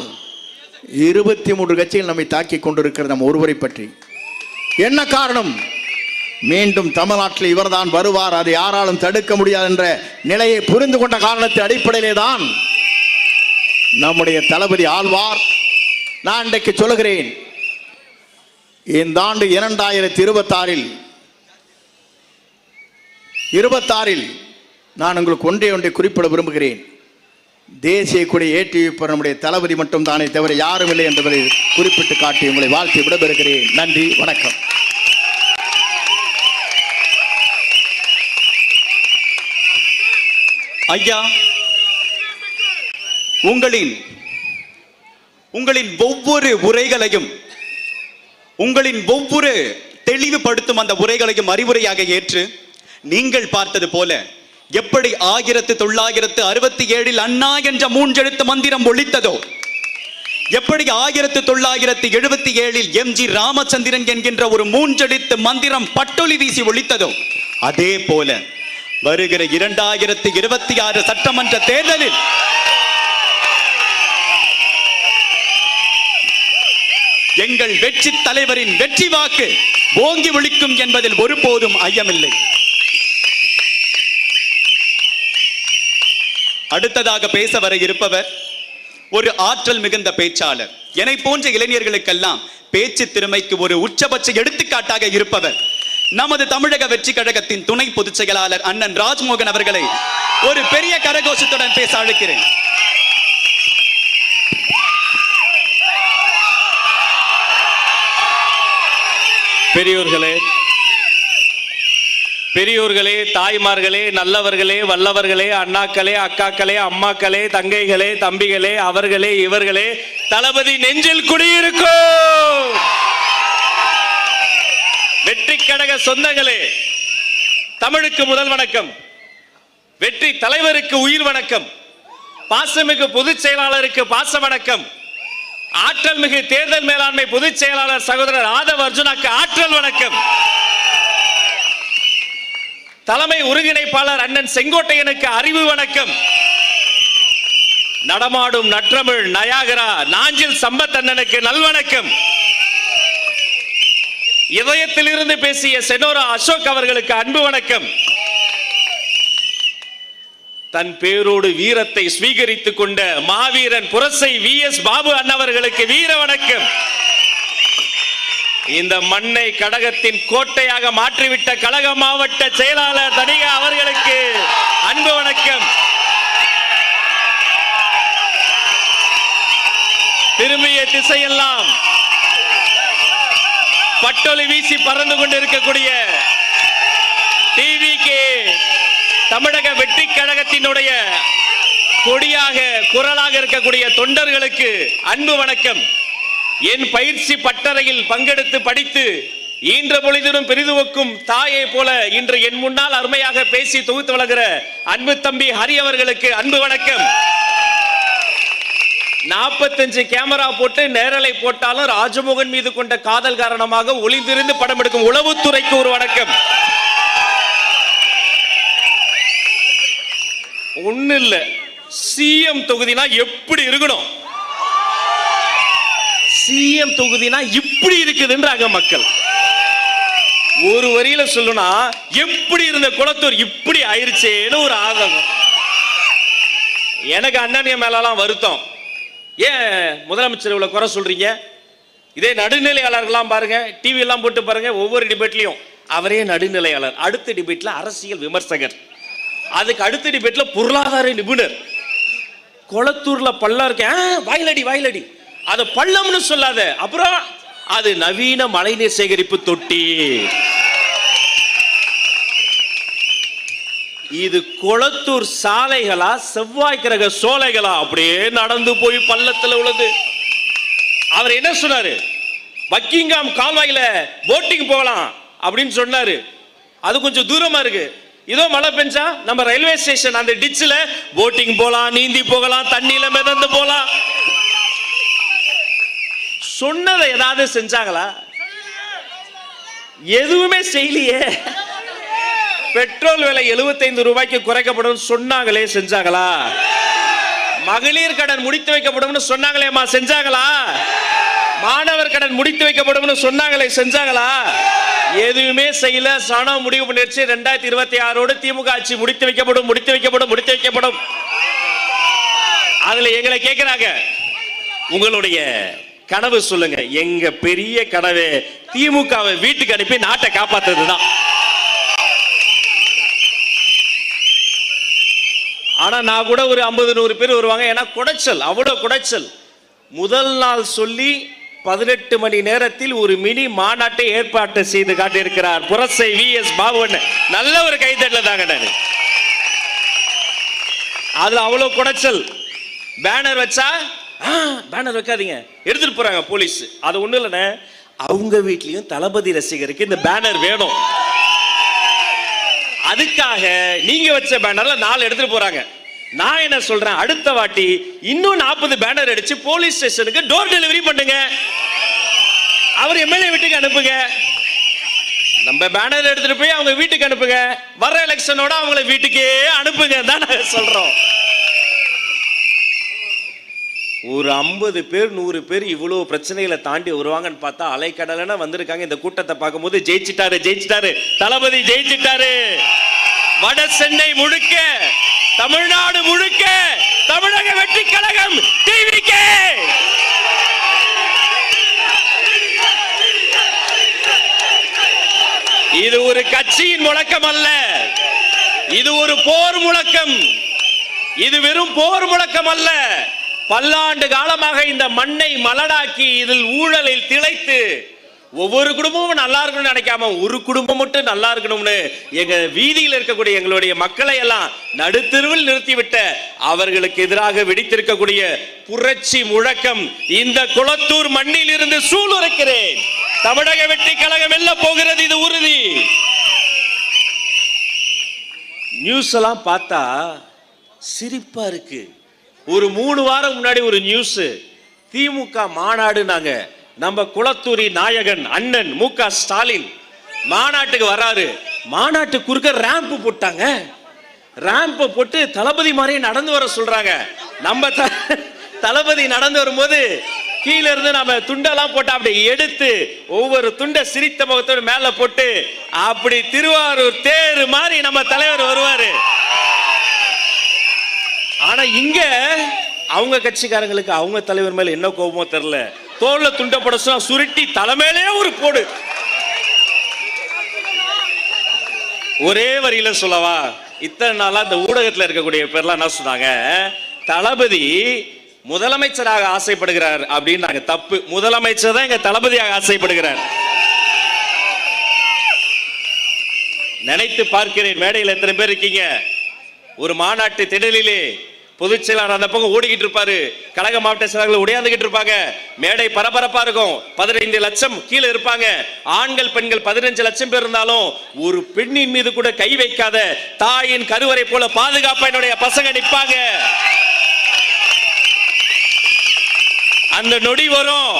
23 கட்சிகள் நம்மை தாக்கி கொண்டிருக்கிறது நம்ம ஒருவரை பற்றி. என்ன காரணம்? மீண்டும் தமிழ்நாட்டில் இவர்தான் வருவார், அதை யாராலும் தடுக்க முடியாது என்ற நிலையை புரிந்து கொண்ட காரணத்தின் அடிப்படையிலே தான் நம்முடைய தளபதி ஆழ்வார். நான் இன்றைக்கு சொல்லுகிறேன், இந்த ஆண்டு 2026 நான் உங்களுக்கு ஒன்றை குறிப்பிட விரும்புகிறேன். தேசிய கொடி ஏற்றி வைப்பவர் நம்முடைய தளபதி மட்டும் தானே தவிர யாரும் இல்லை என்பதை குறிப்பிட்டு காட்டி உங்களை வாழ்த்தி விடைபெறுகிறேன். நன்றி, வணக்கம். ஐயா, உங்களின் ஒவ்வொரு உரைகளையும், உங்களின் ஒவ்வொரு தெளிவுபடுத்தும் அந்த உரைகளையும் அறிவுரையாக ஏற்று, நீங்கள் பார்த்தது போல எப்படி 1967 அண்ணா என்ற 3 எழுத்து மந்திரம் ஒலித்ததோ, எப்படி 1977 எம்ஜி ராமச்சந்திரன் என்கின்ற ஒரு 3 எழுத்து மந்திரம் பட்டொலி வீசி ஒலித்ததோ, அதே போல வருகிற 2026 சட்டமன்ற தேர்தலில் எங்கள் வெற்றி தலைவரின் வெற்றி வாக்கு ஓங்கி ஒலிக்கும் என்பதில் ஒருபோதும் ஐயமில்லை. அடுத்ததாக பேச வர இருப்பவர் ஒரு ஆற்றல் மிகுந்த பேச்சாளர். என்னை போன்ற இளைஞர்களுக்கெல்லாம் பேச்சு திறமைக்கு ஒரு உச்சபட்ச எடுத்துக்காட்டாக இருப்பவர் நமது தமிழக வெற்றி கழகத்தின் துணை பொதுச் செயலாளர் அண்ணன் ராஜ்மோகன் அவர்களை ஒரு பெரிய கரகோஷத்துடன் பேச அழைக்கிறேன். பெரியோர்களே, தாய்மார்களே, நல்லவர்களே, வல்லவர்களே, அண்ணாக்களே, அக்காக்களே, அம்மாக்களே, தங்கைகளே, தம்பிகளே, அவர்களே, இவர்களே, தளபதி நெஞ்சில் குடியிருக்கும் வெற்றி கழக சொந்தங்களே, தமிழுக்கு முதல் வணக்கம், வெற்றி தலைவருக்கு உயிர் வணக்கம், பாசமிகு பொதுச் செயலாளருக்கு பாச வணக்கம், ஆற்றல் மிகு தேர்தல் மேலாண்மை பொதுச் செயலாளர் சகோதரர் ஆதவ் அர்ஜுனாக்கு ஆற்றல் வணக்கம், தலைமை ஒருங்கிணைப்பாளர் அண்ணன் செங்கோட்டையனுக்கு அறிவு வணக்கம், நடமாடும் நற்றமிழ் நயாகரா நாஞ்சில் சம்பத் அண்ணனுக்கு நல்வணக்கம், இதயத்தில் இருந்து பேசிய செனோரா அசோக் அவர்களுக்கு அன்பு வணக்கம், தன் பேரோடு வீரத்தை ஸ்வீகரித்துக் கொண்ட மாவீரன் புரசை VS பாபு அண்ணவர்களுக்கு வீர வணக்கம், இந்த மண்ணை கடகத்தின் கோட்டையாக மாற்றிவிட்ட கழக மாவட்ட செயலாளர் தனிகா அவர்களுக்கு அன்பு வணக்கம், திரும்பிய திசையெல்லாம் பட்டொலி வீசி பறந்து கொண்டிருக்கக்கூடிய TVK தமிழக வெற்றி கழகத்தினுடைய கொடியாக குரலாக இருக்கக்கூடிய தொண்டர்களுக்கு அன்பு வணக்கம். என் பயிற்சி பட்டறையில் பங்கெடுத்து படித்து ஈன்ற பொழுதிலும் பெரிதுவக்கும் தாயை போல இன்று என் முன்னால் அருமையாக பேசி தொகுத்து வழங்குகிற அன்பு தம்பி ஹரி அவர்களுக்கு அன்பு வணக்கம். 45 கேமரா போட்டு நேரலை போட்டாலும் ராஜமோகன் மீது கொண்ட காதல் காரணமாக ஒளிந்திருந்து படம் எடுக்கும் உளவுத்துறைக்கு ஒரு வணக்கம். ஒண்ணு இல்ல, சிஎம் தொகுதினா எப்படி இருக்கணும், சிஎம் தொகுதினா இப்படி இருக்குதுன்றாங்க மக்கள். ஒரு வரியில சொல்லுனா எப்படி இருந்த குளத்தூர் இப்படி ஆயிருச்சேன்னு ஒரு ஆதங்கம். எனக்கு அண்ணனிய மேலாம் வருத்தம். ஏன் முதலமைச்சர் இவ்வளவு குறை சொல்றீங்க? இதே நடுநிலையாளர்கள்லாம் பாருங்க, டிவி எல்லாம் போட்டு பாருங்க, ஒவ்வொரு டிபேட்லயும் அவரே நடுநிலையாளர், அடுத்த டிபேட்ல அரசியல் விமர்சகர், அதுக்கு அடுத்த டிபேட்ல பொருளாதார நிபுணர். குளத்தூர்ல பள்ளம் இருக்க, வாயிலடி வாயிலடி, அது பள்ளம்னு சொல்லாத, அப்புறம் அது நவீன மழைநீர் சேகரிப்பு தொட்டி. இது குளத்தூர் சாலைகளா செவ்வாய் கிரக சோலைகளா? அப்படியே நடந்து போய் பள்ளத்துல உள்ளது. அவர் என்ன சொன்னாரு? பக்கிங்காம் கால்வாயில போட்டிங் போகலாம் அப்படின்னு சொன்னாரு. அது கொஞ்சம் தூரமா இருக்கு. இதோ மழை பெஞ்சா நம்ம ரயில்வே ஸ்டேஷன் அந்த டிச்சில் போட்டிங் போலாம், நீந்தி போகலாம், தண்ணியில மிதந்து போலாம். சொன்னதை ஏதாவது செஞ்சாங்களா? எதுவுமே செய்யலையே. பெட்ரோல் விலை 75 ரூபாய்க்கு குறைக்கப்படும் சொன்னாங்களே, செஞ்சாங்களா? மகளிர் கடன் முடித்து வைக்கப்படும் சொன்னாங்களேமா, செஞ்சாங்களா? மாணவர் கடன் முடித்து வைக்கப்படும் சொன்னாங்களே, செஞ்சாங்களா? எதுவுமே செய்யல. சனம் முடிவு பண்ணிருச்சு, 2026 திமுக ஆட்சி முடித்து வைக்கப்படும், முடித்து வைக்கப்படும், முடித்து வைக்கப்படும். அதுல எங்களை கேட்கிறாங்க, உங்களுடைய கனவு சொல்லுங்க. எங்க பெரிய கனவு திமுகவை வீட்டுக்கு அனுப்பி நாட்டை காப்பாத்துறதுதான். ஆனா நான் கூட ஒரு 50-100 பேர் வருவாங்க. ஏன்னா குடைச்சல், அவ்வளவு குடைச்சல். முதல் நாள் சொல்லி 18 மணி நேரத்தில் ஒரு மினி மாநாட்டை ஏற்பாடு செய்து காட்டியிருக்கிறார் புரசை VS பாபுவன். நல்ல ஒரு கைத்தட்டல தாங்க. அதுல அவ்வளவு குடைச்சல். பேனர் வச்சா பேனர் வைக்காதீங்க, எடுத்துட்டு போறாங்க போலீஸ். அது ஒண்ணு இல்லைன்னு, அவங்க வீட்லயும் தளபதி ரசிகருக்கு இந்த பேனர் வேணும். அதுக்காக நீங்க வச்ச பேனர்ல 4 எடுத்துட்டு போறாங்க. நான் என்ன சொல்றேன், அடுத்த வாட்டி இன்னும் 40 பேனர் அடிச்சு போலீஸ் ஸ்டேஷனுக்கு டோர் டெலிவரி பண்ணுங்க. அவர் எம்எல்ஏ வீட்டுக்கு அனுப்புங்க. நம்ம பேனர் எடுத்துட்டு போய் அவங்க வீட்டுக்கு அனுப்புங்க. வர எலெக்ஷனோட அவங்கள வீட்டுக்கே அனுப்புங்க தான் நாங்க சொல்றோம். ஒரு 50 பேர் 100 பேர் இவ்வளவு பிரச்சனைகளை தாண்டி வருவாங்கன்னு பார்த்தா அலைக்கடலனா வந்திருக்காங்க. இந்த கூட்டத்தை பார்க்கும்போது ஜெயிச்சிட்டாரு, ஜெயிச்சிட்டாரு, தளபதி ஜெயிச்சிட்டாரு. வட சென்னை முழுக்க, தமிழ்நாடு முழுக்க தமிழக வெற்றி கழகம் TVK. இது ஒரு கட்சியின் முழக்கம் அல்ல, இது ஒரு போர் முழக்கம். இது வெறும் போர் முழக்கம் அல்ல. பல்லாண்டு காலமாக இந்த மண்ணை மலடாக்கி இதில் ஊழலில் திளைத்து ஒவ்வொரு குடும்பமும் நல்லா இருக்கணும்னு நினைக்காம ஒரு குடும்பம் மட்டும் நல்லா இருக்கணும்னு எங்க வீதியில் இருக்கக்கூடிய எங்களுடைய மக்களை எல்லாம் நடுத்தெருவில் நிறுத்திவிட்ட அவர்களுக்கு எதிராக வெடித்திருக்கக்கூடிய புரட்சி முழக்கம் இந்த குளத்தூர் மண்ணில் இருந்து சூளுரைக்கிறேன். தமிழக வெற்றி கழகம் வெல்ல போகிறது, இது உறுதி. நியூஸ் எல்லாம் பார்த்தா சிரிப்பா இருக்கு. ஒரு 3 வாரம் முன்னாடி ஒரு நியூஸ், திமுக மாநாடு, நாங்க நம்ம குளத்தூரி நாயகன் அண்ணன் MK ஸ்டாலின் மாநாட்டுக்கு வராரு. மாநாட்டு குறுக்க ரேம்ப் போட்டாங்க. ரேம்ப் போட்டு தளபதி மாதிரியே நடந்து வர சொல்றாங்க. நம்ம தளபதி நடந்து வரும்போது கீழ இருந்து நம்ம துண்டெல்லாம் போட்டு அப்படி எடுத்து ஒவ்வொரு துண்டை சிரித்த முகத்தோடு மேல போட்டு அப்படி திருவாரூர் தேர் மாதிரி நம்ம தலைவர் வருவாரு. ஆனா இங்க அவங்க கட்சிக்காரங்களுக்கு அவங்க தலைவர் மேல என்ன கோபமோ தெரியல, தோல்ல துண்ட போட சொன்னா சுருட்டி தலைமையிலே ஒரு போடு. ஒரே வரியில சொல்லவா, இத்தனை நாளா இந்த ஊடகத்தில் இருக்கக்கூடிய பேர்லாம் என்ன சொன்னாங்க, தளபதி முதலமைச்சராக ஆசைப்படுகிறார் அப்படின்னு. நாங்க தப்பு, முதலமைச்சர் தான் எங்க தளபதியாக ஆசைப்படுகிறார். நினைத்து பார்க்கிறேன், மேடையில் எத்தனை பேர் இருக்கீங்க. ஒரு மாநாட்டு திடலிலே பொதுச் செயலாளர் அந்த பக்கம் ஓடிக்கிட்டு இருப்பாரு, கழக மாவட்ட செயலாளர்கள் உடையாந்துகிட்டு இருப்பாங்க, மேடை பரபரப்பா இருக்கும். 15 லட்சம் கீழே இருப்பாங்க. ஆண்கள் பெண்கள் 15 லட்சம் பேர் இருந்தாலும் ஒரு பெண்ணின் மீது கூட கை வைக்காத தாயின் கருவறை போல பாதுகாப்பா என்னுடைய பசங்க நிற்பாங்க. அந்த நொடி வரும்,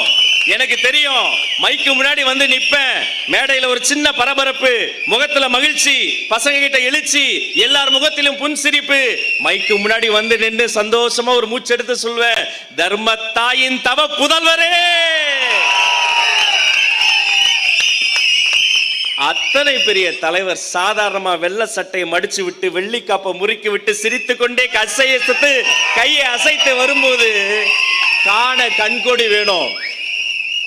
எனக்கு தெரியும். மைக்கு முன்னாடி வந்து நிப்பேன், மேடையில ஒரு சின்ன பரபரப்பு, முகத்துல மகிழ்ச்சி, பசங்க கிட்ட எழுச்சி, எல்லார் முகத்திலும் புன் சிரிப்பு. மைக்கு முன்னாடி வந்து நின்று சந்தோஷமா ஒரு மூச்சு எடுத்து சொல்வேன், தர்ம தாயின் தவ புதல்வரே. அத்தனை பெரிய தலைவர் சாதாரணமா வெள்ளை சட்டையை மடிச்சு விட்டு வெள்ளி காப்பை முறுக்கி விட்டு சிரித்து கொண்டே கசையத்து கையை அசைத்து வரும்போது காண கண்கொடி வேணும்.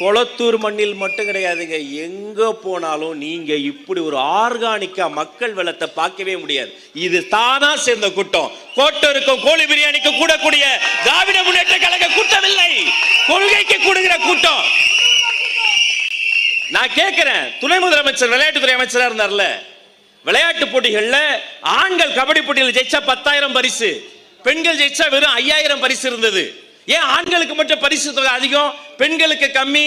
கொளத்தூர் மண்ணில் மட்டும் கிடையாதுங்க, எங்க போனாலும் நீங்க இப்படி ஒரு ஆர்கானிக்கா மக்கள் வெள்ளத்தை பார்க்கவே முடியாது. இது தானா சேர்ந்த கூட்டம். கோட்டருக்கும் கோழி பிரியாணிக்கும் கூடக்கூடிய திராவிட முன்னேற்ற கழக கூட்டம் இல்லை, கொள்கைக்கு கூடுகிற கூட்டம். நான் கேட்கிறேன், துணை முதலமைச்சர் விளையாட்டுத்துறை அமைச்சரா இருந்தார்ல, விளையாட்டு போட்டிகள்ல ஆண்கள் கபடி போட்டியில் ஜெயிச்சா 10,000 பரிசு, பெண்கள் ஜெயிச்சா வெறும் 5,000 பரிசு இருந்தது. ஏன் ஆண்களுக்கு மட்டும் பரிசு தொகை அதிகம், பெண்களுக்கு கம்மி?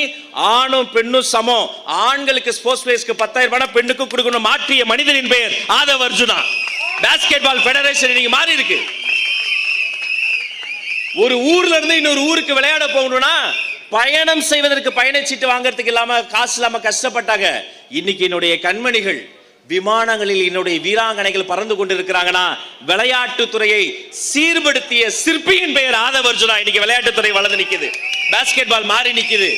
ஆணும் பெண்ணும் சமம். ஆண்களுக்கு ஸ்போர்ட்ஸ் பிளேயர்ஸ்க்கு 10,000 பெண்ணுக்கு கொடுக்கணும் மாற்றிய மனிதனின் பெயர் Aadhav Arjuna. Basketball federation இன்னைக்கு மாறி இருக்கு. ஒரு ஊர்ல இருந்து இன்னொரு ஊருக்கு விளையாட போகணும்னா பயணம் செய்வதற்கு பயணச்சீட்டு வாங்கறதுக்கு இல்லாம காசு இல்லாம கஷ்டப்பட்டாங்க. இன்னைக்கு என்னுடைய கண்மணிகள் விமானங்களில் என்னுடைய வீராங்கனைகள் பறந்து கொண்டிருக்கிறாங்கன்னா விளையாட்டுத்துறையை சீர்படுத்திய சிற்பியின் பெயர் ஆதவ் அர்ஜுனா. இன்னைக்கு விளையாட்டுத்துறை வளர்ந்து நிக்குது, பாஸ்கெட் பால் மாறி நிக்குது.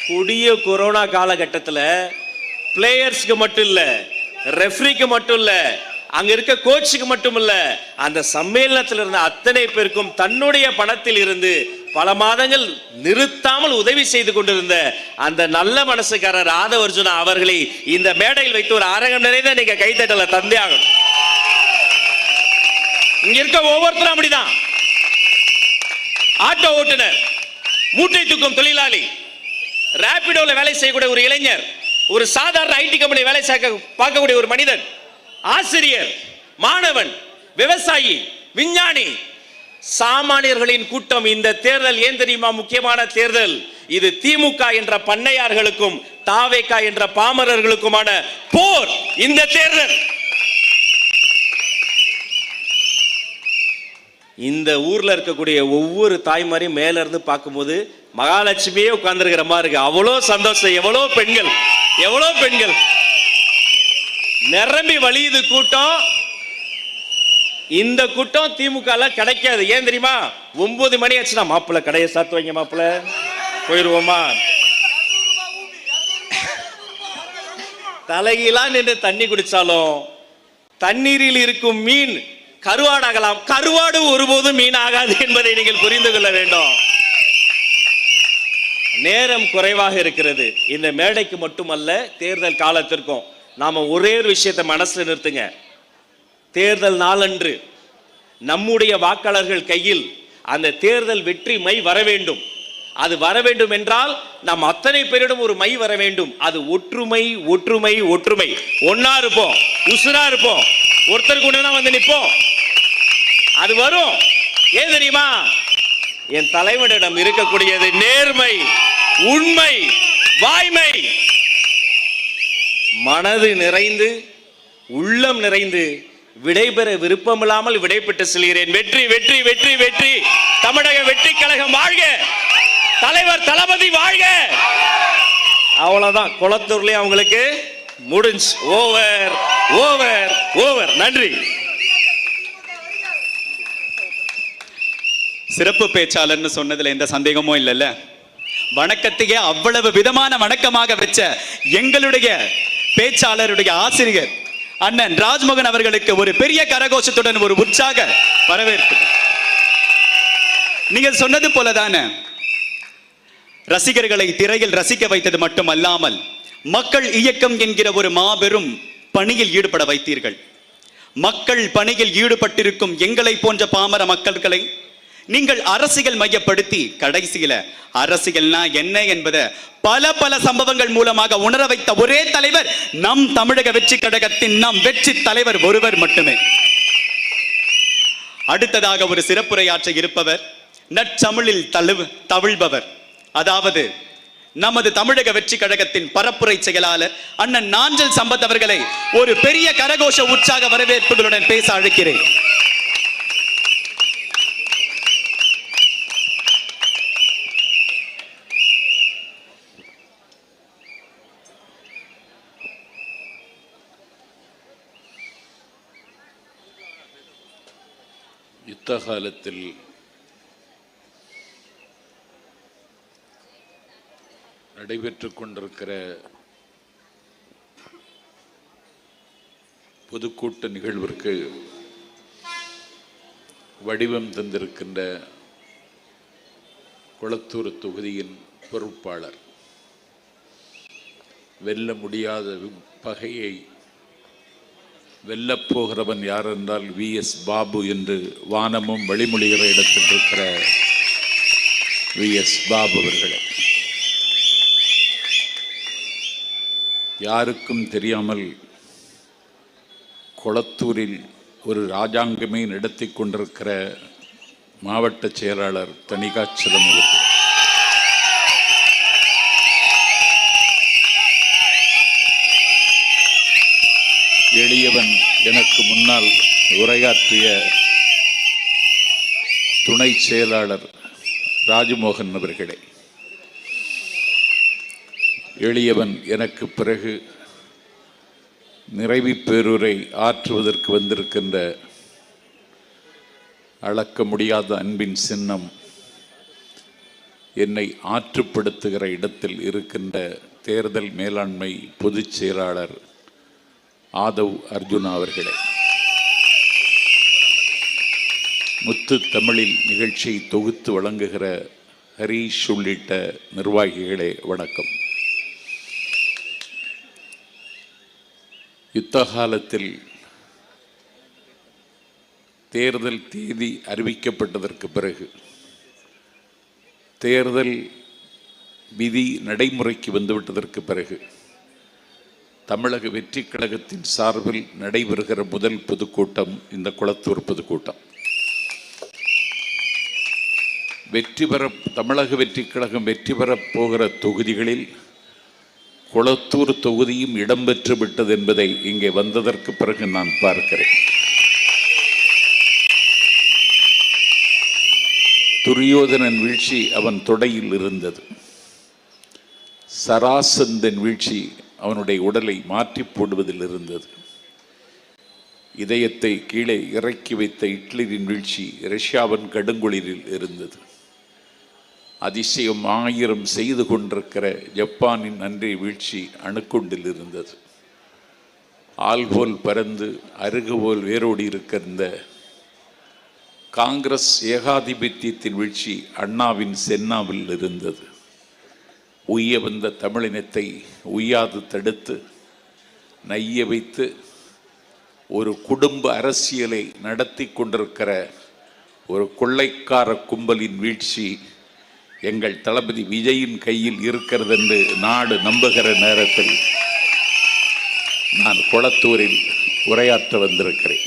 கொடிய கொரோனா காலகட்டத்தில் பிளேயர்ஸ்க்கு மட்டும் இல்ல, ரெஃப்ரிக்கு மட்டும் இல்ல, அங்க இருக்க கோச்சுக்கு மட்டும் இல்ல, அந்த சம்மேளனத்தில் இருந்த அத்தனை பேருக்கும் தன்னுடைய பணத்தில் இருந்து பல மாதங்கள் நிறுத்தாமல் உதவி செய்து கொண்டிருந்த அந்த நல்ல மனசுக்காரர் ஆதவ் அர்ஜுனா அவர்களை இந்த மேடையில் வைத்து ஒரு அரங்கம் நிறைந்த நீங்க கைத்தட்டல தந்தே ஆகணும். இங்க இருக்க ஒவ்வொருத்தரும் அப்படிதான். ஆட்டோ ஓட்டுநர், மூட்டை தூக்கும் தொழிலாளி, ராபிடோல வேலை செய்யக்கூடிய ஒரு இளைஞர், ஒரு சாதாரண ஐடி கம்பெனி வேலை பார்க்கக்கூடிய ஒரு மனிதன், ஆசிரியர், மாணவன், விவசாயி, விஞ்ஞானி, சாமானியர்களின் கூட்டம். இந்த தேர்தல் ஏன் தெரியுமா முக்கியமான தேர்தல்? இது திமுக என்ற பண்ணையார்களுக்கும் தாவேகா என்ற பாமரர்களுக்குமான போர். இந்த தேர்தல் இந்த ஊர்ல இருக்கக்கூடிய ஒவ்வொரு தாய்மாரையும் மேல இருந்து பார்க்கும்போது மகாலட்சுமியே உட்கார்ந்துருக்கிற மாதிரி இருக்கு. அவ்வளோ சந்தோஷம். எவ்வளோ பெண்கள், எவ்வளோ பெண்கள் நிரம்பி வழியுது கூட்டம். இந்த கூட்டம் திமுக கிடைக்காது. ஏன் தெரியுமா? 9 மணி ஆச்சுன்னா மாப்பிள்ள கடையை சாத்து வைங்க, மாப்பிள்ள போயிருவோமா, தலைகீழா நின்று தண்ணி குடிச்சாலும் தண்ணீரில் இருக்கும் மீன் கருவாடாகலாம், கருவாடு ஒருபோதும் மீன் ஆகாது என்பதை நீங்கள் புரிந்து கொள்ள வேண்டும். நேரம் குறைவாக இருக்கிறது. இந்த மேடைக்கு மட்டுமல்ல, தேர்தல் காலத்திற்கும் நாம ஒரே ஒரு விஷயத்தை மனசுல நிறுத்துங்க. தேர்தல் நாளன்று நம்முடைய வாக்காளர்கள் கையில் அந்த தேர்தல் வெற்றி மை வர வேண்டும். அது வர வேண்டும் என்றால் நாம் அத்தனை பேரிடம் ஒரு மை வர வேண்டும். அது ஒற்றுமை, ஒற்றுமை, ஒற்றுமை. ஒன்னா இருப்போம், உசுரா இருப்போம், ஒருத்தருக்கு ஒண்ணு வந்து நிற்போம். அது வரும். ஏன் தெரியுமா? என் தலைவனிடம் இருக்கக்கூடியது நேர்மை, உண்மை, வாய்மை. மனது நிறைந்து உள்ளம் நிறைந்து விடைபெற விருப்பமில்லாமல் விடைபெற்று செல்கிறேன். வெற்றி, வெற்றி, வெற்றி, வெற்றி. தமிழக வெற்றி கழகம் வாழ்க, தலைவர் தளபதி வாழ்க. அவ்வளவுதான். குளத்தூர்லயே அவங்களுக்கு முடிஞ்சு. Over, over, over. நன்றி. சிறப்பு பேச்சாளர்னு சொன்னதுல எந்த சந்தேகமும் இல்லைல்ல. வணக்கத்தையே அவ்வளவு விதமான வணக்கமாக வச்ச எங்களுடைய பேச்சாளருடைய ஆசிரியர் அண்ணன் ராஜ்மோகன் அவர்களுக்கு ஒரு பெரிய கரகோஷத்துடன் ஒரு உற்சாக வரவேற்பு. நீங்கள் சொன்னது போலதான ரசிகர்களை திரையில் ரசிக்க வைத்தது மட்டுமல்லாமல் மக்கள் இயக்கம் என்கிற ஒரு மாபெரும் பணியில் ஈடுபட வைத்தீர்கள். மக்கள் பணியில் ஈடுபட்டிருக்கும் எங்களை போன்ற பாமர மக்கள்களை நீங்கள் அரசியல் மையப்படுத்தி கடைசியில அரசியல்னா என்ன என்பதை பல பல சம்பவங்கள் மூலமாக உணர வைத்த ஒரே தலைவர் நம் தமிழக வெற்றி கழகத்தின் நம் வெற்றி தலைவர் ஒருவர் மட்டுமே. அடுத்ததாக ஒரு சிறப்புரையாற்ற இருப்பவர் நற்சமிழில் தவிழ்பவர், அதாவது நமது தமிழக வெற்றி கழகத்தின் பரப்புரை செயலாளர் அண்ணன் நாஞ்சில் சம்பத் அவர்களை ஒரு பெரிய கரகோஷ உற்சாக வரவேற்புகளுடன் பேச அழைக்கிறேன். யுத்த காலத்தில் நடைபெற்றுக் கொண்டிருக்கிற பொதுக்கூட்ட நிகழ்விற்கு வடிவம் தந்திருக்கின்ற கொளத்தூர் தொகுதியின் பொறுப்பாளர், வெல்ல முடியாத பகையை வெல்லப்போகிறவன் யார் என்றால் VS பாபு என்று வானமும் வழிமொழிகிற இடத்தில் இருக்கிற VS பாபு அவர்களே, யாருக்கும் தெரியாமல் கொளத்தூரில் ஒரு ராஜாங்கமே நடத்தி கொண்டிருக்கிற மாவட்ட செயலாளர் தணிகாச்சலம் அவர்கள், எளியவன் எனக்கு முன்னால் உரையாற்றிய துணை செயலாளர் ராஜமோகன் அவர்களே, எளியவன் எனக்கு பிறகு நிறைவி பேருரை ஆற்றுவதற்கு வந்திருக்கின்ற அளக்க முடியாத அன்பின் சின்னம், என்னை ஆற்றுப்படுத்துகிற இடத்தில் இருக்கின்ற தேர்தல் மேலாண்மை பொதுச் செயலாளர் ஆதவ் அர்ஜுனா அவர்களே, முத்து தமிழில் நிகழ்ச்சியை தொகுத்து வழங்குகிற ஹரீஷ் உள்ளிட்ட நிர்வாகிகளே வணக்கம். யுத்த காலத்தில் தேர்தல் தேதி அறிவிக்கப்பட்டதற்கு பிறகு தேர்தல் விதி நடைமுறைக்கு வந்துவிட்டதற்கு பிறகு தமிழக வெற்றி கழகத்தின் சார்பில் நடைபெறுகிற முதல் பொதுக்கூட்டம் இந்த கொளத்தூர் பொதுக்கூட்டம். தமிழக வெற்றி கழகம் வெற்றி பெறப் போகிற தொகுதிகளில் கொளத்தூர் தொகுதியும் இடம்பெற்று விட்டது என்பதை இங்கே வந்ததற்கு பிறகு நான் பார்க்கிறேன். துரியோதனன் வீழ்ச்சி அவன் தொடையில் இருந்தது. சராசந்தன் வீழ்ச்சி அவனுடைய உடலை மாற்றி போடுவதில் இருந்தது. இதயத்தை கீழே இறக்கி வைத்த ஹிட்லரின் வீழ்ச்சி ரஷ்யாவின் கடுங்குளிரில் இருந்தது. அதிசயம் 1000 செய்து கொண்டிருக்கிற ஜப்பானின் அன்றைய வீழ்ச்சி அணுக்குண்டில் இருந்தது. ஆள்போல் பறந்து அருகுபோல் வேரோடி இருக்கின்ற காங்கிரஸ் ஏகாதிபத்தியத்தின் வீழ்ச்சி அண்ணாவின் சென்னாவில் இருந்தது. உய்ய வந்த தமிழினத்தை உய்யாது தடுத்து நைய வைத்து ஒரு குடும்ப அரசியலை நடத்தி கொண்டிருக்கிற ஒரு கொள்ளைக்கார கும்பலின் வீழ்ச்சி எங்கள் தளபதி விஜயின் கையில் இருக்கிறது என்று நாடு நம்புகிற நேரத்தில் நான் கொளத்தூரில் உரையாற்ற வந்திருக்கிறேன்.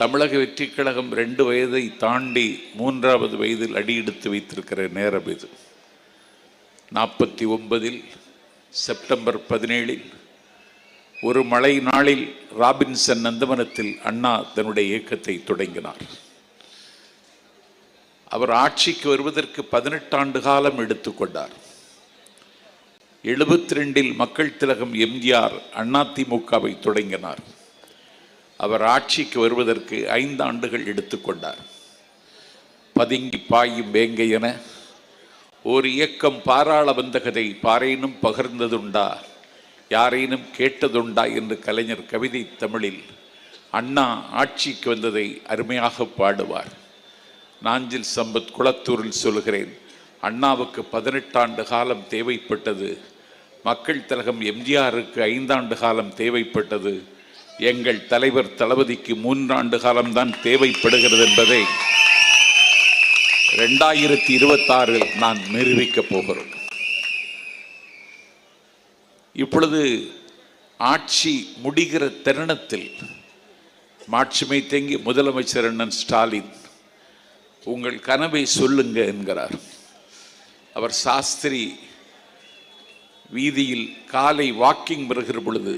தமிழக வெற்றி கழகம் 2 வயதை தாண்டி 3வது வயதில் அடியெடுத்து வைத்திருக்கிற நேரம் இது. 49 செப்டம்பர் 17 ஒரு மழை நாளில் ராபின்சன் நந்தவனத்தில் அண்ணா தன்னுடைய இயக்கத்தை தொடங்கினார். அவர் ஆட்சிக்கு வருவதற்கு 18 ஆண்டு காலம் எடுத்துக்கொண்டார். 72 மக்கள் திலகம் எம்ஜிஆர் அதிமுகவை தொடங்கினார். அவர் ஆட்சிக்கு வருவதற்கு 5 ஆண்டுகள் எடுத்துக்கொண்டார். பதுங்கி பாயும் வேங்கை என ஒரு இயக்கம் பாராள வந்த கதை பாரேனும் பகிர்ந்ததுண்டா, யாரேனும் கேட்டதுண்டா என்று கலைஞர் கவிதை தமிழில் அண்ணா ஆட்சிக்கு வந்ததை அருமையாக பாடுவார். நாஞ்சில் சம்பத் குளத்தூரில் சொல்கிறேன், அண்ணாவுக்கு 18 ஆண்டு காலம் தேவைப்பட்டது, மக்கள் திலகம் எம்ஜிஆருக்கு 5 ஆண்டு காலம் தேவைப்பட்டது, எங்கள் தலைவர் தளபதிக்கு 3 ஆண்டு காலம்தான் தேவைப்படுகிறது என்பதை 2026 நான் நிரூபிக்கப் போகிறோம். இப்பொழுது ஆட்சி முடிகிற தருணத்தில் மாட்சிமை தேங்கி முதலமைச்சர் அண்ணன் ஸ்டாலின் உங்கள் கனவை சொல்லுங்க என்கிறார். அவர் சாஸ்திரி வீதியில் காலை வாக்கிங் வருகிற பொழுது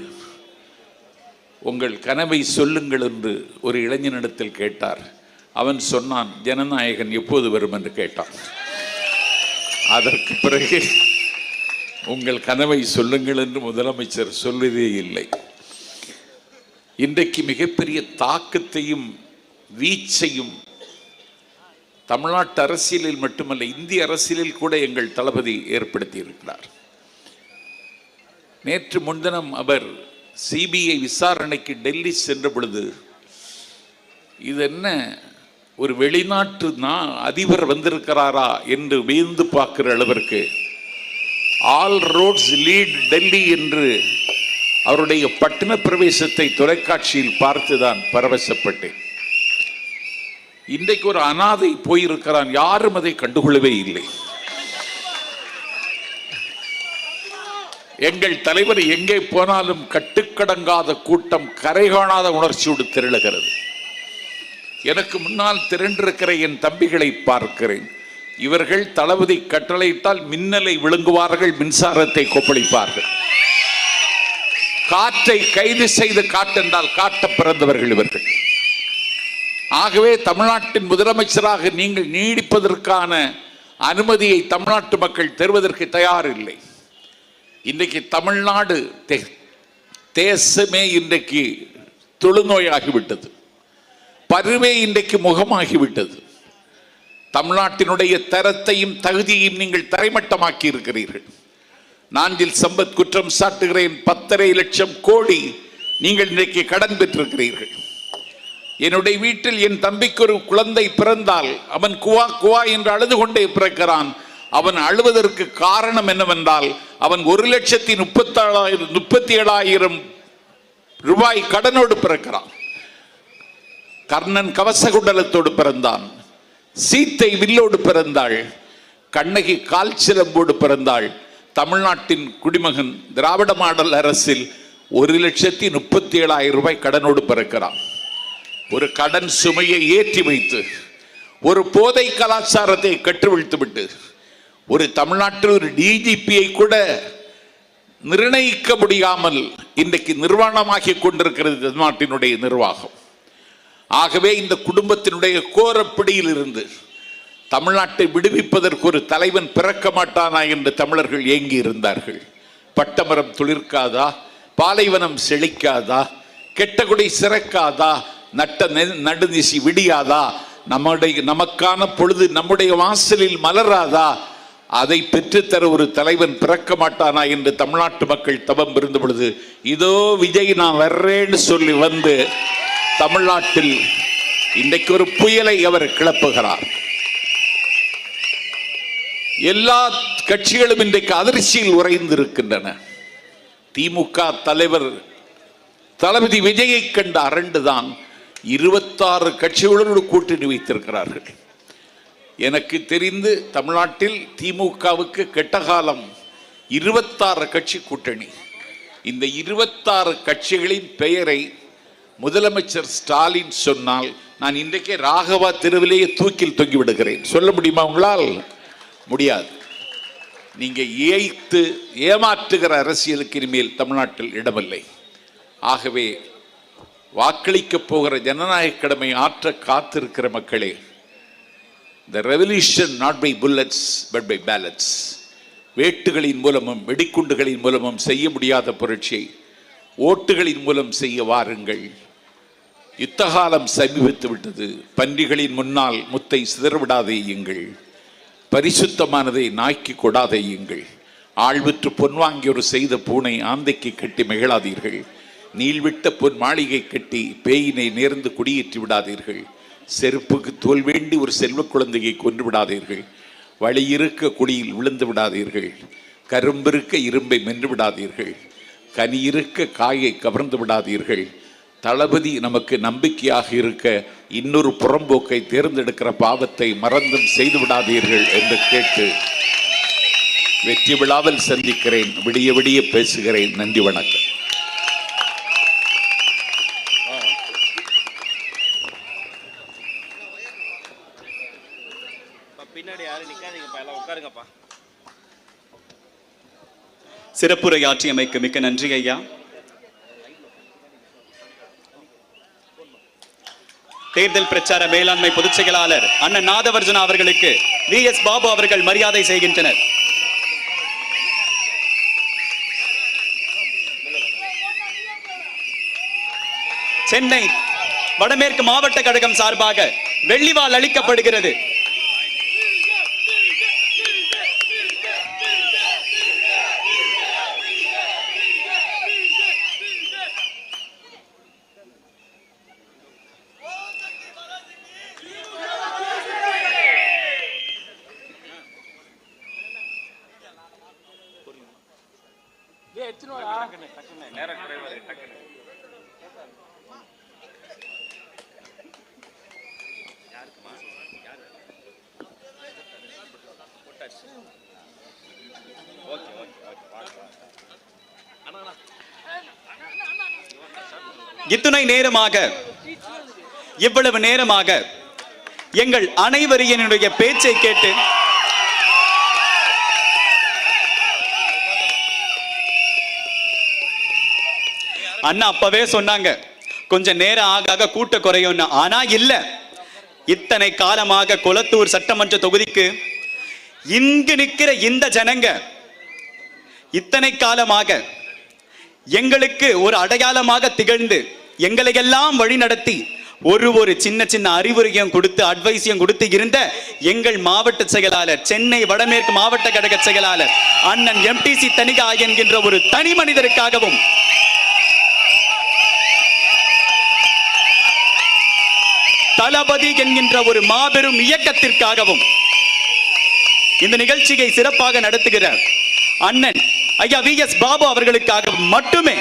உங்கள் கனவை சொல்லுங்கள் என்று ஒரு இளைஞனிடத்தில் கேட்டார். அவன் சொன்னான், ஜனநாயகன் எப்போது வரும் என்று கேட்டான். அதற்கு பிறகு உங்கள் கனவை சொல்லுங்கள் என்று முதலமைச்சர் சொல்வதே இல்லை. இன்றைக்கு மிகப்பெரிய தாக்கத்தையும் வீச்சையும் தமிழ்நாட்டு அரசியலில் மட்டுமல்ல, இந்திய அரசியலில் கூட எங்கள் தளபதி ஏற்படுத்தி இருக்கிறார். நேற்று முன்தினம் அவர் சிபிஐ விசாரணைக்கு டெல்லி சென்ற பொழுது, இது என்ன ஒரு வெளிநாட்டு அதிபர் வந்திருக்கிறாரா என்று வியந்து பார்க்கிற அளவிற்கு ஆல் ரோட்ஸ் லீட் டெல்லி என்று அவருடைய பட்டண பிரவேசத்தை தொலைக்காட்சியில் பார்த்துதான் பரவசப்பட்டேன். இன்றைக்கு ஒரு அனாதை போயிருக்கிறான், யாரும் அதை கண்டுகொள்ளவே இல்லை. எங்கள் தலைவர் எங்கே போனாலும் கட்டுக்கடங்காத கூட்டம், கரை காணாத உணர்ச்சியோடு திரளுகிறது. எனக்கு முன்னால் திரண்டிருக்கிற என் தம்பிகளை பார்க்கிறேன். இவர்கள் தளபதி கட்டளையிட்டால் மின்னலை விழுங்குவார்கள், மின்சாரத்தை கொப்பளிப்பார்கள். காற்றை கைது செய்து காட்டென்றால் காட்ட பிறந்தவர்கள் இவர்கள். ஆகவே தமிழ்நாட்டின் முதலமைச்சராக நீங்கள் நீடிப்பதற்கான அனுமதியை தமிழ்நாட்டு மக்கள் தருவதற்கு தயார் இல்லை. இன்றைக்கு தமிழ்நாடு தேசமே இன்றைக்கு தொழுநோயாகிவிட்டது, பருவே இன்றைக்கு முகமாகிவிட்டது. தமிழ்நாட்டினுடைய தரத்தையும் தகுதியையும் நீங்கள் தரைமட்டமாக்கி இருக்கிறீர்கள். நாஞ்சில் சம்பத் குற்றம் சாட்டுகிறேன், 10.5 லட்சம் கோடி நீங்கள் இன்றைக்கு கடன் பெற்றிருக்கிறீர்கள். என்னுடைய வீட்டில் என் தம்பிக்கு ஒரு குழந்தை பிறந்தால் அவன் குவா குவா என்று அழுது கொண்டே பிறக்கிறான். அவன் அழுவதற்கு காரணம் என்னவென்றால், அவன் 1,37,000 ரூபாய் கடனோடு பிறக்கிறான். கர்ணன் கவசகுண்டலத்தோடு பிறந்தான், சீத்தை வில்லோடு பிறந்தாள், கண்ணகி கால் சிலம்போடு பிறந்தாள். தமிழ்நாட்டின் குடிமகன் திராவிட மாடல் அரசில் 1,37,000 ரூபாய் கடனோடு பிறக்கிறான். ஒரு கடன் சுமையை ஏற்றி வைத்து, ஒரு போதை கலாச்சாரத்தை கற்றுவிழ்த்து விட்டு, ஒரு தமிழ்நாட்டில் ஒரு டிஜிபியை கூட நிர்ணயிக்க முடியாமல் இன்றைக்கு நிர்வாணமாகி கொண்டிருக்கிறது தமிழ்நாட்டினுடைய நிர்வாகம். ஆகவே இந்த குடும்பத்தினுடைய கோரப்பிடியில் இருந்து தமிழ்நாட்டை விடுவிப்பதற்கு ஒரு தலைவன் பிறக்க மாட்டானா என்று தமிழர்கள் ஏங்கி இருந்தார்கள். பட்டமரம் துளிர்க்காதா, பாலைவனம் செழிக்காதா, கெட்டகுடி சிறக்காதா, நட்ட நடுநிசி விடியாதா, நமக்கான பொழுது நம்முடைய வாசலில் மலராதா, அதை பெற்றுத்தர ஒரு தலைவன் பிறக்க மாட்டானா என்று தமிழ்நாட்டு மக்கள் தவம் இருந்த பொழுது, இதோ விஜய் நான் வர்றேன்னு சொல்லி வந்து தமிழ்நாட்டில் இன்றைக்கு ஒரு புயலை அவர் கிளப்புகிறார். எல்லா கட்சிகளும் இன்றைக்கு அதிர்ச்சியில் உறைந்திருக்கின்றன. திமுக தலைவர் தளபதி விஜயை கண்ட அரண்டுதான் 26 கட்சிகளோடு கூட்டணி வைத்திருக்கிறார்கள். எனக்கு தெரிந்து தமிழ்நாட்டில் திமுகவுக்கு கெட்ட காலம் 26 கட்சி கூட்டணி. இந்த 26 கட்சிகளின் பெயரை முதலமைச்சர் ஸ்டாலின் சொன்னால் நான் இன்றைக்கே ராகவா தெருவிலேயே தூக்கில் தொங்கி விடுகிறேன். சொல்ல முடியுமா உங்களால்? முடியாது. நீங்க ஏமாற்றுகிற அரசியலுக்கு இனிமேல் தமிழ்நாட்டில் இடமில்லை. ஆகவே வாக்களிக்க போகிற ஜனநாயக கடமை ஆற்ற காத்திருக்கிற மக்களே, the revolution not by bullets but by ballots. வேட்டுகளின் மூலமும் வெடிக்குண்டுகளின் மூலமும் செய்ய முடியாத புரட்சியை ஓட்டுகளின் மூலம் செய்ய வாருங்கள். யுத்தகாலம் சமீபித்து விட்டது. பன்றிகளின் முன்னால் முத்தை சிதறவிடாதேயுங்கள். பரிசுத்தமானதை நாய்க்கு கொடாதேயுங்கள். ஆழ்விற்று பொன்வாங்கி ஒரு செய்த பூனை ஆந்தைக்கு கட்டி மகிழாதீர்கள். நீள்விட்ட பொன் மாளிகை கட்டி பேயினை நேர்ந்து குடியேற்றி விடாதீர்கள். செருப்புக்கு தோல் வேண்டி ஒரு செல்வ குழந்தையை கொன்று விடாதீர்கள். வழி இருக்க குழியில் விழுந்து விடாதீர்கள். கரும்பிருக்க இரும்பை மென்று விடாதீர்கள். கனி இருக்க காயை கவர்ந்து விடாதீர்கள். தளபதி நமக்கு நம்பிக்கையாக இருக்க இன்னொரு புறம்போக்கை தேர்ந்தெடுக்கிற பாவத்தை மறந்தும் செய்து விடாதீர்கள் என்று கேட்டு வெற்றி விழாவில் சந்திக்கிறேன். விடிய விடிய பேசுகிறேன். நன்றி, வணக்கம். முன்னாடி யாரும் நிக்காதீங்கப்பா, எல்லாம் உட்காருங்கப்பா. சிறப்புரையாற்றியமைக்கு மிக்க நன்றி ஐயா. தேர்தல் பிரச்சார மேலாண்மை பொதுச் செயலாளர் அண்ணன் நாதவர்ஜுனா அவர்களுக்கு VS பாபு அவர்கள் மரியாதை செய்கின்றனர். சென்னை வடமேற்கு மாவட்ட கழகம் சார்பாக வெள்ளிவாள் அளிக்கப்படுகிறது. இத்துணை நேரமாக, இவ்வளவு நேரமாக எங்கள் அனைவரையினுடைய பேச்சை கேட்டு அண்ணா அப்பவே சொன்னாங்க கொஞ்சம் நேரம் ஆக கூட்ட குறையும்னு. ஆனா இல்ல, இத்தனை காலமாக கொளத்தூர் சட்டமன்ற தொகுதிக்கு இங்கு நிற்கிற இந்த ஜனங்க இத்தனை காலமாக எங்களுக்கு ஒரு அடையாளமாக திகழ்ந்து எங்களை எல்லாம் வழி நடத்தி ஒரு சின்ன சின்ன அறிவுரையும் கொடுத்து அட்வைஸையும் கொடுத்து இருந்த எங்கள் மாவட்ட செயலாளர், சென்னை வடமேற்கு மாவட்ட கழக செயலாளர் அண்ணன் MTC தணிகா என்கின்ற ஒரு தனி மனிதருக்காகவும் தளபதி என்கின்ற ஒரு மாபெரும் இயக்கத்திற்காகவும் இந்த நிகழ்ச்சியை சிறப்பாக நடத்துகிற அண்ணன் ஐயா VS பாபு அவர்களுக்காக மட்டுமே.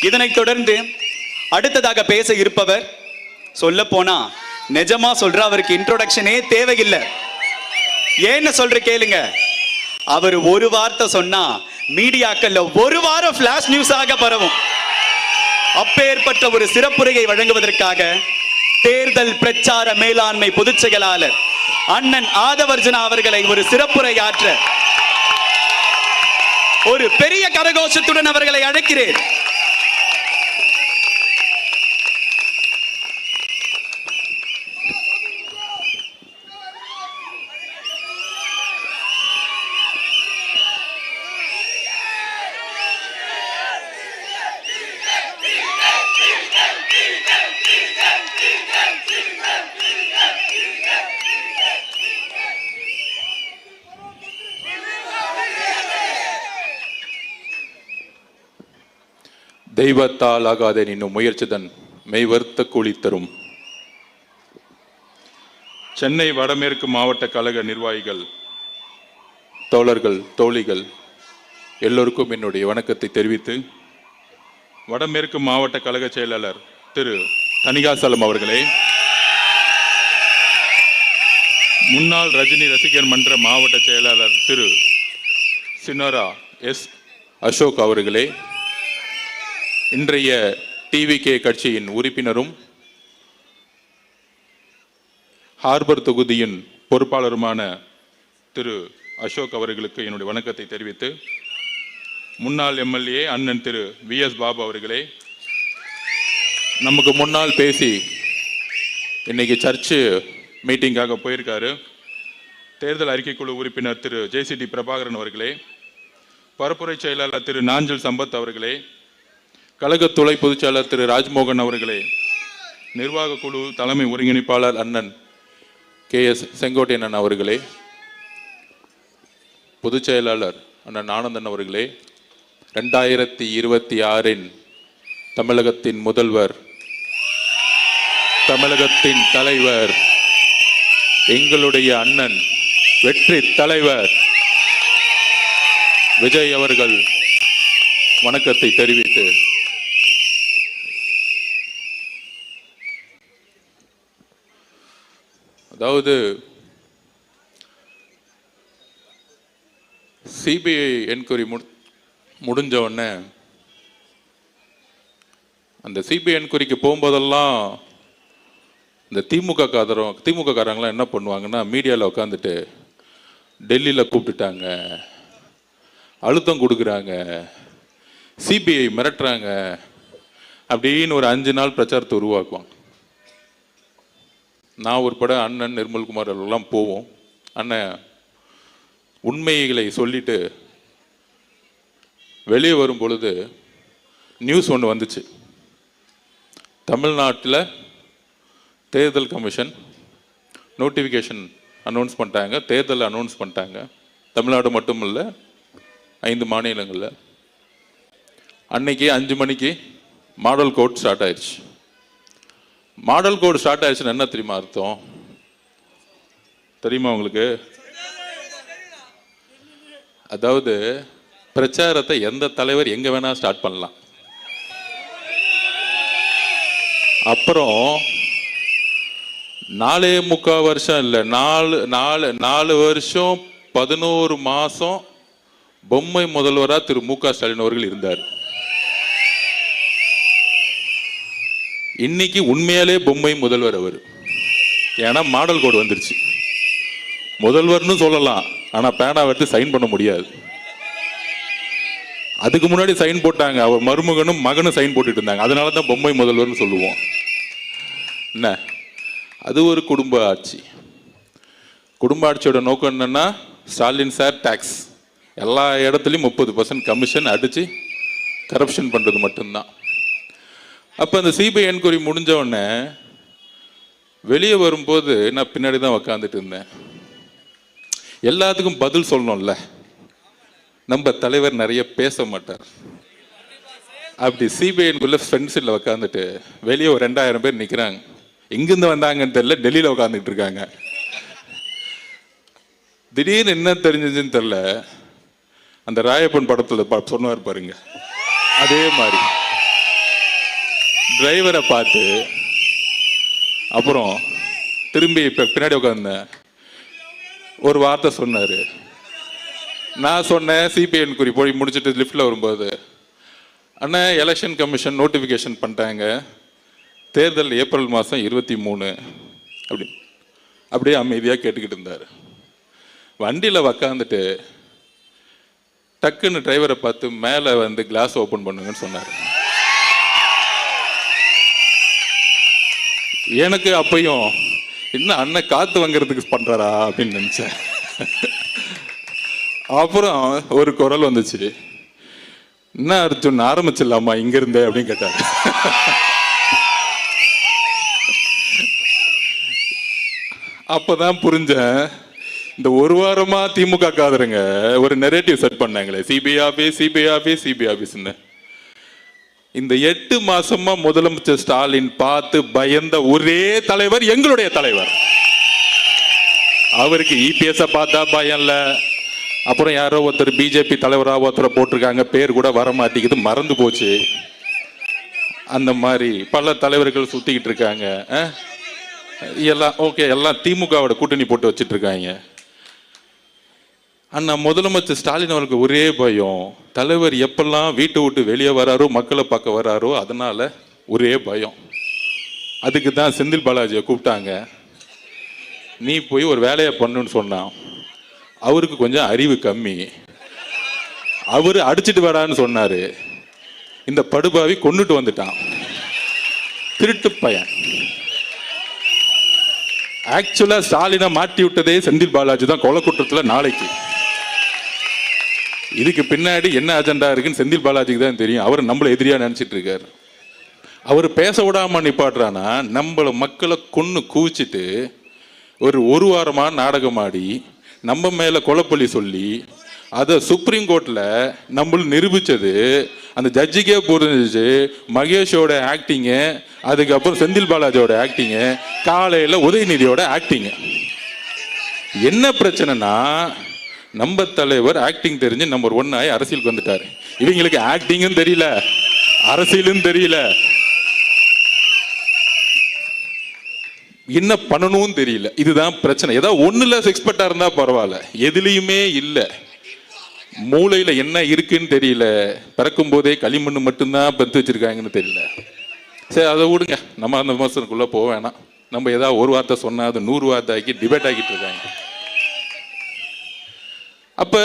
இதனைத் தொடர்ந்து அடுத்ததாக பேச இருப்பவர், சொல்ல போனா நிஜமா சொல்ற, அவருக்கு இன்ட்ரோடக்ஷனே தேவையில்லை. ஏன்னு சொல்ற கேளுங்க, அவர் ஒரு வார்த்தை சொன்னா மீடியாக்கள்ல ஒரு வாரம் பிளாஷ் நியூஸாக பரவும். அப்பேற்பட்ட ஒரு சிறப்புரையை வழங்குவதற்காக தேர்தல் பிரச்சார மேலாண்மை பொதுச் செயலாளர் அண்ணன் ஆதவர்ஜுனா அவர்களை ஒரு சிறப்புரையாற்ற ஒரு பெரிய கரகோஷத்துடன் அவர்களை அழைக்கிறேன். தெய்வத்தால் ஆகாத நின்னும் முயற்சிதன் மெய்வர்த்த கூலி தரும். சென்னை வடமேற்கு மாவட்ட கழக நிர்வாகிகள், தோழர்கள், தோழிகள் எல்லோருக்கும் என்னுடைய வணக்கத்தை தெரிவித்து, வடமேற்கு மாவட்ட கழக செயலாளர் திரு தணிகாசலம் அவர்களே, முன்னாள் ரஜினி ரசிகர் மன்ற மாவட்ட செயலாளர் திரு சினோரா எஸ் அசோக் அவர்களே, இன்றைய TVK கட்சியின் உறுப்பினரும் ஹார்பர் தொகுதியின் பொறுப்பாளருமான திரு அசோக் அவர்களுக்கு என்னுடைய வணக்கத்தை தெரிவித்து, முன்னாள் MLA அண்ணன் திரு VS பாபு அவர்களே, நமக்கு முன்னால் பேசி இன்னைக்கு சர்ச்சு மீட்டிங்காக போயிருக்காரு தேர்தல் அறிக்கைக்குழு உறுப்பினர் திரு JCT பிரபாகரன் அவர்களே, பரப்புரை செயலாளர் திரு நாஞ்சல் சம்பத் அவர்களே, கழக துணை பொதுச்செயலாளர் திரு ராஜ்மோகன் அவர்களே, நிர்வாக குழு தலைமை ஒருங்கிணைப்பாளர் அண்ணன் KS செங்கோட்டையன் அவர்களே, பொதுச் செயலாளர் அண்ணன் ஆனந்தன் அவர்களே, 2026 தமிழகத்தின் முதல்வர், தமிழகத்தின் தலைவர், எங்களுடைய அண்ணன் வெற்றி தலைவர் விஜய் அவர்கள் வணக்கத்தை தெரிவித்து, அதாவது CBI என்கொயரி முடிஞ்ச உடனே அந்த CBI என்கொயரிக்கு போகும்போதெல்லாம் இந்த திமுக காரங்களாம் என்ன பண்ணுவாங்கன்னா மீடியாவில் உட்காந்துட்டு டெல்லியில் கூப்பிட்டுட்டாங்க, அழுத்தம் கொடுக்குறாங்க, சிபிஐ மிரட்டுறாங்க அப்படின்னு ஒரு 5 நாள் பிரச்சாரத்தை உருவாக்குவாங்க. நான் உட்பட அண்ணன் நிர்மல்குமார் எல்லாம் போவோம். அண்ணன் உண்மைகளை சொல்லிட்டு வெளியே வரும் பொழுது நியூஸ் ஒன்று வந்துச்சு. தமிழ்நாட்டில் தேர்தல் கமிஷன் நோட்டிஃபிகேஷன் அனௌன்ஸ் பண்ணிட்டாங்க, தேர்தல் அனௌன்ஸ் பண்ணிட்டாங்க. தமிழ்நாடு மட்டும் இல்லை, 5 மாநிலங்களில். அன்னைக்கு 5 மணிக்கு மாடல் கோட் ஸ்டார்ட் ஆயிடுச்சு. மாடல் கோட் ஸ்டார்ட் ஆயிடுச்சுன்னு என்ன தெரியுமா அர்த்தம்? தெரியுமா உங்களுக்கு? அதாவது பிரச்சாரத்தை எந்த தலைவர் எங்க வேணா ஸ்டார்ட் பண்ணலாம். அப்புறம் 4.25 வருஷம் இல்லை, 4 வருஷம் 11 மாசம் பொம்மை முதல்வரா திரு மு.க. ஸ்டாலின் அவர்கள் இருந்தார். இன்னைக்கு உண்மையாலே பொம்மை முதல்வர் அவர். ஏன்னா மாடல் கோடு வந்துருச்சு. முதல்வர்னு சொல்லலாம், ஆனா பேனா எடுத்து சைன் பண்ண முடியாது. அதுக்கு முன்னாடி சைன் போட்டாங்க, அவர் மருமகனும் மகனும் சைன் போட்டுட்டு இருந்தாங்க. அதனால தான் பொம்மை முதல்வர்னு சொல்லுவோம். என்ன, அது ஒரு குடும்ப ஆட்சி. குடும்ப ஆட்சியோட நோக்கம் என்னன்னா, ஸ்டாலின் சார் டாக்ஸ் எல்லா இடத்துலையும் 30% கமிஷன் அடிச்சு கரப்ஷன் பண்றது மட்டும்தான். அப்போ அந்த சிபிஐ என்கொயரி முடிஞ்ச உடனே வெளியே வரும்போது நான் பின்னாடி தான் உக்காந்துட்டு இருந்தேன். எல்லாத்துக்கும் பதில் சொல்லணும்ல, நம்ம தலைவர் நிறைய பேச மாட்டார். அப்படி சிபிஐக்குள்ள ஃப்ரெண்ட்ஸில் உக்காந்துட்டு வெளியே ஒரு 2000 பேர் நிற்கிறாங்க. எங்கிருந்து வந்தாங்கன்னு தெரியல, டெல்லியில் உட்காந்துட்டு இருக்காங்க. திடீர்னு என்ன தெரிஞ்சதுன்னு தெரியல, அந்த ராயப்பன் படத்தில் சொன்னார் பாருங்க, அதே மாதிரி டிரைவரை பார்த்து அப்புறம் திரும்பி இப்போ பின்னாடி உட்காந்தேன். ஒரு வார்த்தை சொன்னார். நான் சொன்னேன் சிபிஐ என்கொயரி போய் முடிச்சுட்டு லிஃப்டில் வரும்போது, அண்ணா எலெக்ஷன் கமிஷன் நோட்டிஃபிகேஷன் பண்ணிட்டாங்க, தேர்தல் ஏப்ரல் மாதம் 23 அப்படியே அமைதியாக கேட்டுக்கிட்டு இருந்தார். வண்டியில் உக்காந்துட்டு டக்குன்னு டிரைவரை பார்த்து மேலே வந்து கிளாஸ் ஓப்பன் பண்ணுங்கன்னு சொன்னார். எனக்கு அப்பையும் இன்னும் அண்ணன் காற்று வாங்கிறதுக்கு பண்ணுறாரா அப்படின்னு நினச்சேன். அப்புறம் ஒரு குரல் வந்துச்சு, என்ன அர்ஜுன் ஆரம்பிச்சிடலாமா இங்கிருந்தே அப்படின்னு கேட்டார். அப்பதான் புரிஞ்சேன், இந்த ஒரு வாரமா திமுக காதருங்க ஒரு நெரேட்டிவ் செட் பண்ணாங்களே, CBI office CBI office CBI ஆபீஸ்ன்னு. இந்த 8 மாசமா முதலமைச்சர் ஸ்டாலின் பார்த்து பயந்த ஒரே தலைவர் எங்களுடைய தலைவர். அவருக்கு இபிஎஸ் பார்த்தா பயம் இல்ல. அப்புறம் யாரோ ஒருத்தர் பிஜேபி தலைவராக ஒருத்தரை போட்டிருக்காங்க, பேர் கூட வர மாட்டேங்குது, மறந்து போச்சு. அந்த மாதிரி பல தலைவர்கள் சுத்திக்கிட்டு இருக்காங்க. எல்லாம் ஓகே, எல்லாம் திமுகவோட கூட்டணி போட்டு வச்சுட்டு இருக்காங்க. அண்ணா முதலமைச்சர் ஸ்டாலின் அவருக்கு ஒரே பயம், தலைவர் எப்பெல்லாம் வீட்டை விட்டு வெளியே வராரோ, மக்களை பார்க்க வராரோ, அதனால ஒரே பயம். அதுக்கு தான் செந்தில் பாலாஜியை கூப்பிட்டாங்க. நீ போய் ஒரு வேலையை பண்ணுன்னு சொன்னான். அவருக்கு கொஞ்சம் அறிவு கம்மி, அவரு அடிச்சுட்டு வரான்னு சொன்னாரு. இந்த படுபாவி கொண்டுட்டு வந்துட்டான், திருட்டு பையன். ஆக்சுவலா ஸ்டாலினை மாட்டி விட்டதே செந்தில் பாலாஜி தான் கொலை குற்றத்தில். நாளைக்கு இதுக்கு பின்னாடி என்ன அஜெண்டா இருக்குன்னு செந்தில் பாலாஜிக்கு தான் தெரியும். அவர் நம்மள எதிரியா நினைச்சிட்டு இருக்காரு. அவர் பேச விடாம நிப்பாட்டுறானா, நம்மள மக்களை கொன்னு குவிச்சிட்டு ஒரு வாரமா நாடகம் ஆடி நம்ம மேல கொலைப்பள்ளி சொல்லி அதை சுப்ரீம் கோர்ட்ல நம்மள நிரூபிச்சது. அந்த ஜட்ஜிக்கே புரிஞ்சிச்சு மகேஷோட ஆக்டிங்கு, அதுக்கப்புறம் செந்தில் பாலாஜியோட ஆக்டிங்கு, காலையில உதயநிதியோட ஆக்டிங்கு. என்ன பிரச்சனைனா, நம்ம தலைவர் ஆக்டிங் தெரிஞ்சு நம்பர் 1 ஆகி அரசியலுக்கு வந்துட்டாரு. இவங்களுக்கு ஆக்டிங்கும் தெரியல, அரசியலும் தெரியல, என்ன பண்ணணும் தெரியல. இதுதான் பிரச்சனை. ஏதாவது ஒண்ணுல எக்ஸ்பர்ட்டா இருந்தா பரவாயில்ல, எதுலையுமே இல்லை. மூளையில என்ன இருக்குன்னு தெரியல, பிறக்கும் போதே களிமண் மட்டும்தான் பெற்று வச்சிருக்காங்கன்னு தெரியல. சரி, அதை விடுங்க, நம்ம அந்த விமர்சனக்குள்ள போக வேணாம். நம்ம ஏதாவது ஒரு வார்த்தை சொன்னா அது 100 வார்த்தை ஆக்கி டிபேட் ஆக்கிட்டு இருக்காங்க. அப்ப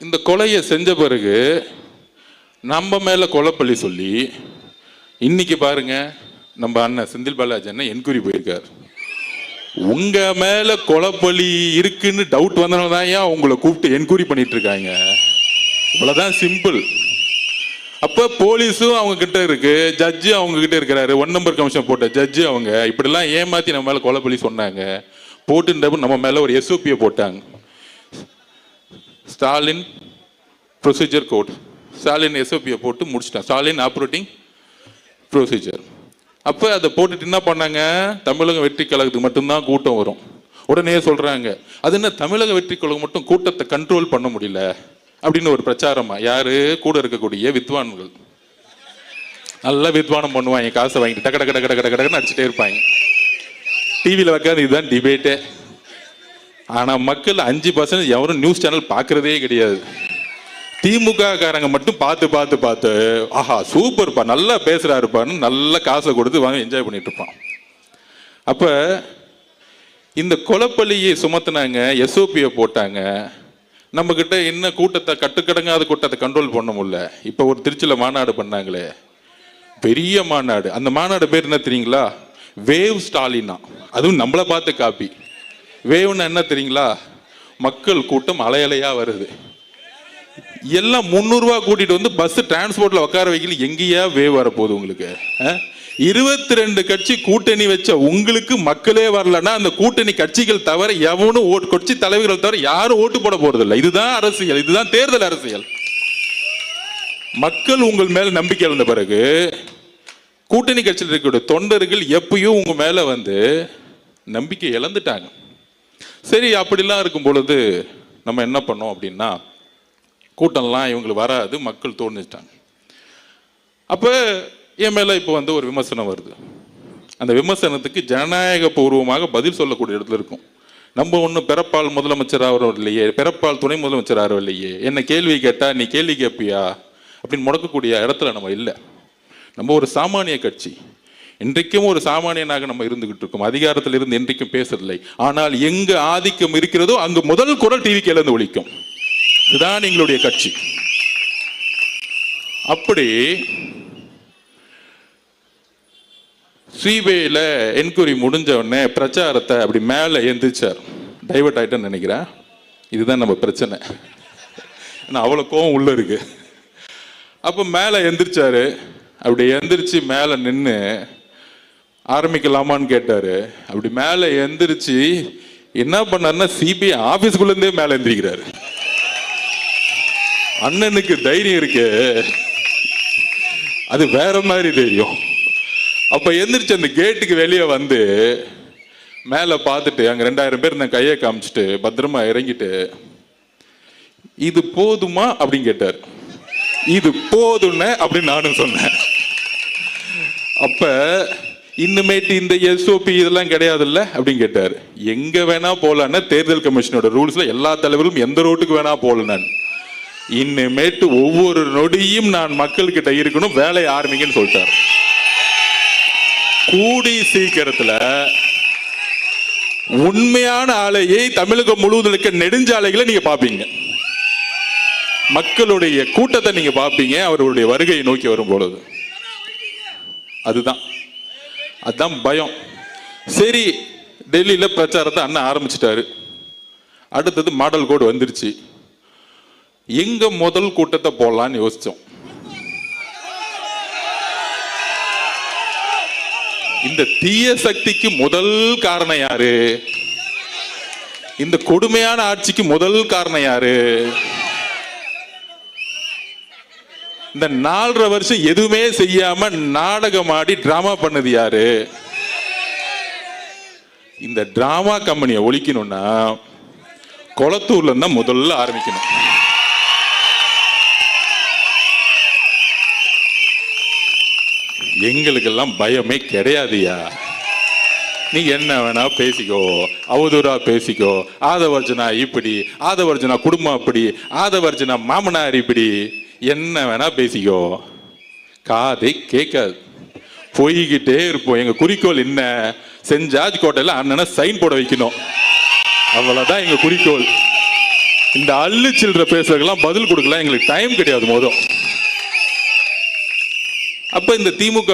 இந்த கொலையை செஞ்ச பிறகு நம்ம மேல கொலைப்பள்ளி சொல்லி இன்னைக்கு பாருங்க நம்ம அண்ணன் செந்தில் பாலாஜி அண்ணன் என்கொயரி போயிருக்காரு. உங்க மேல கொலைப்பள்ளி இருக்குன்னு டவுட் வந்தனால தான் ஏன் உங்களை கூப்பிட்டு என்கொயரி பண்ணிட்டு இருக்காங்க. இவ்வளவுதான் சிம்பிள். அப்ப போலீஸும் அவங்க கிட்ட இருக்கு, ஜட்ஜு அவங்க கிட்ட இருக்கிறாரு. 1 நம்பர் கமிஷன் போட்ட ஜட்ஜு அவங்க இப்படிலாம் ஏமாத்தி நம்ம மேல கொலைப்பள்ளி சொன்னாங்க. போட்டு நம்ம மேல ஒரு SOP போட்டாங்க, Stalin procedure code. Stalin SOP போட்டு முடிச்சிட்டான், ஸ்டாலின் ஆப்ரேட்டிங் ப்ரொசீஜர். அப்போ அதை போட்டுட்டு என்ன பண்ணாங்க, தமிழக வெற்றி கழகத்துக்கு மட்டும்தான் கூட்டம் வரும். உடனே சொல்றாங்க அது என்ன தமிழக வெற்றி கழகம் மட்டும் கூட்டத்தை கண்ட்ரோல் பண்ண முடியல அப்படின்னு ஒரு பிரச்சாரமா. யாரு கூட இருக்கக்கூடிய வித்வான்கள் நல்லா வித்வானம் பண்ணுவாங்க, காசை வாங்கிட்டு டக்க டக்க டக்க டக்க டக்குன்னு அடிச்சுட்டே இருப்பாங்க. டிவியில் வைக்காது, இதுதான் டிபேட்டே. ஆனா மக்கள் 5% எவரும் நியூஸ் சேனல் பார்க்கறதே கிடையாது. திமுக காரங்க மட்டும் பார்த்து பார்த்து பார்த்து ஆஹா சூப்பர்ப்பா நல்லா பேசுறாருப்பான்னு நல்ல காசை கொடுத்து வாங்கி என்ஜாய் பண்ணிட்டு இருப்பான். அப்ப இந்த கொலைப்பள்ளியை சுமத்துனாங்க, SOP போட்டாங்க. நம்ம கிட்ட என்ன கூட்டத்தை கட்டுக்கடங்காத கூட்டத்தை கண்ட்ரோல் பண்ண முடியல. இப்ப ஒரு திருச்சியில மாநாடு பண்ணாங்களே, பெரிய மாநாடு. அந்த மாநாடு பேர் என்ன தெரியுங்களா? வேவ் ஸ்டாலினா. அதுவும் நம்மளை பார்த்து காப்பி. வேவ்னா என்ன தெரியுங்களா? மக்கள் கூட்டம் அலையலையா வருது. எல்லாம் 300 ரூபா கூட்டிட்டு வந்து பஸ் டிரான்ஸ்போர்ட்ல உட்கார வைக்கல. எங்கேயா வேவ் வரப்போகுது உங்களுக்கு? 22 கட்சி கூட்டணி வச்ச உங்களுக்கு மக்களே வரலன்னா அந்த கூட்டணி கட்சிகள் தவிர எவனும் கட்சி தலைவர்கள் தவிர யாரும் ஓட்டு போட போறது இல்லை. இதுதான் அரசியல், இதுதான் தேர்தல் அரசியல். மக்கள் உங்கள் மேல நம்பிக்கை இருந்த பிறகு கூட்டணி கட்சியில் இருக்கக்கூடிய தொண்டர்கள் எப்பயும் உங்க மேல வந்து நம்பிக்கை இழந்துட்டாங்க. சரி, அப்படிலாம் இருக்கும் பொழுது நம்ம என்ன பண்ணோம் அப்படின்னா, கூட்டம்லாம் இவங்களுக்கு வராது, மக்கள் தோணிச்சிட்டாங்க. அப்போ என் மேலே இப்போ வந்து ஒரு விமர்சனம் வருது. அந்த விமர்சனத்துக்கு ஜனநாயக பூர்வமாக பதில் சொல்லக்கூடிய இடத்துல இருக்கும். நம்ம ஒன்றும் பிறப்பால் முதலமைச்சர் ஆகிறோம் இல்லையே, பிறப்பால் துணை முதலமைச்சர் ஆகிறோம் இல்லையே, என்ன கேள்வி கேட்டால் நீ கேள்வி கேட்பியா அப்படின்னு முடக்கக்கூடிய இடத்துல நம்ம இல்லை. நம்ம ஒரு சாமானிய கட்சி, இன்றைக்கும் ஒரு சாமானியனாக நம்ம இருந்துகிட்டு இருக்கோம். அதிகாரத்தில் இருந்து இன்றைக்கும் பேசுறதில்லை. ஆனால் எங்க ஆதிக்கம் இருக்கிறதோ அங்கு முதல் குரல் டிவிக்கு இழந்து ஒழிக்கும். இதுதான் எங்களுடைய கட்சி. அப்படி சிபிஐல என்கொயரி முடிஞ்ச உடனே பிரச்சாரத்தை அப்படி மேலே எந்திரிச்சார். டைவர்ட் ஆயிட்டேன்னு நினைக்கிறேன். இதுதான் நம்ம பிரச்சனை. அவ்வளோ கோவம் உள்ள இருக்கு. அப்போ மேலே எந்திரிச்சாரு. அப்படி எந்திரிச்சு மேலே நின்று ஆரம்பிக்கலாமான்னு கேட்டாரு. அப்படி மேலே எந்திரிச்சு என்ன பண்ணாருன்னா சிபிஐ ஆபீஸ்குள்ள இருந்தே மேலே எந்திரிக்கிறாரு. அண்ணனுக்கு தைரியம் இருக்கு, அது வேற மாதிரி தெரியும். அப்ப எந்திரிச்சு அந்த கேட்டுக்கு வெளியே வந்து மேல பார்த்துட்டு அங்க 2000 பேர் இந்த கையை காமிச்சிட்டு பத்திரமா இறங்கிட்டு இது போதுமா அப்படின்னு கேட்டார். இது போதும்னு அப்படின்னு நானும் சொன்னேன். அப்ப இன்னுமேட்டு இந்த SOP இதெல்லாம் கிடையாது இல்ல அப்படின்னு கேட்டாரு. எங்க வேணா போலான்னு தேர்தல் கமிஷனோட ரூல்ஸ்ல எல்லா தலைவரும் எந்த ரோட்டுக்கு வேணா போலன்னு. இன்னுமேட்டு ஒவ்வொரு நொடியும் நான் மக்கள் கிட்ட இருக்கணும், வேலையை ஆரம்பிங்கன்னு சொல்லிட்டார். கூடி சீக்கிரத்துல உண்மையான ஆலையை தமிழகம் முழுவதும் இருக்க நெடுஞ்சாலைகளை நீங்க பாப்பீங்க. மக்களுடைய கூட்டத்தை நீங்க பாப்பீங்க அவருடைய வருகையை நோக்கி வரும் பொழுது. அதுதான் பயம். சரி, டெல்லியில பிரச்சாரத்தை அண்ணன் ஆரம்பிச்சிட்டாரு. அடுத்தது மாடல் கோடு வந்துருச்சு. எங்க முதல் கூட்டத்தை போடலான்னு யோசிச்சோம். இந்த தீய சக்திக்கு முதல் காரணம் யாரு? இந்த கொடுமையான ஆட்சிக்கு முதல் காரணம் யாரு? இந்த 4.5 வருஷம் எதுவுமே செய்யாம நாடகம் ஆடி டிராமா பண்ணது யாரு? இந்த டிராமா கம்பெனியை ஒழிக்கணும்னா கொளத்தூர்ல இருந்தா முதல்ல ஆரம்பிக்கணும். எங்களுக்கெல்லாம் பயமே கிடையாதுயா. நீ என்ன வேணா பேசிக்கோ, அவதூறா பேசிக்கோ. ஆதவர்ஜனா இப்படி, ஆதவர்ஜனா குடும்பம் அப்படி, ஆதவர்ஜனா மாமனார் இப்படி, என்ன வேணா பேசிக்கோ. காதை கேட்காது. போய்கிட்டே இருப்போம். எங்க குறிக்கோள் என்ன? சென்ட் ஜார்ஜ் கோட்டையில் அண்ணனை சைன் போட வைக்கணும். அவ்வளவுதான் எங்க குறிக்கோள். இந்த அள்ளு சில்லற பேசுறதுக்கெல்லாம் பதில் கொடுக்கலாம் எங்களுக்கு டைம் கிடையாது மொதல். அப்ப இந்த திமுக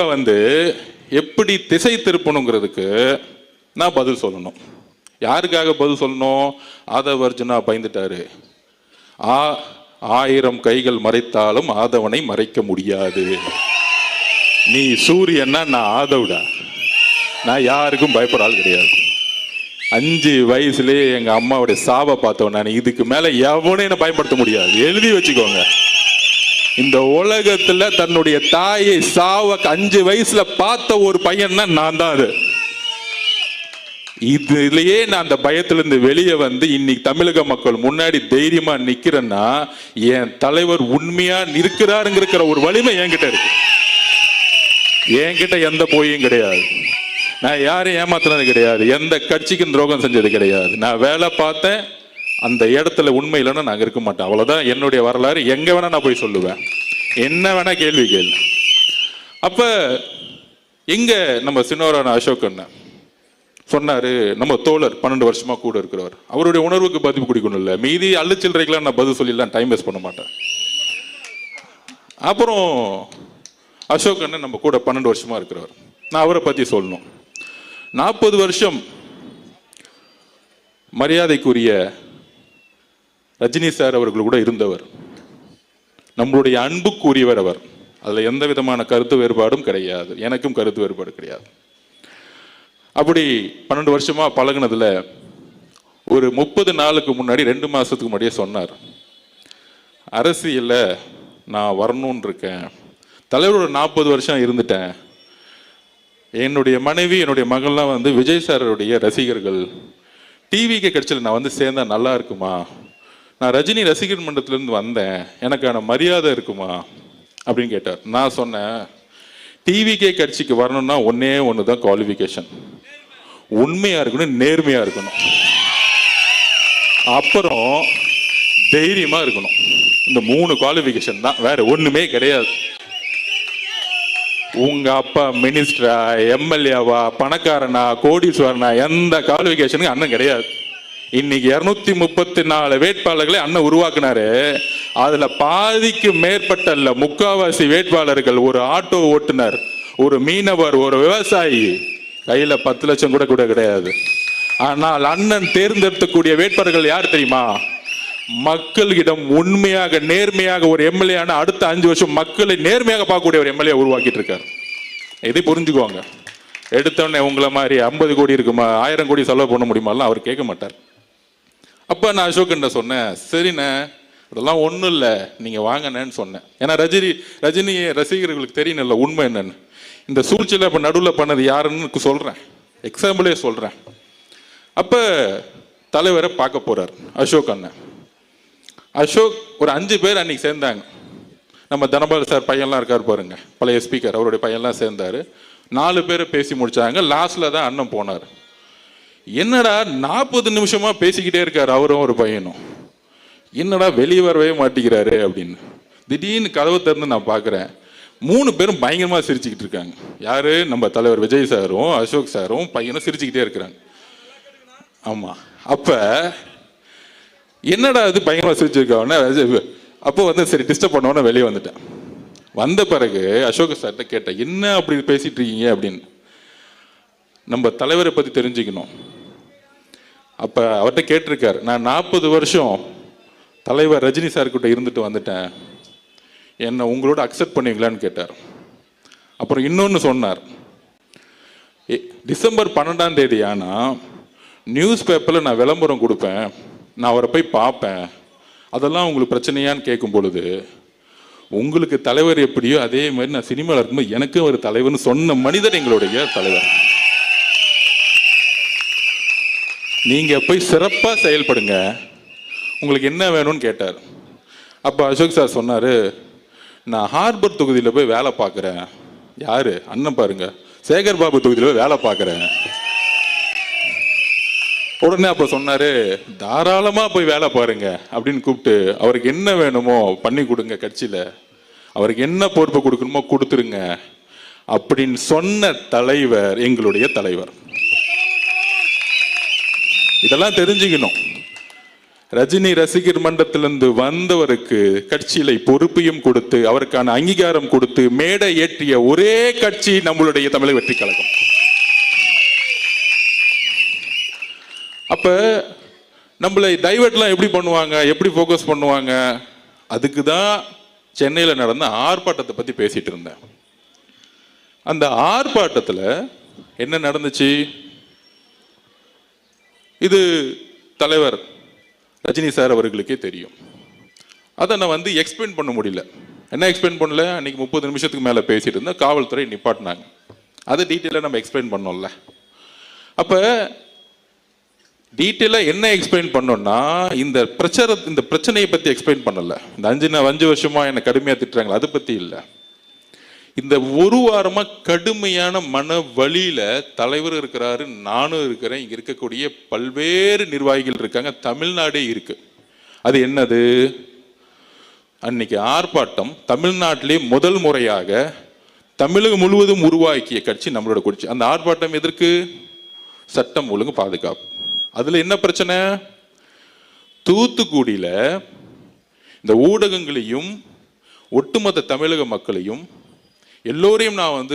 எப்படி திசை திருப்பணுங்கிறதுக்கு நான் பதில் சொல்லணும். யாருக்காக பதில் சொல்லணும்? ஆதவர்ஜுனா பயந்துட்டாரு. 1000 கைகள் மறைத்தாலும் ஆதவனை மறைக்க முடியாது. நீ சூரியன்னா நான் ஆதவுடா. நான் யாருக்கும் பயப்பட ஆள் கிடையாது. 5 வயசுலேயே எங்க அம்மாவுடைய சாவை பார்த்தவன் நான். இதுக்கு மேல எவனையும் என்ன பயன்படுத்த முடியாது. எழுதி வச்சுக்கோங்க. இந்த உலகத்துல தன்னுடைய தாயை சாவ 5 வயசுல பார்த்த ஒரு பையன்னா நான் தான். அது இதுலயே நான் அந்த பயத்திலிருந்து வெளியே இன்னைக்கு தமிழக மக்கள் முன்னாடி தைரியமா நிக்கிறேன்னா என் தலைவர் உண்மையா இருக்கிறாருங்கிற ஒரு வலிமை என்கிட்ட இருக்கு. என்கிட்ட எந்த போயும் கிடையாது. நான் யாரையும் ஏமாத்தினது கிடையாது. எந்த கட்சிக்கும் துரோகம் செஞ்சது கிடையாது. நான் வேலை பார்த்தேன். அந்த இடத்துல உண்மை இல்லைன்னா நாங்கள் இருக்க மாட்டேன். அவ்வளோதான் என்னுடைய வரலாறு. எங்கே வேணா நான் போய் சொல்லுவேன். என்ன வேணா கேள்வி கேள்வி. அப்ப எங்க நம்ம சின்னவரான அசோக் அண்ணன் சொன்னாரு, நம்ம தோழர் 12 வருஷமா கூட இருக்கிறவர், அவருடைய உணர்வுக்கு பதிவு குடிக்கணும் இல்லை. மீதி அள்ளுச்சில்றைக்கெல்லாம் நான் பதில் சொல்லிடலாம், டைம் வேஸ்ட் பண்ண மாட்டேன். அப்புறம் அசோக் அண்ணன் நம்ம கூட 12 வருஷமா இருக்கிறவர். நான் அவரை பத்தி சொல்லணும். 40 வருஷம் மரியாதைக்குரிய ரஜினி சார் அவர்கள் கூட இருந்தவர். நம்மளுடைய அன்புக்குரியவர் அவர். அதுல எந்த விதமான கருத்து வேறுபாடும் கிடையாது. எனக்கும் கருத்து வேறுபாடு கிடையாது. அப்படி 12 வருஷமா பழகுனதுல ஒரு 30 நாளுக்கு முன்னாடி 2 மாசத்துக்கு முன்னாடியே சொன்னார், அரசியல்ல நான் வரணும்னு இருக்கேன். தலைவரோட 40 வருஷம் இருந்துட்டேன். என்னுடைய மனைவி என்னுடைய மகள்லாம் விஜய் சாருடைய ரசிகர்கள். டிவிக்கு கட்சியில் நான் சேர்ந்தா நல்லா இருக்குமா? நான் ரஜினி ரசிகர் மன்றத்திலேருந்து வந்தேன், எனக்கான மரியாதை இருக்குமா அப்படின்னு கேட்டார். நான் சொன்னேன், டிவிகே கட்சிக்கு வரணும்னா ஒன்னே ஒன்று தான் குவாலிஃபிகேஷன். உண்மையா இருக்கணும், நேர்மையா இருக்கணும், அப்புறம் தைரியமா இருக்கணும். இந்த 3 குவாலிஃபிகேஷன் தான், வேற ஒண்ணுமே கிடையாது. உங்க அப்பா மினிஸ்டரா, எம்எல்ஏவா, பணக்காரனா, கோடீஸ்வரனா, எந்த குவாலிஃபிகேஷனுக்கு அண்ணன் கிடையாது. இன்னைக்கு 234 வேட்பாளர்களை அண்ணன் உருவாக்குனாரு. அதுல பாதிக்கு மேற்பட்ட இல்ல, 3/4 வேட்பாளர்கள் ஒரு ஆட்டோ ஓட்டுநர், ஒரு மீனவர், ஒரு விவசாயி, கையில 10 லட்சம் கூட கிடையாது. ஆனால் அண்ணன் தேர்ந்தெடுக்கக்கூடிய வேட்பாளர்கள் யார் தெரியுமா? மக்களிடம் உண்மையாக நேர்மையாக ஒரு எம்எல்ஏ ஆன அடுத்த 5 வருஷம் மக்களை நேர்மையாக பார்க்கக்கூடிய ஒரு எம்எல்ஏ உருவாக்கிட்டு இருக்காரு. இதை புரிஞ்சுக்குவாங்க. எடுத்தோடனே உங்களை மாதிரி 50 கோடி இருக்குமா, 1000 கோடி செலவு பண்ண முடியுமாலாம் அவர் கேட்க மாட்டார். அப்ப நான் அசோக் சொன்னேன், சரிண்ணே அதெல்லாம் ஒன்றும் இல்லை, நீங்க வாங்கண்ணேன்னு சொன்னேன். ஏன்னா ரஜினி ரசிகர்களுக்கு தெரியணும்ல உண்மை என்னன்னு. இந்த சூழ்ச்சியில் இப்ப நடுவில் பண்ணது யாருன்னு சொல்றேன், எக்ஸாம்பிளே சொல்றேன். அப்ப தலைவரை பார்க்க போறார் அசோக் அண்ணன். அசோக் ஒரு 5 பேர் அன்னைக்கு சேர்ந்தாங்க. நம்ம தனபால் சார் பையன்லாம் இருக்கார் பாருங்க, பழைய ஸ்பீக்கர், அவருடைய பையன்லாம் சேர்ந்தாரு. 4 பேரை பேசி முடிச்சாங்க. லாஸ்ட்ல தான் அண்ணன் போனார். என்னடா 40 நிமிஷமா பேசிக்கிட்டே இருக்காரு அவரும் ஒரு பையனும், என்னடா வெளியே வரவே மாட்டேங்கிறாரு அப்படின்னு. திடீர்னு கதவை திறந்து நான் பார்க்குறேன், 3 பேரும் பயங்கரமா சிரிச்சுக்கிட்டு இருக்காங்க. யாரு? நம்ம தலைவர் விஜய் சாரும் அசோக் சாரும் பையனும் சிரிச்சுக்கிட்டே இருக்கிறாங்க. ஆமா. அப்ப என்னடா அது பயங்கரமா சிரிச்சிருக்காங்க. அப்போ சரி டிஸ்டர்ப் பண்ணோன்னு வெளியே வந்துட்டேன். வந்த பிறகு அசோக் சார்கிட்ட கேட்டேன், என்ன அப்படி பேசிட்டு இருக்கீங்க அப்படின்னு. நம்ம தலைவரை பத்தி தெரிஞ்சுக்கணும். அப்ப அவர்கிட்ட கேட்டிருக்காரு, நான் 40 வருஷம் தலைவர் ரஜினி சார்கிட்ட இருந்துட்டு வந்துட்டேன், என்னை உங்களோட அக்செப்ட் பண்ணுவீங்களான்னு கேட்டார். அப்புறம் இன்னொன்று சொன்னார், டிசம்பர் 12ஆம் தேதி ஆனா நியூஸ் பேப்பரில் நான் விளம்பரம் கொடுப்பேன், நான் அவரை போய் பார்ப்பேன், அதெல்லாம் உங்களுக்கு பிரச்சனையான்னு கேட்கும் பொழுது, உங்களுக்கு தலைவர் எப்படியோ அதே மாதிரி நான் சினிமாவில் இருக்கும்போது எனக்கும் ஒரு தலைவர்னு சொன்ன மனிதர் எங்களுடைய தலைவர். நீங்க போய் சிறப்பா செயல்படுங்க, உங்களுக்கு என்ன வேணும்னு கேட்டார். அப்ப அசோக் சார் சொன்னாரு, நான் ஹார்பர் தொகுதியில் போய் வேலை பார்க்குறேன். யாரு? அண்ணன் பாருங்க, சேகர் பாபு தொகுதியில் போய் வேலை பார்க்குறேன். உடனே அப்ப சொன்னாரு, தாராளமா போய் வேலை பாருங்க அப்படின்னு கூப்பிட்டு, அவருக்கு என்ன வேணுமோ பண்ணி கொடுங்க, கட்சியில அவருக்கு என்ன பொறுப்பு கொடுக்கணுமோ கொடுத்துருங்க, அப்படின்னு சொன்ன தலைவர் எங்களுடைய தலைவர். இதெல்லாம் தெரிஞ்சுக்கணும். ரஜினி ரசிகர் மன்றத்திலிருந்து வந்தவருக்கு கட்சியில பொறுப்பையும் கொடுத்து அவருக்கான அங்கீகாரம் கொடுத்து மேடை ஏற்றிய ஒரே கட்சி நம்மளுடைய தமிழக வெற்றி கழகம். அப்ப நம்மளை டைவர்ட்லாம் எப்படி பண்ணுவாங்க, எப்படி ஃபோக்கஸ் பண்ணுவாங்க? அதுக்கு தான் சென்னையில் நடந்த ஆர்ப்பாட்டத்தை பத்தி பேசிட்டு இருந்தேன். அந்த ஆர்ப்பாட்டத்தில் என்ன நடந்துச்சு? இது தலைவர் ரஜினி சார் அவர்களுக்கே தெரியும். அதை நான் எக்ஸ்பிளைன் பண்ண முடியல. என்ன எக்ஸ்பிளைன் பண்ணல? அன்னைக்கு 30 நிமிஷத்துக்கு மேலே பேசிட்டு இருந்தேன். காவல்துறை நிப்பாட்டினாங்க. அதை டீட்டெயிலாக நம்ம எக்ஸ்பிளைன் பண்ணோம்ல. அப்போ டீட்டெயிலாக என்ன எக்ஸ்பிளைன் பண்ணோம்னா, இந்த பிரச்சனையை பற்றி எக்ஸ்பிளைன் பண்ணல. இந்த 5 வருஷமா என்னை கடுமையாக திட்டுறாங்களா, அதை பற்றி இல்லை. இந்த ஒரு வாரமா கடுமையான மன வலியில தலைவர் இருக்கிறாரு, நானும் இருக்கிறேன், இங்க இருக்கக்கூடிய பல்வேறு நிர்வாகிகள் இருக்காங்க, தமிழ்நாடே இருக்கு. அது என்னது? அன்னைக்கு ஆர்ப்பாட்டம் தமிழ்நாட்டிலே முதல் முறையாக தமிழகம் முழுவதும் உருவாக்கிய கட்சி நம்மளோட கட்சி. அந்த ஆர்ப்பாட்டம் எதற்கு? சட்டம் ஒழுங்கு பாதுகாப்பு. அதுல என்ன பிரச்சனை? தூத்துக்குடியில இந்த ஊடகங்களையும் ஒட்டுமொத்த தமிழக மக்களையும் எல்லோரையும் நான்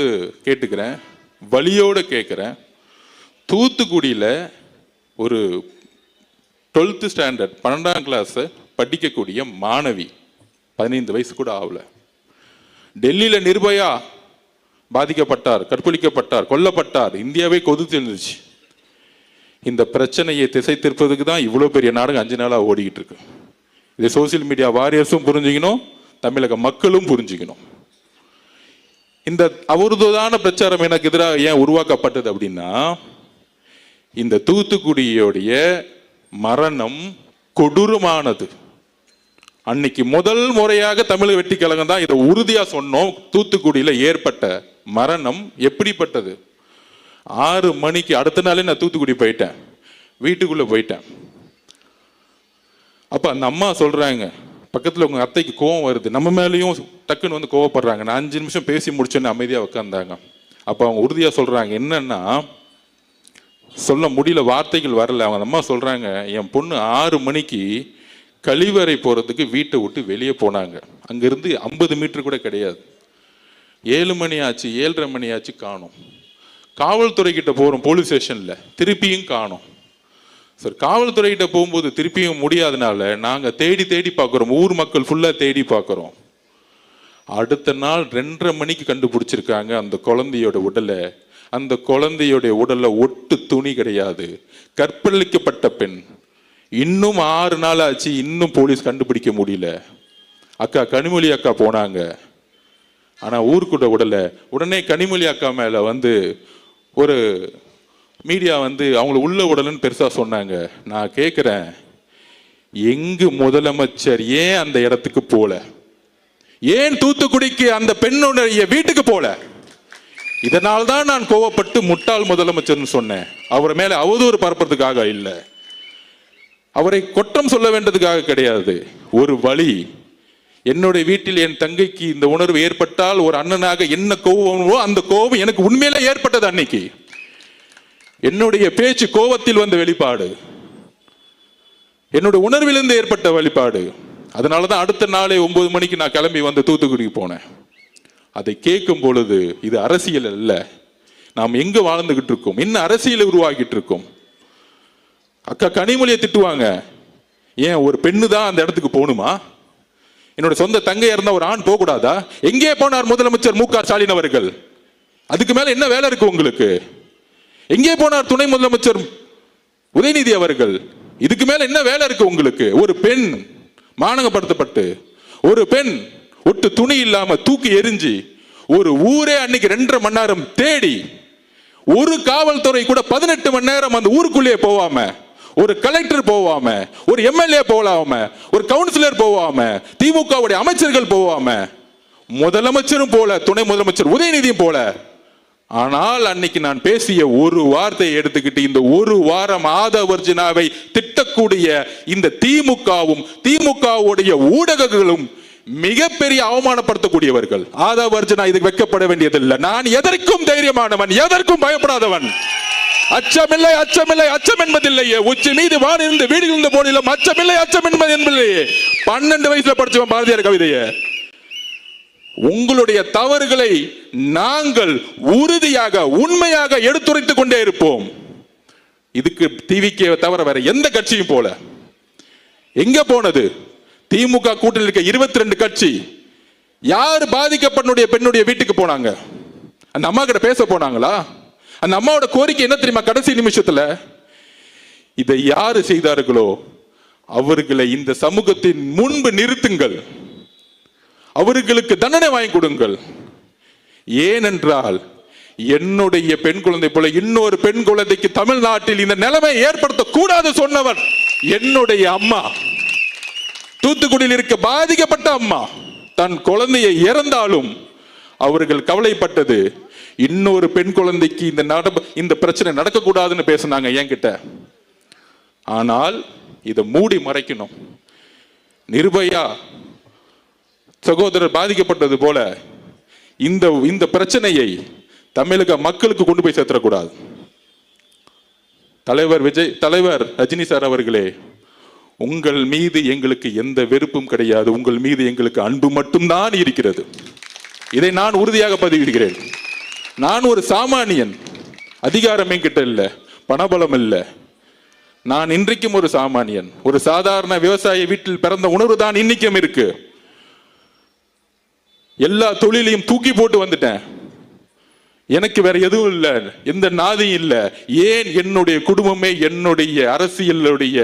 கேட்டுக்கிறேன், வலியோடு கேட்குறேன். தூத்துக்குடியில் ஒரு 12th ஸ்டாண்டர்ட் 12ஆம் கிளாஸ் படிக்கக்கூடிய மாணவி, 15 வயசு கூட ஆகல, டெல்லியில் நிர்பயா பாதிக்கப்பட்டார், கற்பழிக்கப்பட்டார், கொல்லப்பட்டார், இந்தியாவே கொதித்து இருந்துச்சு. இந்த பிரச்சனையை திசை திருப்பதுக்கு தான் இவ்வளோ பெரிய நாடகம் 5 நாளாக ஓடிக்கிட்டு இருக்கு. இதை சோசியல் மீடியா வாரியர்ஸும் புரிஞ்சுக்கணும், தமிழக மக்களும் புரிஞ்சுக்கணும். இந்த அவதூறான பிரச்சாரம் எனக்கு எதிராக ஏன் உருவாக்கப்பட்டது அப்படின்னா, இந்த தூத்துக்குடியோடைய மரணம் கொடூரமானது. அன்னைக்கு முதல் முறையாக தமிழக வெற்றி கழகம் தான் இதை உறுதியா சொன்னோம். தூத்துக்குடியில ஏற்பட்ட மரணம் எப்படிப்பட்டது? 6 மணிக்கு அடுத்த நாளே நான் தூத்துக்குடி போயிட்டேன், வீட்டுக்குள்ள போயிட்டேன். அப்ப அந்த அம்மா சொல்றாங்க, பக்கத்தில் உங்கள் அத்தைக்கு கோவம் வருது, நம்ம மேலேயும் டக்குன்னு கோவப்படுறாங்க. நான் 5 நிமிஷம் பேசி முடிச்சோன்னு அமைதியாக உட்காந்தாங்க. அப்போ அவங்க உறுதியாக சொல்கிறாங்க, என்னன்னா சொல்ல முடியல, வார்த்தைகள் வரல. அவங்க அம்மா சொல்கிறாங்க, என் பொண்ணு 6 மணிக்கு கழிவறை போகிறதுக்கு வீட்டை விட்டு வெளியே போனாங்க. அங்கேருந்து 50 மீட்டர் கூட கிடையாது. 7 மணி ஆச்சு, 7:30 மணி ஆச்சு, காணோம். காவல்துறை கிட்ட போகிறோம், போலீஸ் ஸ்டேஷனில், திருப்பியும் காணோம். சார், காவல்துறை கிட்ட போகும்போது திருப்பியும் முடியாதனால நாங்கள் தேடி தேடி பார்க்குறோம், ஊர் மக்கள் ஃபுல்லாக தேடி பார்க்குறோம். அடுத்த நாள் 2:30 மணிக்கு கண்டுபிடிச்சிருக்காங்க அந்த குழந்தையோட உடலை. அந்த குழந்தையோடைய உடல்ல ஒட்டு துணி கிடையாது, கற்பழிக்கப்பட்ட பெண். இன்னும் 6 நாள் ஆச்சு, இன்னும் போலீஸ் கண்டுபிடிக்க முடியல. அக்கா கனிமொழி அக்கா போனாங்க, ஆனா ஊருக்குள்ள உடலை. உடனே கனிமொழி அக்கா மேல ஒரு மீடியா அவங்கள உள்ள உடலுன்னு பெருசா சொன்னாங்க. நான் கேட்கிறேன், எங்கு முதலமைச்சர் ஏன் அந்த இடத்துக்கு போல? ஏன் தூத்துக்குடிக்கு அந்த பெண்ணுடைய வீட்டுக்கு போல? இதனால்தான் நான் கோவப்பட்டு முட்டாள் முதலமைச்சர்னு சொன்னேன். அவர் மேல அவதூறு பரப்புறதுக்காக இல்லை, அவரை குற்றம் சொல்ல வேண்டதுக்காக கிடையாது. ஒரு வழி, என்னுடைய வீட்டில் என் தங்கைக்கு இந்த உணர்வு ஏற்பட்டால் ஒரு அண்ணனாக என்ன கோவமோ அந்த கோபம் எனக்கு உண்மையில ஏற்பட்டது. அன்னைக்கு என்னுடைய பேச்சு கோபத்தில் வந்த வெளிப்பாடு, என்னுடைய உணர்விலிருந்து ஏற்பட்ட வெளிப்பாடு. அதனாலதான் அடுத்த நாளே 9 மணிக்கு நான் கிளம்பி தூத்துக்குடிக்கு போனேன். அதை கேட்கும் பொழுது இது அரசியல் அல்ல, நாம் எங்க வாழ்ந்துகிட்டு இருக்கோம், என்ன அரசியலை உருவாக்கிட்டு இருக்கோம். அக்கா கனிமொழியை திட்டுவாங்க, ஏன் ஒரு பெண்ணு தான் அந்த இடத்துக்கு போகணுமா? என்னோட சொந்த தங்கையா இருந்தா ஒரு ஆண் போக கூடாதா? எங்கே போனார் முதலமைச்சர் மு.க. ஸ்டாலின் அவர்கள்? அதுக்கு மேல என்ன வேலை இருக்கு உங்களுக்கு? எங்கே போனார் துணை முதலமைச்சர் உதயநிதி அவர்கள்? இதுக்கு மேல என்ன வேலை இருக்கு உங்களுக்கு? ஒரு பெண் மானங்கப்படுத்தப்பட்டு, ஒரு பெண் ஒட்டு துணி இல்லாம தூக்கி எரிஞ்சு, ஒரு ஊரே அன்னைக்கு 2.5 மணி நேரம் தேடி, ஒரு காவல்துறை கூட 18 மணி நேரம் அந்த ஊருக்குள்ளே போவாம, ஒரு கலெக்டர் போவாம, ஒரு எம்எல்ஏ போகாம, ஒரு கவுன்சிலர் போவாம, திமுகவுடைய அமைச்சர்கள் போவாம, முதலமைச்சரும் போல, துணை முதலமைச்சர் உதயநிதியும் போல. ஆனால் அன்னைக்கு நான் பேசிய ஒரு வார்த்தையை எடுத்துக்கிட்டு இந்த ஒரு வாரம் ஆதவர்ஜினாவை திட்டக்கூடிய இந்த திமுகவும் திமுகவுடைய ஊடகங்களும் மிகப்பெரிய அவமானப்படுத்தக்கூடியவர்கள். ஆதவ அர்ஜுனா இதுக்கு வெட்கப்பட வேண்டியதில்லை. நான் எதற்கும் தைரியமானவன், எதற்கும் பயப்படாதவன். அச்சமில்லை அச்சமில்லை அச்சம் என்பதில்லையே. உச்சி மீது வானிருந்து வீடுகளிருந்து போனிலும் அச்சமில்லை அச்சம் என்பதில்லையே. 12 வயசுல படிச்சவன் பாரதியார் கவிதையை. உங்களுடைய தவறுகளை நாங்கள் உறுதியாக உண்மையாக எடுத்துரைத்துக் கொண்டே இருப்போம். இதுக்கு டிவிக்கு தவிர வேற எந்த கட்சியும் போல. எங்க போனது? திமுக கூட்டணியில் இருக்க 22 கட்சி யார் பாதிக்கப்பட்ட பெண்ணுடைய வீட்டுக்கு போனாங்க? அந்த அம்மா கிட்ட பேச போனாங்களா? அந்த அம்மாவோட கோரிக்கை என்ன தெரியுமா? கடைசி நிமிஷத்துல இதை யாரு செய்தார்களோ அவர்களை இந்த சமூகத்தின் முன்பு நிறுத்துங்கள், அவர்களுக்கு தண்டனை வாங்கி கொடுங்கள். ஏனென்றால் என்னுடைய பெண் குழந்தை போல இன்னொரு பெண் குழந்தைக்கு தமிழ்நாட்டில் இந்த நிலைமை ஏற்படுத்த கூடாது சொன்னவர் என்னுடைய அம்மா. தூத்துக்குடியில் இருக்க பாதிக்கப்பட்ட அம்மா தன் குழந்தையை இறந்தாலும் அவர்கள் கவலைப்பட்டது இன்னொரு பெண் குழந்தைக்கு இந்த பிரச்சனை நடக்கக்கூடாதுன்னு பேசினாங்க என்கிட்ட. ஆனால் இதை மூடி மறைக்கணும். நிர்பயா சகோதரர் பாதிக்கப்பட்டது போல இந்த பிரச்சனையை தமிழக மக்களுக்கு கொண்டு போய் சேர்த்துடக்கூடாது. தலைவர் ரஜினி சார் அவர்களே, உங்கள் மீது எங்களுக்கு எந்த வெறுப்பும் கிடையாது. உங்கள் மீது எங்களுக்கு அன்பு மட்டும்தான் இருக்கிறது. இதை நான் உறுதியாக பதிவிடுகிறேன். நான் ஒரு சாமானியன், அதிகாரம் என்கிட்ட இல்லை, பணபலம் இல்லை. நான் இன்றைக்கும் ஒரு சாமானியன், ஒரு சாதாரண விவசாய வீட்டில் பிறந்த உணர்வு தான் இன்னைக்கும் இருக்கு. எல்லா தொழிலையும் தூக்கி போட்டு வந்துட்டேன். எனக்கு வேற எதுவும் இல்லை, எந்த நாதியும் இல்லை. ஏன்? என்னுடைய குடும்பமே என்னுடைய அரசியலுடைய